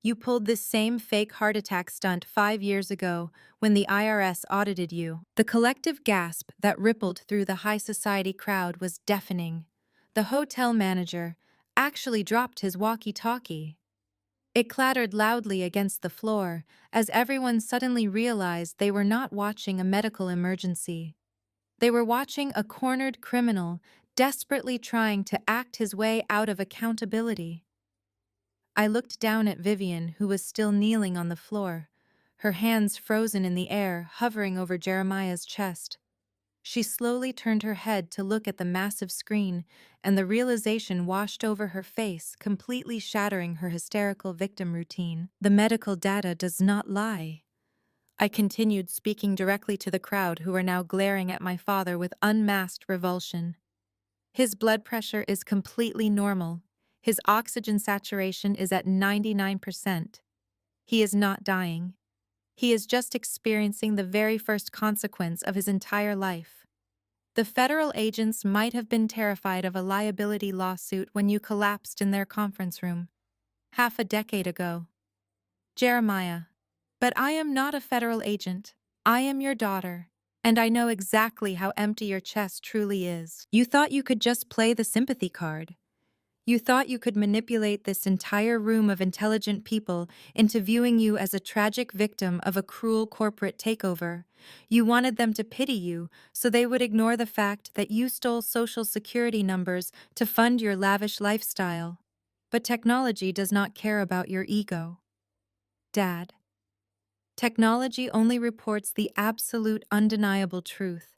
You pulled this same fake heart attack stunt 5 years ago when the IRS audited you. The collective gasp that rippled through the high society crowd was deafening. The hotel manager actually dropped his walkie-talkie. It clattered loudly against the floor as everyone suddenly realized they were not watching a medical emergency. They were watching a cornered criminal desperately trying to act his way out of accountability. I looked down at Vivian, who was still kneeling on the floor, her hands frozen in the air, hovering over Jeremiah's chest. She slowly turned her head to look at the massive screen, and the realization washed over her face, completely shattering her hysterical victim routine. The medical data does not lie. I continued, speaking directly to the crowd who were now glaring at my father with unmasked revulsion. His blood pressure is completely normal. His oxygen saturation is at 99%. He is not dying. He is just experiencing the very first consequence of his entire life. The federal agents might have been terrified of a liability lawsuit when you collapsed in their conference room, half a decade ago. Jeremiah, but I am not a federal agent. I am your daughter, and I know exactly how empty your chest truly is. You thought you could just play the sympathy card. You thought you could manipulate this entire room of intelligent people into viewing you as a tragic victim of a cruel corporate takeover. You wanted them to pity you so they would ignore the fact that you stole social security numbers to fund your lavish lifestyle. But technology does not care about your ego. Dad. Technology only reports the absolute undeniable truth.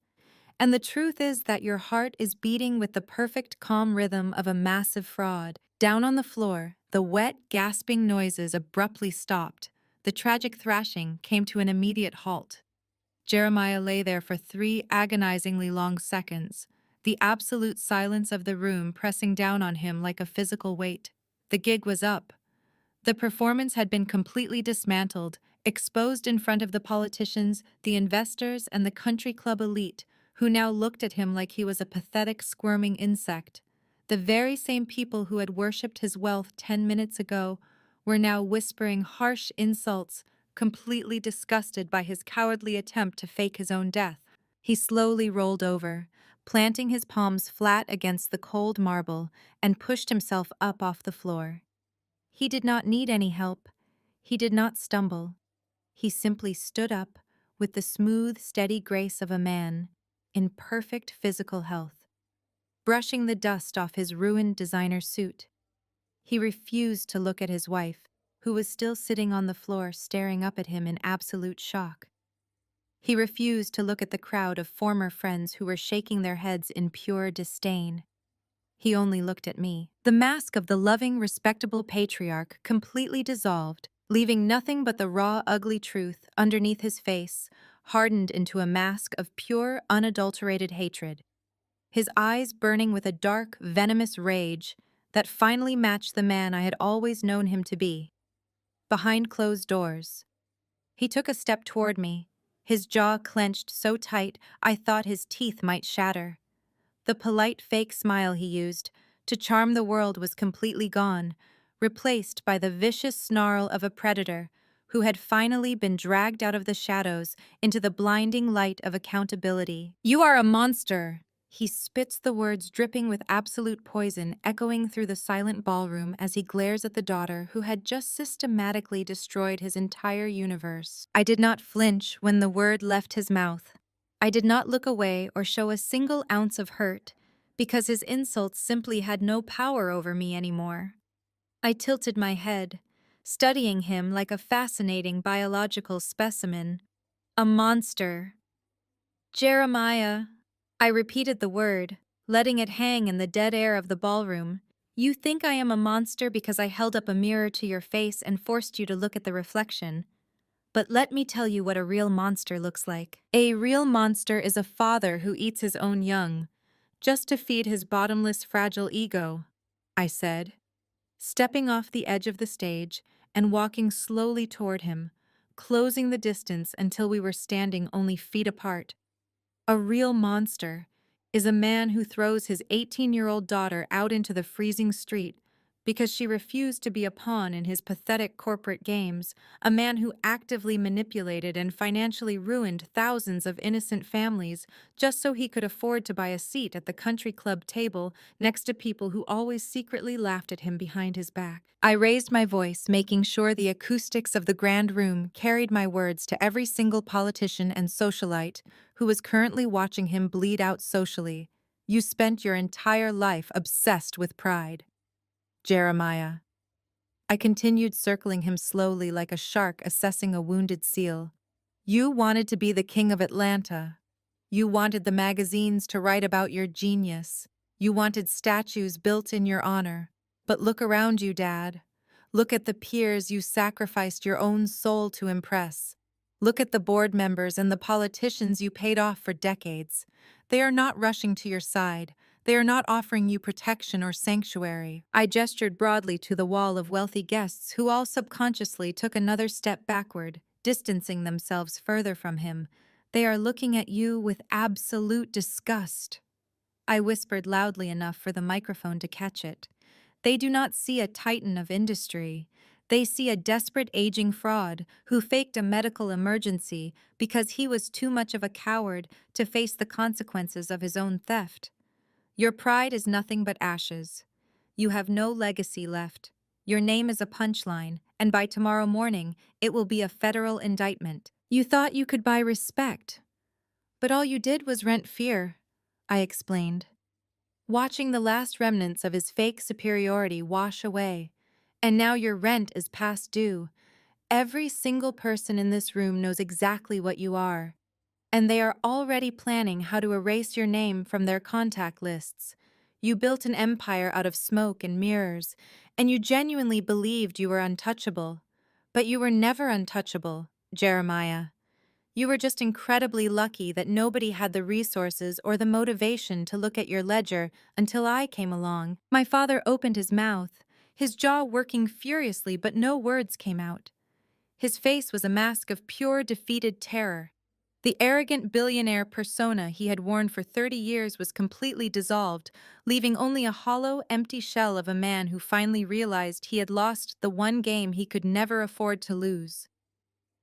And the truth is that your heart is beating with the perfect calm rhythm of a massive fraud. Down on the floor, the wet, gasping noises abruptly stopped. The tragic thrashing came to an immediate halt. Jeremiah lay there for 3 agonizingly long seconds, the absolute silence of the room pressing down on him like a physical weight. The gig was up. The performance had been completely dismantled, exposed in front of the politicians, the investors, and the country club elite, who now looked at him like he was a pathetic, squirming insect. The very same people who had worshipped his wealth 10 minutes ago were now whispering harsh insults, completely disgusted by his cowardly attempt to fake his own death. He slowly rolled over, planting his palms flat against the cold marble, and pushed himself up off the floor. He did not need any help. He did not stumble. He simply stood up with the smooth, steady grace of a man in perfect physical health, brushing the dust off his ruined designer suit. He refused to look at his wife, who was still sitting on the floor staring up at him in absolute shock. He refused to look at the crowd of former friends who were shaking their heads in pure disdain. He only looked at me. The mask of the loving, respectable patriarch completely dissolved, leaving nothing but the raw, ugly truth underneath his face, hardened into a mask of pure, unadulterated hatred. His eyes burning with a dark, venomous rage that finally matched the man I had always known him to be. Behind closed doors, he took a step toward me, his jaw clenched so tight I thought his teeth might shatter. The polite fake smile he used to charm the world was completely gone, replaced by the vicious snarl of a predator who had finally been dragged out of the shadows into the blinding light of accountability. "You are a monster!" He spits the words dripping with absolute poison echoing through the silent ballroom as he glares at the daughter who had just systematically destroyed his entire universe. I did not flinch when the word left his mouth. I did not look away or show a single ounce of hurt, because his insults simply had no power over me anymore. I tilted my head, studying him like a fascinating biological specimen. A monster. Jeremiah. I repeated the word, letting it hang in the dead air of the ballroom. You think I am a monster because I held up a mirror to your face and forced you to look at the reflection. But let me tell you what a real monster looks like. A real monster is a father who eats his own young, just to feed his bottomless, fragile ego, I said, stepping off the edge of the stage and walking slowly toward him, closing the distance until we were standing only feet apart. A real monster is a man who throws his 18-year-old daughter out into the freezing street because she refused to be a pawn in his pathetic corporate games, a man who actively manipulated and financially ruined thousands of innocent families just so he could afford to buy a seat at the country club table next to people who always secretly laughed at him behind his back. I raised my voice, making sure the acoustics of the grand room carried my words to every single politician and socialite who was currently watching him bleed out socially. You spent your entire life obsessed with pride. Jeremiah. I continued circling him slowly like a shark assessing a wounded seal. You wanted to be the king of Atlanta. You wanted the magazines to write about your genius. You wanted statues built in your honor. But look around you, Dad. Look at the peers you sacrificed your own soul to impress. Look at the board members and the politicians you paid off for decades. They are not rushing to your side. They are not offering you protection or sanctuary. I gestured broadly to the wall of wealthy guests who all subconsciously took another step backward, distancing themselves further from him. They are looking at you with absolute disgust. I whispered loudly enough for the microphone to catch it. They do not see a titan of industry. They see a desperate aging fraud who faked a medical emergency because he was too much of a coward to face the consequences of his own theft. Your pride is nothing but ashes. You have no legacy left. Your name is a punchline, and by tomorrow morning, it will be a federal indictment. You thought you could buy respect, but all you did was rent fear, I explained, watching the last remnants of his fake superiority wash away. And now your rent is past due. Every single person in this room knows exactly what you are, and they are already planning how to erase your name from their contact lists. You built an empire out of smoke and mirrors, and you genuinely believed you were untouchable. But you were never untouchable, Jeremiah. You were just incredibly lucky that nobody had the resources or the motivation to look at your ledger until I came along. My father opened his mouth, his jaw working furiously, but no words came out. His face was a mask of pure defeated terror. The arrogant billionaire persona he had worn for 30 years was completely dissolved, leaving only a hollow, empty shell of a man who finally realized he had lost the one game he could never afford to lose.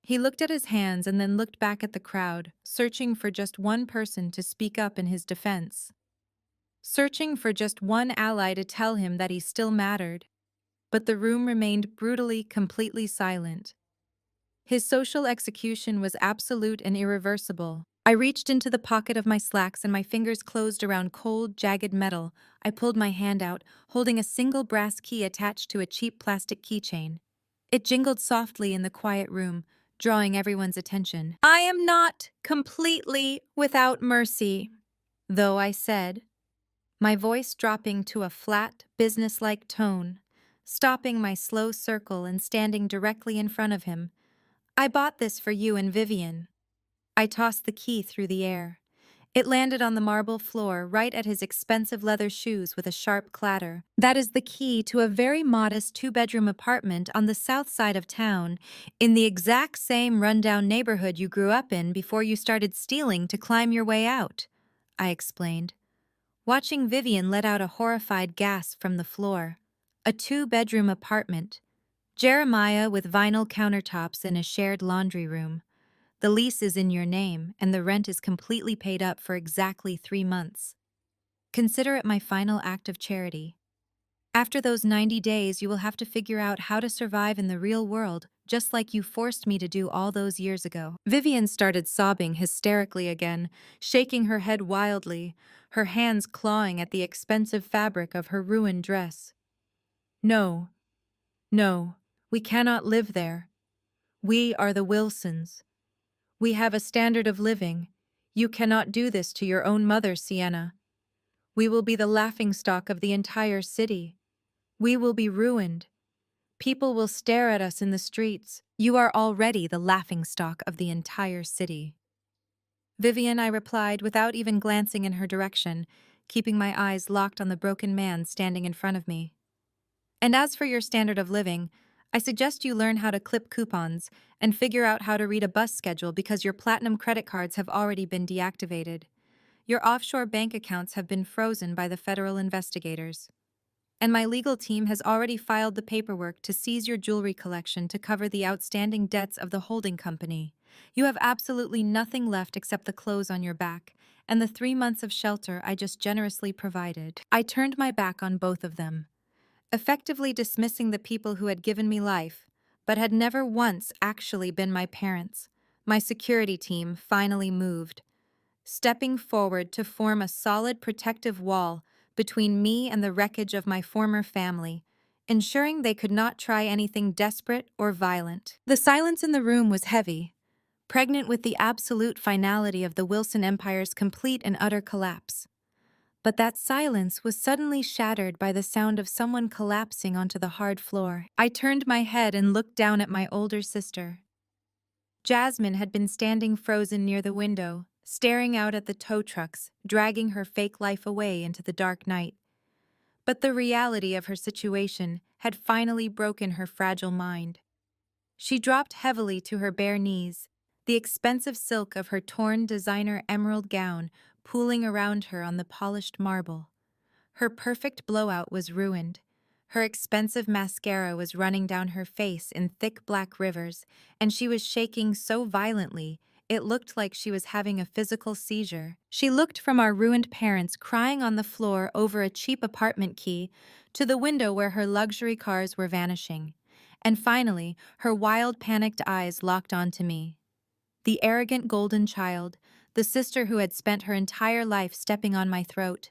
He looked at his hands and then looked back at the crowd, searching for just one person to speak up in his defense. Searching for just one ally to tell him that he still mattered. But the room remained brutally, completely silent. His social execution was absolute and irreversible. I reached into the pocket of my slacks and my fingers closed around cold, jagged metal. I pulled my hand out, holding a single brass key attached to a cheap plastic keychain. It jingled softly in the quiet room, drawing everyone's attention. I am not completely without mercy, though, I said, my voice dropping to a flat, businesslike tone, stopping my slow circle and standing directly in front of him. I bought this for you and Vivian. I tossed the key through the air. It landed on the marble floor right at his expensive leather shoes with a sharp clatter. That is the key to a very modest two-bedroom apartment on the south side of town, in the exact same rundown neighborhood you grew up in before you started stealing to climb your way out, I explained, watching Vivian let out a horrified gasp from the floor. A two-bedroom apartment. Jeremiah with vinyl countertops and a shared laundry room. The lease is in your name, and the rent is completely paid up for exactly 3 months. Consider it my final act of charity. After those 90 days, you will have to figure out how to survive in the real world, just like you forced me to do all those years ago. Vivian started sobbing hysterically again, shaking her head wildly, her hands clawing at the expensive fabric of her ruined dress. No, no, we cannot live there. We are the Wilsons. We have a standard of living. You cannot do this to your own mother, Sienna. We will be the laughingstock of the entire city. We will be ruined. People will stare at us in the streets. You are already the laughingstock of the entire city. Vivian, I replied without even glancing in her direction, keeping my eyes locked on the broken man standing in front of me. And as for your standard of living, I suggest you learn how to clip coupons and figure out how to read a bus schedule because your platinum credit cards have already been deactivated. Your offshore bank accounts have been frozen by the federal investigators. And my legal team has already filed the paperwork to seize your jewelry collection to cover the outstanding debts of the holding company. You have absolutely nothing left except the clothes on your back and the 3 months of shelter I just generously provided. I turned my back on both of them, effectively dismissing the people who had given me life, but had never once actually been my parents. My security team finally moved, stepping forward to form a solid protective wall between me and the wreckage of my former family, ensuring they could not try anything desperate or violent. The silence in the room was heavy, pregnant with the absolute finality of the Wilson Empire's complete and utter collapse. But that silence was suddenly shattered by the sound of someone collapsing onto the hard floor. I turned my head and looked down at my older sister. Jasmine had been standing frozen near the window, staring out at the tow trucks, dragging her fake life away into the dark night. But the reality of her situation had finally broken her fragile mind. She dropped heavily to her bare knees, the expensive silk of her torn designer emerald gown pooling around her on the polished marble. Her perfect blowout was ruined. Her expensive mascara was running down her face in thick black rivers, and she was shaking so violently It looked like she was having a physical seizure. She looked from our ruined parents crying on the floor over a cheap apartment key to the window where her luxury cars were vanishing. And finally, her wild, panicked eyes locked onto me. The arrogant golden child, the sister who had spent her entire life stepping on my throat.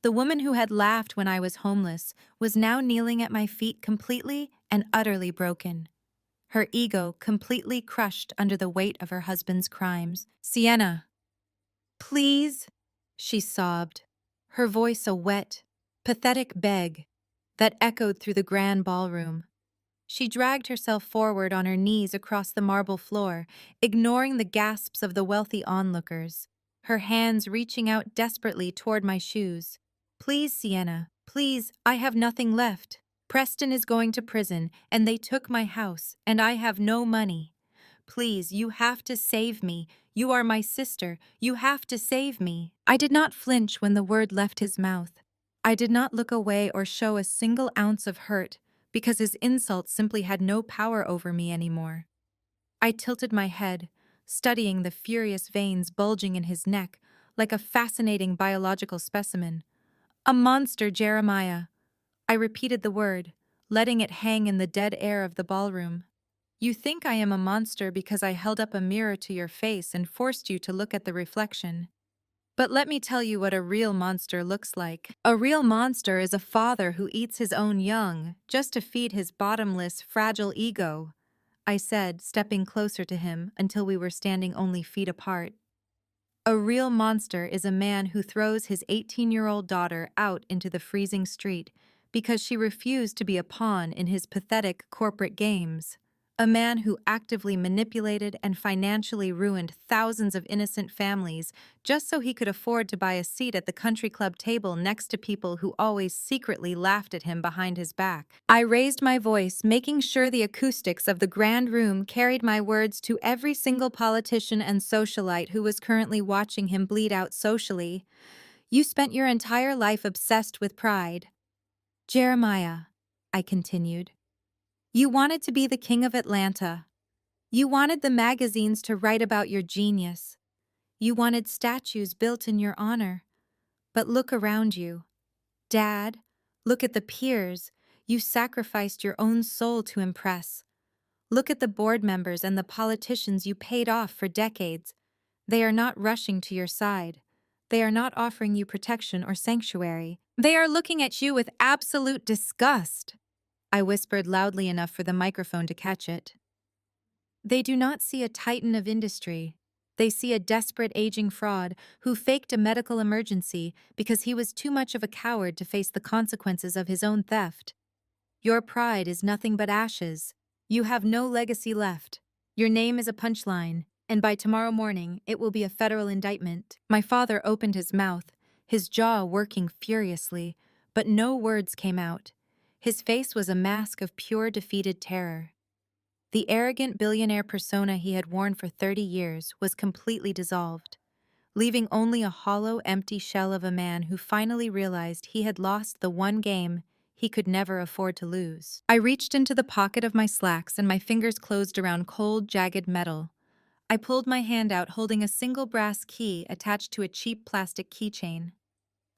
The woman who had laughed when I was homeless was now kneeling at my feet completely and utterly broken. Her ego completely crushed under the weight of her husband's crimes. "Sienna, please," she sobbed, her voice a wet, pathetic beg that echoed through the grand ballroom. She dragged herself forward on her knees across the marble floor, ignoring the gasps of the wealthy onlookers, her hands reaching out desperately toward my shoes. "Please, Sienna, please, I have nothing left. Preston is going to prison, and they took my house, and I have no money. Please, you have to save me. You are my sister. You have to save me." I did not flinch when the word left his mouth. I did not look away or show a single ounce of hurt, because his insults simply had no power over me anymore. I tilted my head, studying the furious veins bulging in his neck like a fascinating biological specimen. "A monster, Jeremiah." I repeated the word, letting it hang in the dead air of the ballroom. "You think I am a monster because I held up a mirror to your face and forced you to look at the reflection. But let me tell you what a real monster looks like. A real monster is a father who eats his own young just to feed his bottomless, fragile ego," I said, stepping closer to him until we were standing only feet apart. "A real monster is a man who throws his 18-year-old daughter out into the freezing street because she refused to be a pawn in his pathetic corporate games. A man who actively manipulated and financially ruined thousands of innocent families just so he could afford to buy a seat at the country club table next to people who always secretly laughed at him behind his back." I raised my voice, making sure the acoustics of the grand room carried my words to every single politician and socialite who was currently watching him bleed out socially. "You spent your entire life obsessed with pride. Jeremiah," I continued. "You wanted to be the king of Atlanta. You wanted the magazines to write about your genius. You wanted statues built in your honor. But look around you. Dad, look at the peers you sacrificed your own soul to impress. Look at the board members and the politicians you paid off for decades. They are not rushing to your side. They are not offering you protection or sanctuary. They are looking at you with absolute disgust." I whispered loudly enough for the microphone to catch it. "They do not see a titan of industry. They see a desperate aging fraud who faked a medical emergency because he was too much of a coward to face the consequences of his own theft. Your pride is nothing but ashes. You have no legacy left. Your name is a punchline, and by tomorrow morning it will be a federal indictment." My father opened his mouth, his jaw working furiously, but no words came out. His face was a mask of pure defeated terror. The arrogant billionaire persona he had worn for 30 years was completely dissolved, leaving only a hollow, empty shell of a man who finally realized he had lost the one game he could never afford to lose. I reached into the pocket of my slacks and my fingers closed around cold, jagged metal. I pulled my hand out holding a single brass key attached to a cheap plastic keychain.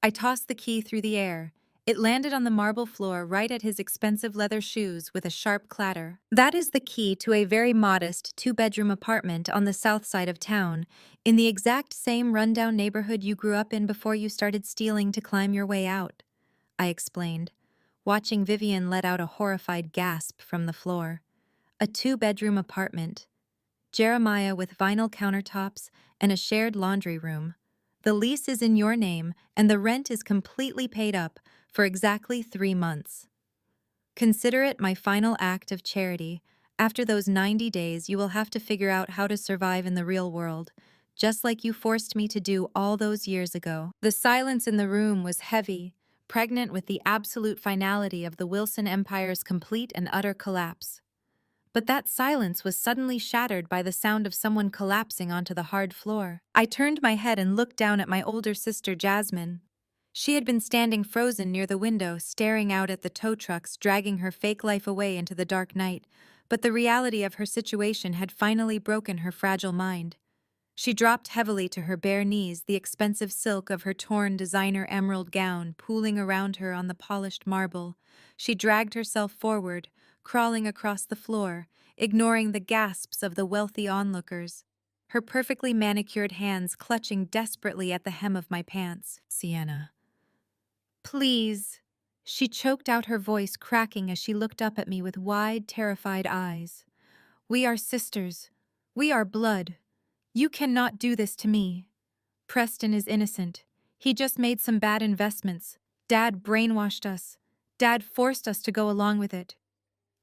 I tossed the key through the air. It landed on the marble floor right at his expensive leather shoes with a sharp clatter. "That is the key to a very modest two-bedroom apartment on the south side of town, in the exact same rundown neighborhood you grew up in before you started stealing to climb your way out," I explained, watching Vivian let out a horrified gasp from the floor. "A two-bedroom apartment. Jeremiah, with vinyl countertops and a shared laundry room. The lease is in your name, and the rent is completely paid up for exactly 3 months. Consider it my final act of charity. After those 90 days, you will have to figure out how to survive in the real world, just like you forced me to do all those years ago." The silence in the room was heavy, pregnant with the absolute finality of the Wilson Empire's complete and utter collapse. But that silence was suddenly shattered by the sound of someone collapsing onto the hard floor. I turned my head and looked down at my older sister, Jasmine. She had been standing frozen near the window, staring out at the tow trucks dragging her fake life away into the dark night, but the reality of her situation had finally broken her fragile mind. She dropped heavily to her bare knees, the expensive silk of her torn designer emerald gown pooling around her on the polished marble. She dragged herself forward, crawling across the floor, ignoring the gasps of the wealthy onlookers, her perfectly manicured hands clutching desperately at the hem of my pants. Sienna. Please. She choked out, her voice cracking as she looked up at me with wide, terrified eyes. We are sisters. We are blood. You cannot do this to me. Preston is innocent. He just made some bad investments. Dad brainwashed us. Dad forced us to go along with it.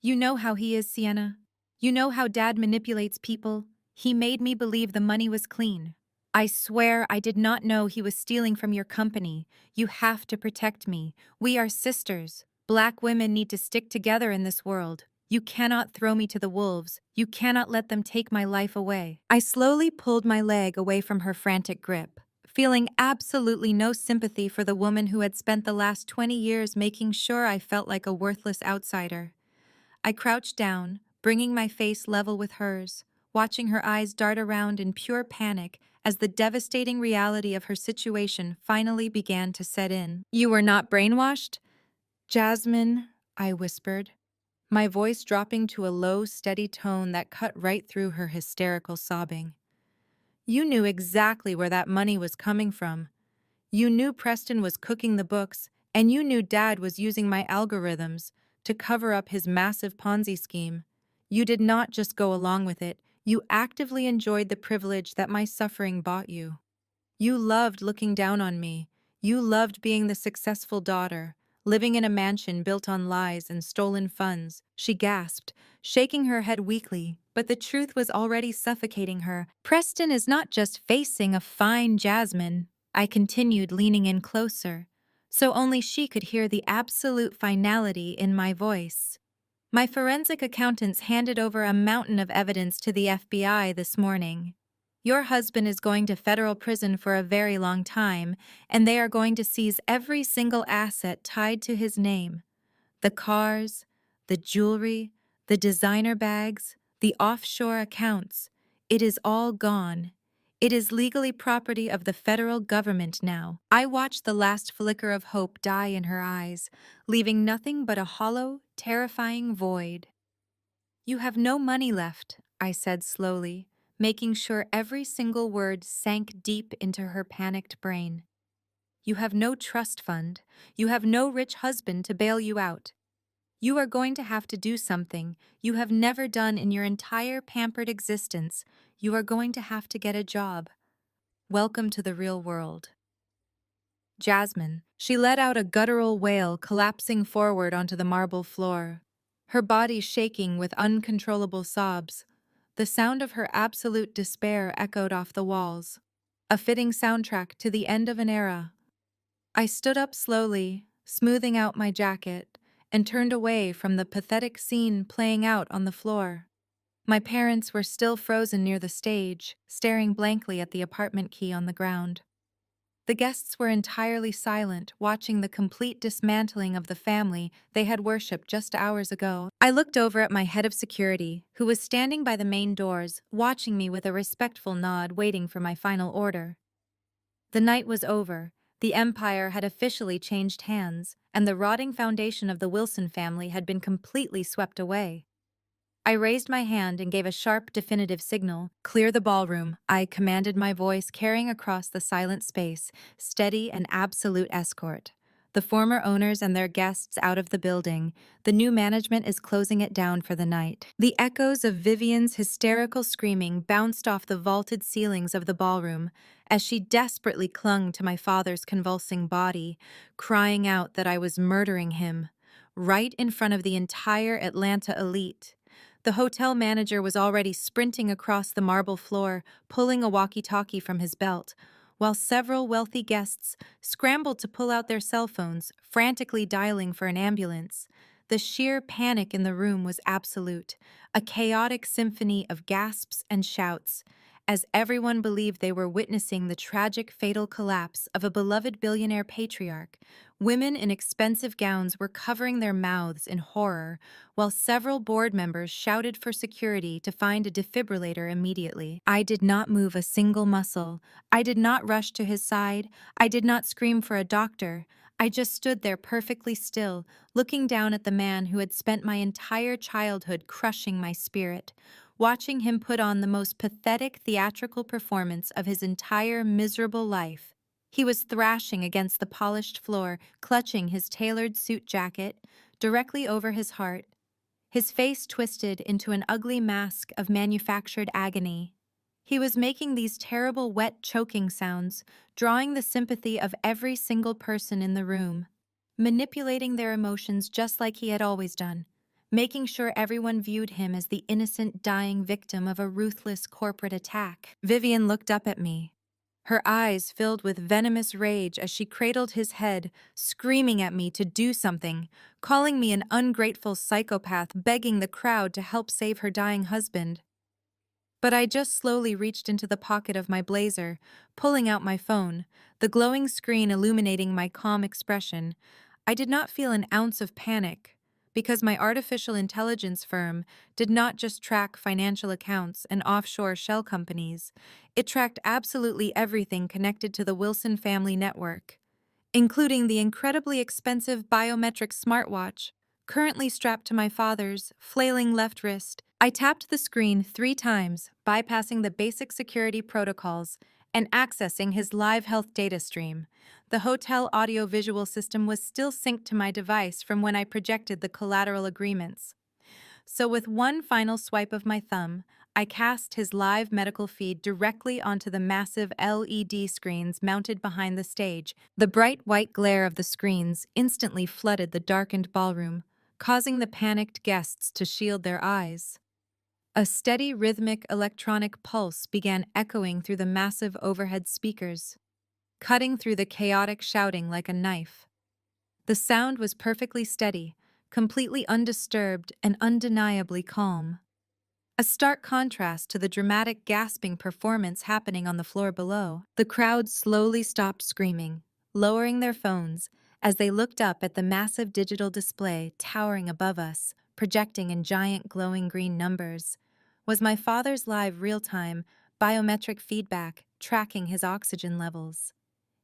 You know how he is, Sienna. You know how Dad manipulates people. He made me believe the money was clean. I swear I did not know he was stealing from your company. You have to protect me. We are sisters. Black women need to stick together in this world. You cannot throw me to the wolves. You cannot let them take my life away. I slowly pulled my leg away from her frantic grip, feeling absolutely no sympathy for the woman who had spent the last 20 years making sure I felt like a worthless outsider. I crouched down, bringing my face level with hers, watching her eyes dart around in pure panic as the devastating reality of her situation finally began to set in. You were not brainwashed? Jasmine, I whispered, my voice dropping to a low, steady tone that cut right through her hysterical sobbing. You knew exactly where that money was coming from. You knew Preston was cooking the books, and you knew Dad was using my algorithms to cover up his massive Ponzi scheme. You did not just go along with it, you actively enjoyed the privilege that my suffering bought you. You loved looking down on me. You loved being the successful daughter, living in a mansion built on lies and stolen funds. She gasped, shaking her head weakly, but the truth was already suffocating her. Preston is not just facing a fine Jasmine, I continued, leaning in closer, so only she could hear the absolute finality in my voice. My forensic accountants handed over a mountain of evidence to the FBI this morning. Your husband is going to federal prison for a very long time, and they are going to seize every single asset tied to his name. The cars, the jewelry, the designer bags, the offshore accounts. It is all gone. It is legally property of the federal government now. I watched the last flicker of hope die in her eyes, leaving nothing but a hollow, terrifying void. You have no money left, I said slowly, making sure every single word sank deep into her panicked brain. You have no trust fund. You have no rich husband to bail you out. You are going to have to do something you have never done in your entire pampered existence. You are going to have to get a job. Welcome to the real world. Jasmine. She let out a guttural wail, collapsing forward onto the marble floor, her body shaking with uncontrollable sobs. The sound of her absolute despair echoed off the walls, a fitting soundtrack to the end of an era. I stood up slowly, smoothing out my jacket, and turned away from the pathetic scene playing out on the floor. My parents were still frozen near the stage, staring blankly at the apartment key on the ground. The guests were entirely silent, watching the complete dismantling of the family they had worshipped just hours ago. I looked over at my head of security, who was standing by the main doors, watching me with a respectful nod, waiting for my final order. The night was over. The empire had officially changed hands, and the rotting foundation of the Wilson family had been completely swept away. I raised my hand and gave a sharp, definitive signal. Clear the ballroom, I commanded, my voice carrying across the silent space, steady and absolute escort. The former owners and their guests out of the building. The new management is closing it down for the night. The echoes of Vivian's hysterical screaming bounced off the vaulted ceilings of the ballroom as she desperately clung to my father's convulsing body, crying out that I was murdering him, right in front of the entire Atlanta elite. The hotel manager was already sprinting across the marble floor, pulling a walkie-talkie from his belt, while several wealthy guests scrambled to pull out their cell phones, frantically dialing for an ambulance. The sheer panic in the room was absolute, a chaotic symphony of gasps and shouts. as everyone believed they were witnessing the tragic fatal collapse of a beloved billionaire patriarch. Women in expensive gowns were covering their mouths in horror, while several board members shouted for security to find a defibrillator immediately. I did not move a single muscle. I did not rush to his side. I did not scream for a doctor. I just stood there perfectly still, looking down at the man who had spent my entire childhood crushing my spirit, watching him put on the most pathetic theatrical performance of his entire miserable life. He was thrashing against the polished floor, clutching his tailored suit jacket directly over his heart, his face twisted into an ugly mask of manufactured agony. He was making these terrible wet choking sounds, drawing the sympathy of every single person in the room, manipulating their emotions just like he had always done, making sure everyone viewed him as the innocent dying victim of a ruthless corporate attack. Vivian looked up at me, her eyes filled with venomous rage as she cradled his head, screaming at me to do something, calling me an ungrateful psychopath, begging the crowd to help save her dying husband. But I just slowly reached into the pocket of my blazer, pulling out my phone, the glowing screen illuminating my calm expression. I did not feel an ounce of panic, because my artificial intelligence firm did not just track financial accounts and offshore shell companies. It tracked absolutely everything connected to the Wilson family network, including the incredibly expensive biometric smartwatch currently strapped to my father's flailing left wrist. I tapped the screen 3 times, bypassing the basic security protocols and accessing his live health data stream. The hotel audio-visual system was still synced to my device from when I projected the collateral agreements. So with one final swipe of my thumb, I cast his live medical feed directly onto the massive LED screens mounted behind the stage. The bright white glare of the screens instantly flooded the darkened ballroom, causing the panicked guests to shield their eyes. A steady rhythmic electronic pulse began echoing through the massive overhead speakers, cutting through the chaotic shouting like a knife. The sound was perfectly steady, completely undisturbed and undeniably calm. A stark contrast to the dramatic gasping performance happening on the floor below. The crowd slowly stopped screaming, lowering their phones as they looked up at the massive digital display towering above us, projecting in giant glowing green numbers. Was my father's live real-time biometric feedback tracking his oxygen levels,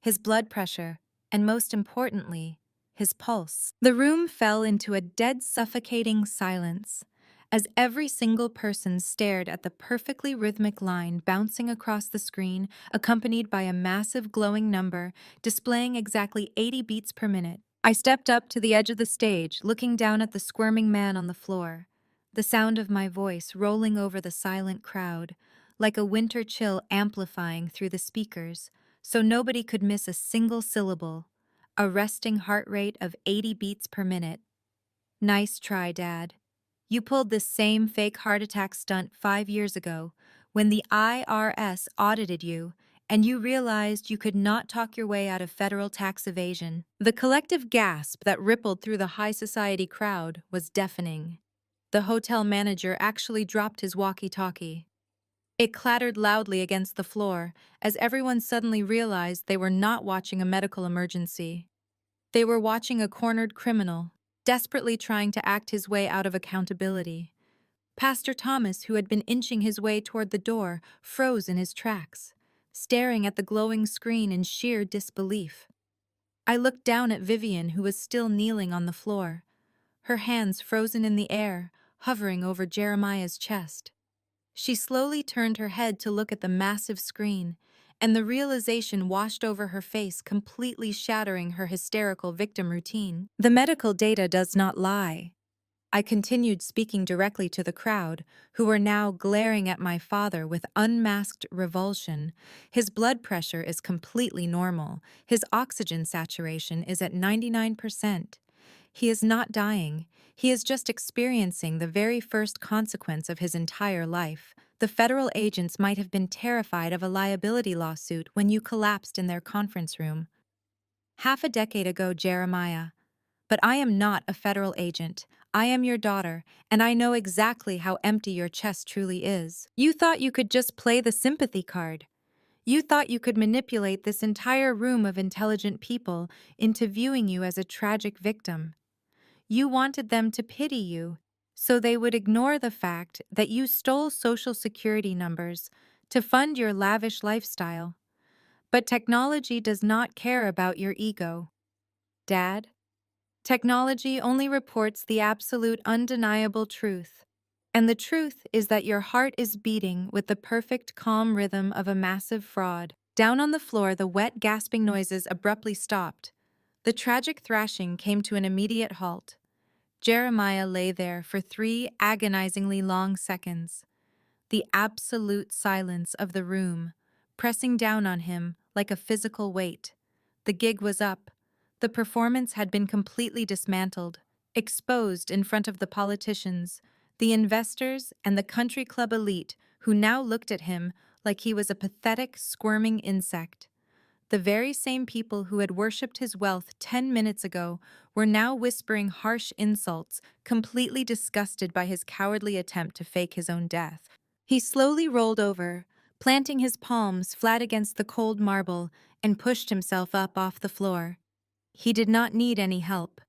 his blood pressure, and most importantly, his pulse? The room fell into a dead, suffocating silence as every single person stared at the perfectly rhythmic line bouncing across the screen, accompanied by a massive glowing number displaying exactly 80 beats per minute. I stepped up to the edge of the stage, looking down at the squirming man on the floor, the sound of my voice rolling over the silent crowd, like a winter chill amplifying through the speakers, so nobody could miss a single syllable. A resting heart rate of 80 beats per minute. Nice try, Dad. You pulled this same fake heart attack stunt 5 years ago when the IRS audited you and you realized you could not talk your way out of federal tax evasion. The collective gasp that rippled through the high society crowd was deafening. The hotel manager actually dropped his walkie-talkie. It clattered loudly against the floor as everyone suddenly realized they were not watching a medical emergency. They were watching a cornered criminal, desperately trying to act his way out of accountability. Pastor Thomas, who had been inching his way toward the door, froze in his tracks, staring at the glowing screen in sheer disbelief. I looked down at Vivian, who was still kneeling on the floor, her hands frozen in the air, hovering over Jeremiah's chest. She slowly turned her head to look at the massive screen, and the realization washed over her face, completely shattering her hysterical victim routine. The medical data does not lie. I continued speaking directly to the crowd, who were now glaring at my father with unmasked revulsion. His blood pressure is completely normal. His oxygen saturation is at 99%. He is not dying. He is just experiencing the very first consequence of his entire life. The federal agents might have been terrified of a liability lawsuit when you collapsed in their conference room. Half a decade ago, Jeremiah. But I am not a federal agent. I am your daughter, and I know exactly how empty your chest truly is. You thought you could just play the sympathy card. You thought you could manipulate this entire room of intelligent people into viewing you as a tragic victim. You wanted them to pity you, so they would ignore the fact that you stole social security numbers to fund your lavish lifestyle. But technology does not care about your ego. Dad, technology only reports the absolute undeniable truth. And the truth is that your heart is beating with the perfect calm rhythm of a massive fraud. Down on the floor, the wet, gasping noises abruptly stopped. The tragic thrashing came to an immediate halt. Jeremiah lay there for 3 agonizingly long seconds. The absolute silence of the room, pressing down on him like a physical weight. The gig was up. The performance had been completely dismantled, exposed in front of the politicians, the investors, and the country club elite who now looked at him like he was a pathetic, squirming insect. The very same people who had worshipped his wealth 10 minutes ago were now whispering harsh insults, completely disgusted by his cowardly attempt to fake his own death. He slowly rolled over, planting his palms flat against the cold marble, and pushed himself up off the floor. He did not need any help.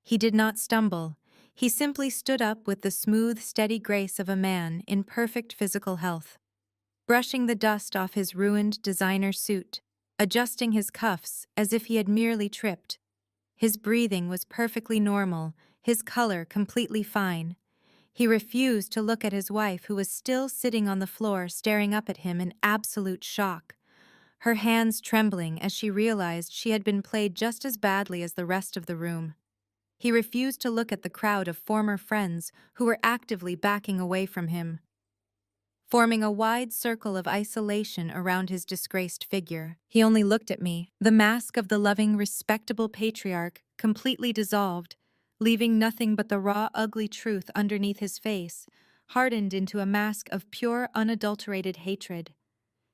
He did not stumble. He simply stood up with the smooth, steady grace of a man in perfect physical health, brushing the dust off his ruined designer suit, adjusting his cuffs as if he had merely tripped. His breathing was perfectly normal, his color completely fine. He refused to look at his wife, who was still sitting on the floor staring up at him in absolute shock, her hands trembling as she realized she had been played just as badly as the rest of the room. He refused to look at the crowd of former friends who were actively backing away from him, forming a wide circle of isolation around his disgraced figure. He only looked at me, the mask of the loving, respectable patriarch completely dissolved, leaving nothing but the raw, ugly truth underneath his face, hardened into a mask of pure, unadulterated hatred.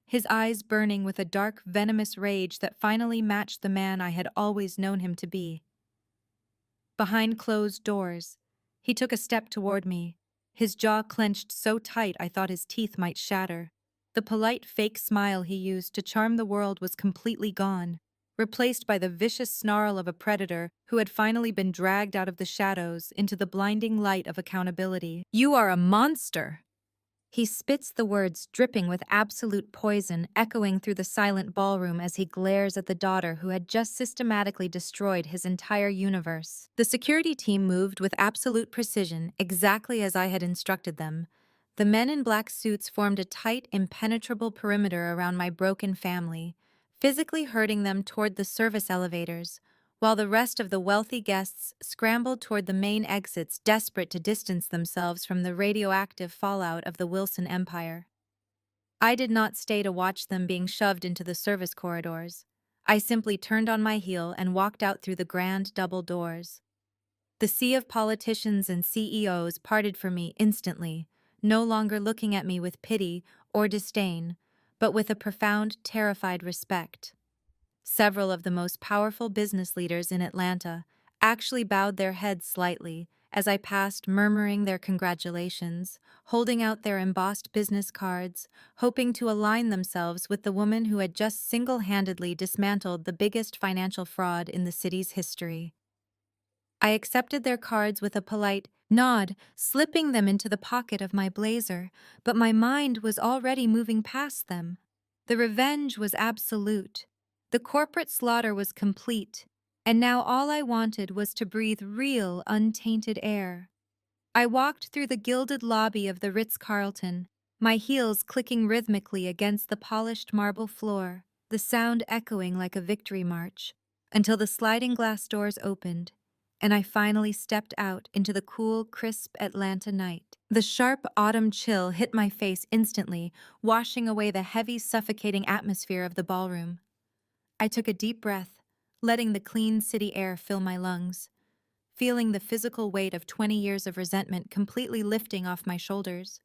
His eyes burning with a dark, venomous rage that finally matched the man I had always known him to be. Behind closed doors, he took a step toward me, his jaw clenched so tight I thought his teeth might shatter. The polite fake smile he used to charm the world was completely gone, replaced by the vicious snarl of a predator who had finally been dragged out of the shadows into the blinding light of accountability. "You are a monster!" He spits the words dripping with absolute poison, echoing through the silent ballroom as he glares at the daughter who had just systematically destroyed his entire universe. The security team moved with absolute precision, exactly as I had instructed them. The men in black suits formed a tight, impenetrable perimeter around my broken family, physically herding them toward the service elevators, while the rest of the wealthy guests scrambled toward the main exits, desperate to distance themselves from the radioactive fallout of the Wilson Empire. I did not stay to watch them being shoved into the service corridors. I simply turned on my heel and walked out through the grand double doors. The sea of politicians and CEOs parted from me instantly, no longer looking at me with pity or disdain, but with a profound, terrified respect. Several of the most powerful business leaders in Atlanta actually bowed their heads slightly as I passed, murmuring their congratulations, holding out their embossed business cards, hoping to align themselves with the woman who had just single-handedly dismantled the biggest financial fraud in the city's history. I accepted their cards with a polite nod, slipping them into the pocket of my blazer, but my mind was already moving past them. The revenge was absolute. The corporate slaughter was complete, and now all I wanted was to breathe real, untainted air. I walked through the gilded lobby of the Ritz-Carlton, my heels clicking rhythmically against the polished marble floor, the sound echoing like a victory march, until the sliding glass doors opened, and I finally stepped out into the cool, crisp Atlanta night. The sharp autumn chill hit my face instantly, washing away the heavy, suffocating atmosphere of the ballroom. I took a deep breath, letting the clean city air fill my lungs, feeling the physical weight of 20 years of resentment completely lifting off my shoulders.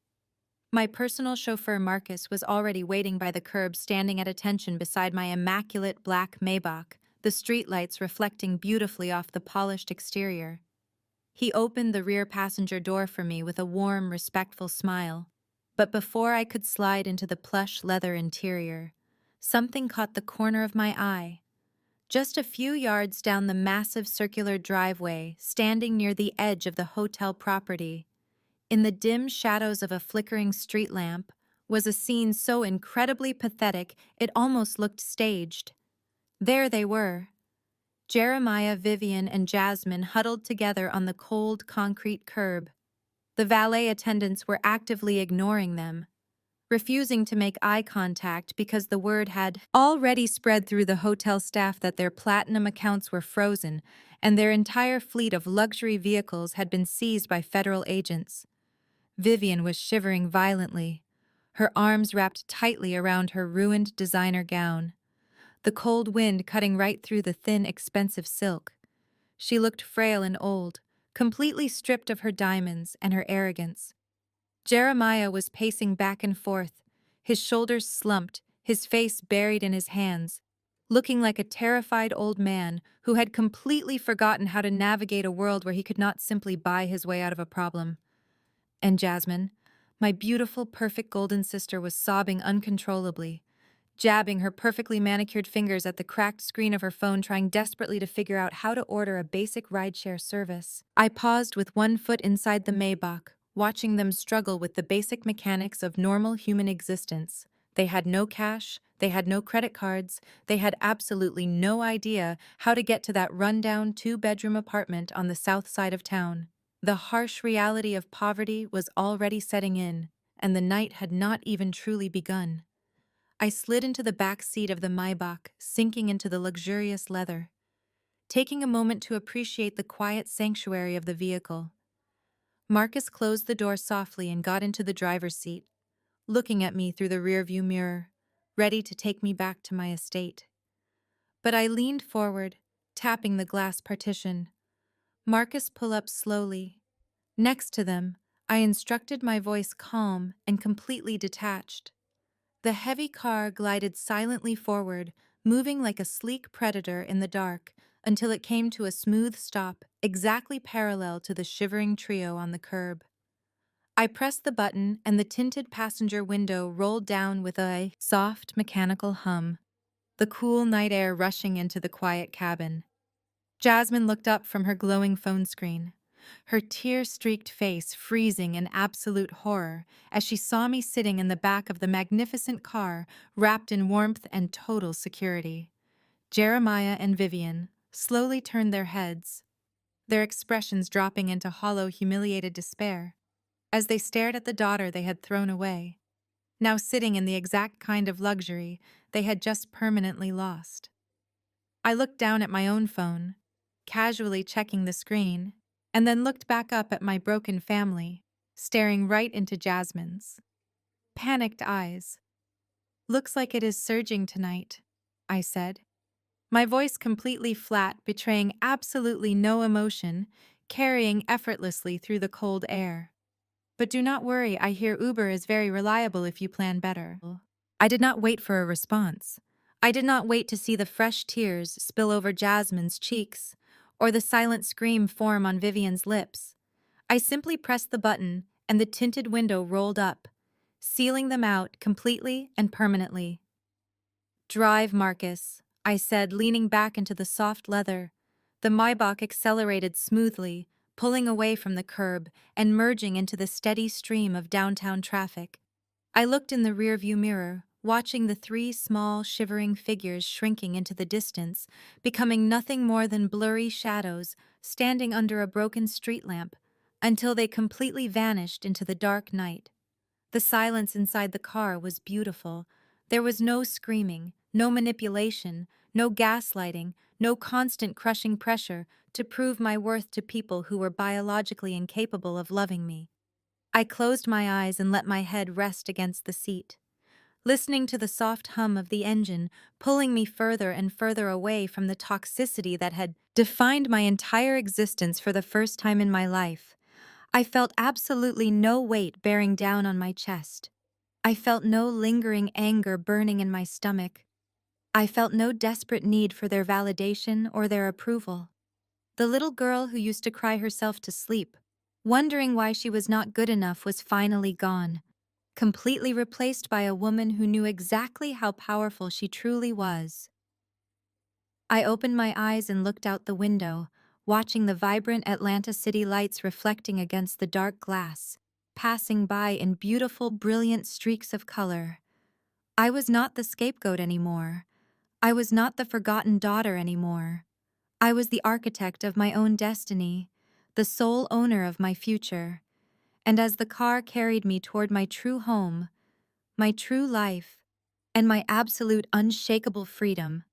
My personal chauffeur Marcus was already waiting by the curb, standing at attention beside my immaculate black Maybach, the streetlights reflecting beautifully off the polished exterior. He opened the rear passenger door for me with a warm, respectful smile. But before I could slide into the plush leather interior, something caught the corner of my eye. Just a few yards down the massive circular driveway, standing near the edge of the hotel property, in the dim shadows of a flickering street lamp, was a scene so incredibly pathetic it almost looked staged. There they were, Jeremiah, Vivian, and Jasmine huddled together on the cold concrete curb. The valet attendants were actively ignoring them, refusing to make eye contact because the word had already spread through the hotel staff that their platinum accounts were frozen and their entire fleet of luxury vehicles had been seized by federal agents. Vivian was shivering violently, her arms wrapped tightly around her ruined designer gown, the cold wind cutting right through the thin, expensive silk. She looked frail and old, completely stripped of her diamonds and her arrogance. Jeremiah was pacing back and forth, his shoulders slumped, his face buried in his hands, looking like a terrified old man who had completely forgotten how to navigate a world where he could not simply buy his way out of a problem. And Jasmine, my beautiful, perfect golden sister, was sobbing uncontrollably, jabbing her perfectly manicured fingers at the cracked screen of her phone, trying desperately to figure out how to order a basic rideshare service. I paused with one foot inside the Maybach, watching them struggle with the basic mechanics of normal human existence. They had no cash, they had no credit cards, they had absolutely no idea how to get to that rundown two-bedroom apartment on the south side of town. The harsh reality of poverty was already setting in, and the night had not even truly begun. I slid into the back seat of the Maybach, sinking into the luxurious leather, taking a moment to appreciate the quiet sanctuary of the vehicle. Marcus closed the door softly and got into the driver's seat, looking at me through the rearview mirror, ready to take me back to my estate. But I leaned forward, tapping the glass partition. Marcus pulled up slowly. Next to them, I instructed, my voice calm and completely detached. The heavy car glided silently forward, moving like a sleek predator in the dark, until it came to a smooth stop exactly parallel to the shivering trio on the curb. I pressed the button and the tinted passenger window rolled down with a soft mechanical hum, the cool night air rushing into the quiet cabin. Jasmine looked up from her glowing phone screen, her tear-streaked face freezing in absolute horror as she saw me sitting in the back of the magnificent car, wrapped in warmth and total security. Jeremiah and Vivian slowly turned their heads, their expressions dropping into hollow, humiliated despair, as they stared at the daughter they had thrown away, now sitting in the exact kind of luxury they had just permanently lost. I looked down at my own phone, casually checking the screen, and then looked back up at my broken family, staring right into Jasmine's panicked eyes. "Looks like it is surging tonight," I said, my voice completely flat, betraying absolutely no emotion, carrying effortlessly through the cold air. "But do not worry, I hear Uber is very reliable if you plan better." I did not wait for a response. I did not wait to see the fresh tears spill over Jasmine's cheeks, or the silent scream form on Vivian's lips. I simply pressed the button, and the tinted window rolled up, sealing them out completely and permanently. "Drive, Marcus," I said, leaning back into the soft leather. The Maybach accelerated smoothly, pulling away from the curb and merging into the steady stream of downtown traffic. I looked in the rearview mirror, watching the three small, shivering figures shrinking into the distance, becoming nothing more than blurry shadows standing under a broken street lamp, until they completely vanished into the dark night. The silence inside the car was beautiful. There was no screaming, no manipulation, no gaslighting, no constant crushing pressure to prove my worth to people who were biologically incapable of loving me. I closed my eyes and let my head rest against the seat, listening to the soft hum of the engine pulling me further and further away from the toxicity that had defined my entire existence for the first time in my life. I felt absolutely no weight bearing down on my chest. I felt no lingering anger burning in my stomach. I felt no desperate need for their validation or their approval. The little girl who used to cry herself to sleep, wondering why she was not good enough, was finally gone, completely replaced by a woman who knew exactly how powerful she truly was. I opened my eyes and looked out the window, watching the vibrant Atlanta city lights reflecting against the dark glass, passing by in beautiful, brilliant streaks of color. I was not the scapegoat anymore. I was not the forgotten daughter anymore. I was the architect of my own destiny, the sole owner of my future. And as the car carried me toward my true home, my true life, and my absolute unshakable freedom,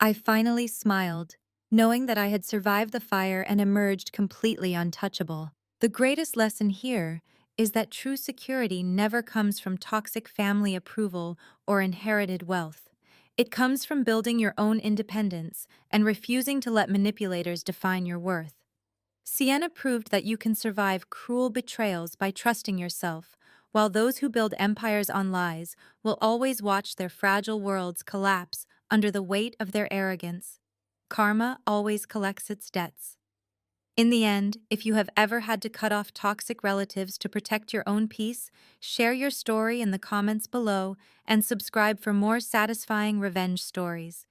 I finally smiled, knowing that I had survived the fire and emerged completely untouchable. The greatest lesson here is that true security never comes from toxic family approval or inherited wealth. It comes from building your own independence and refusing to let manipulators define your worth. Sienna proved that you can survive cruel betrayals by trusting yourself, while those who build empires on lies will always watch their fragile worlds collapse under the weight of their arrogance. Karma always collects its debts. In the end, if you have ever had to cut off toxic relatives to protect your own peace, share your story in the comments below and subscribe for more satisfying revenge stories.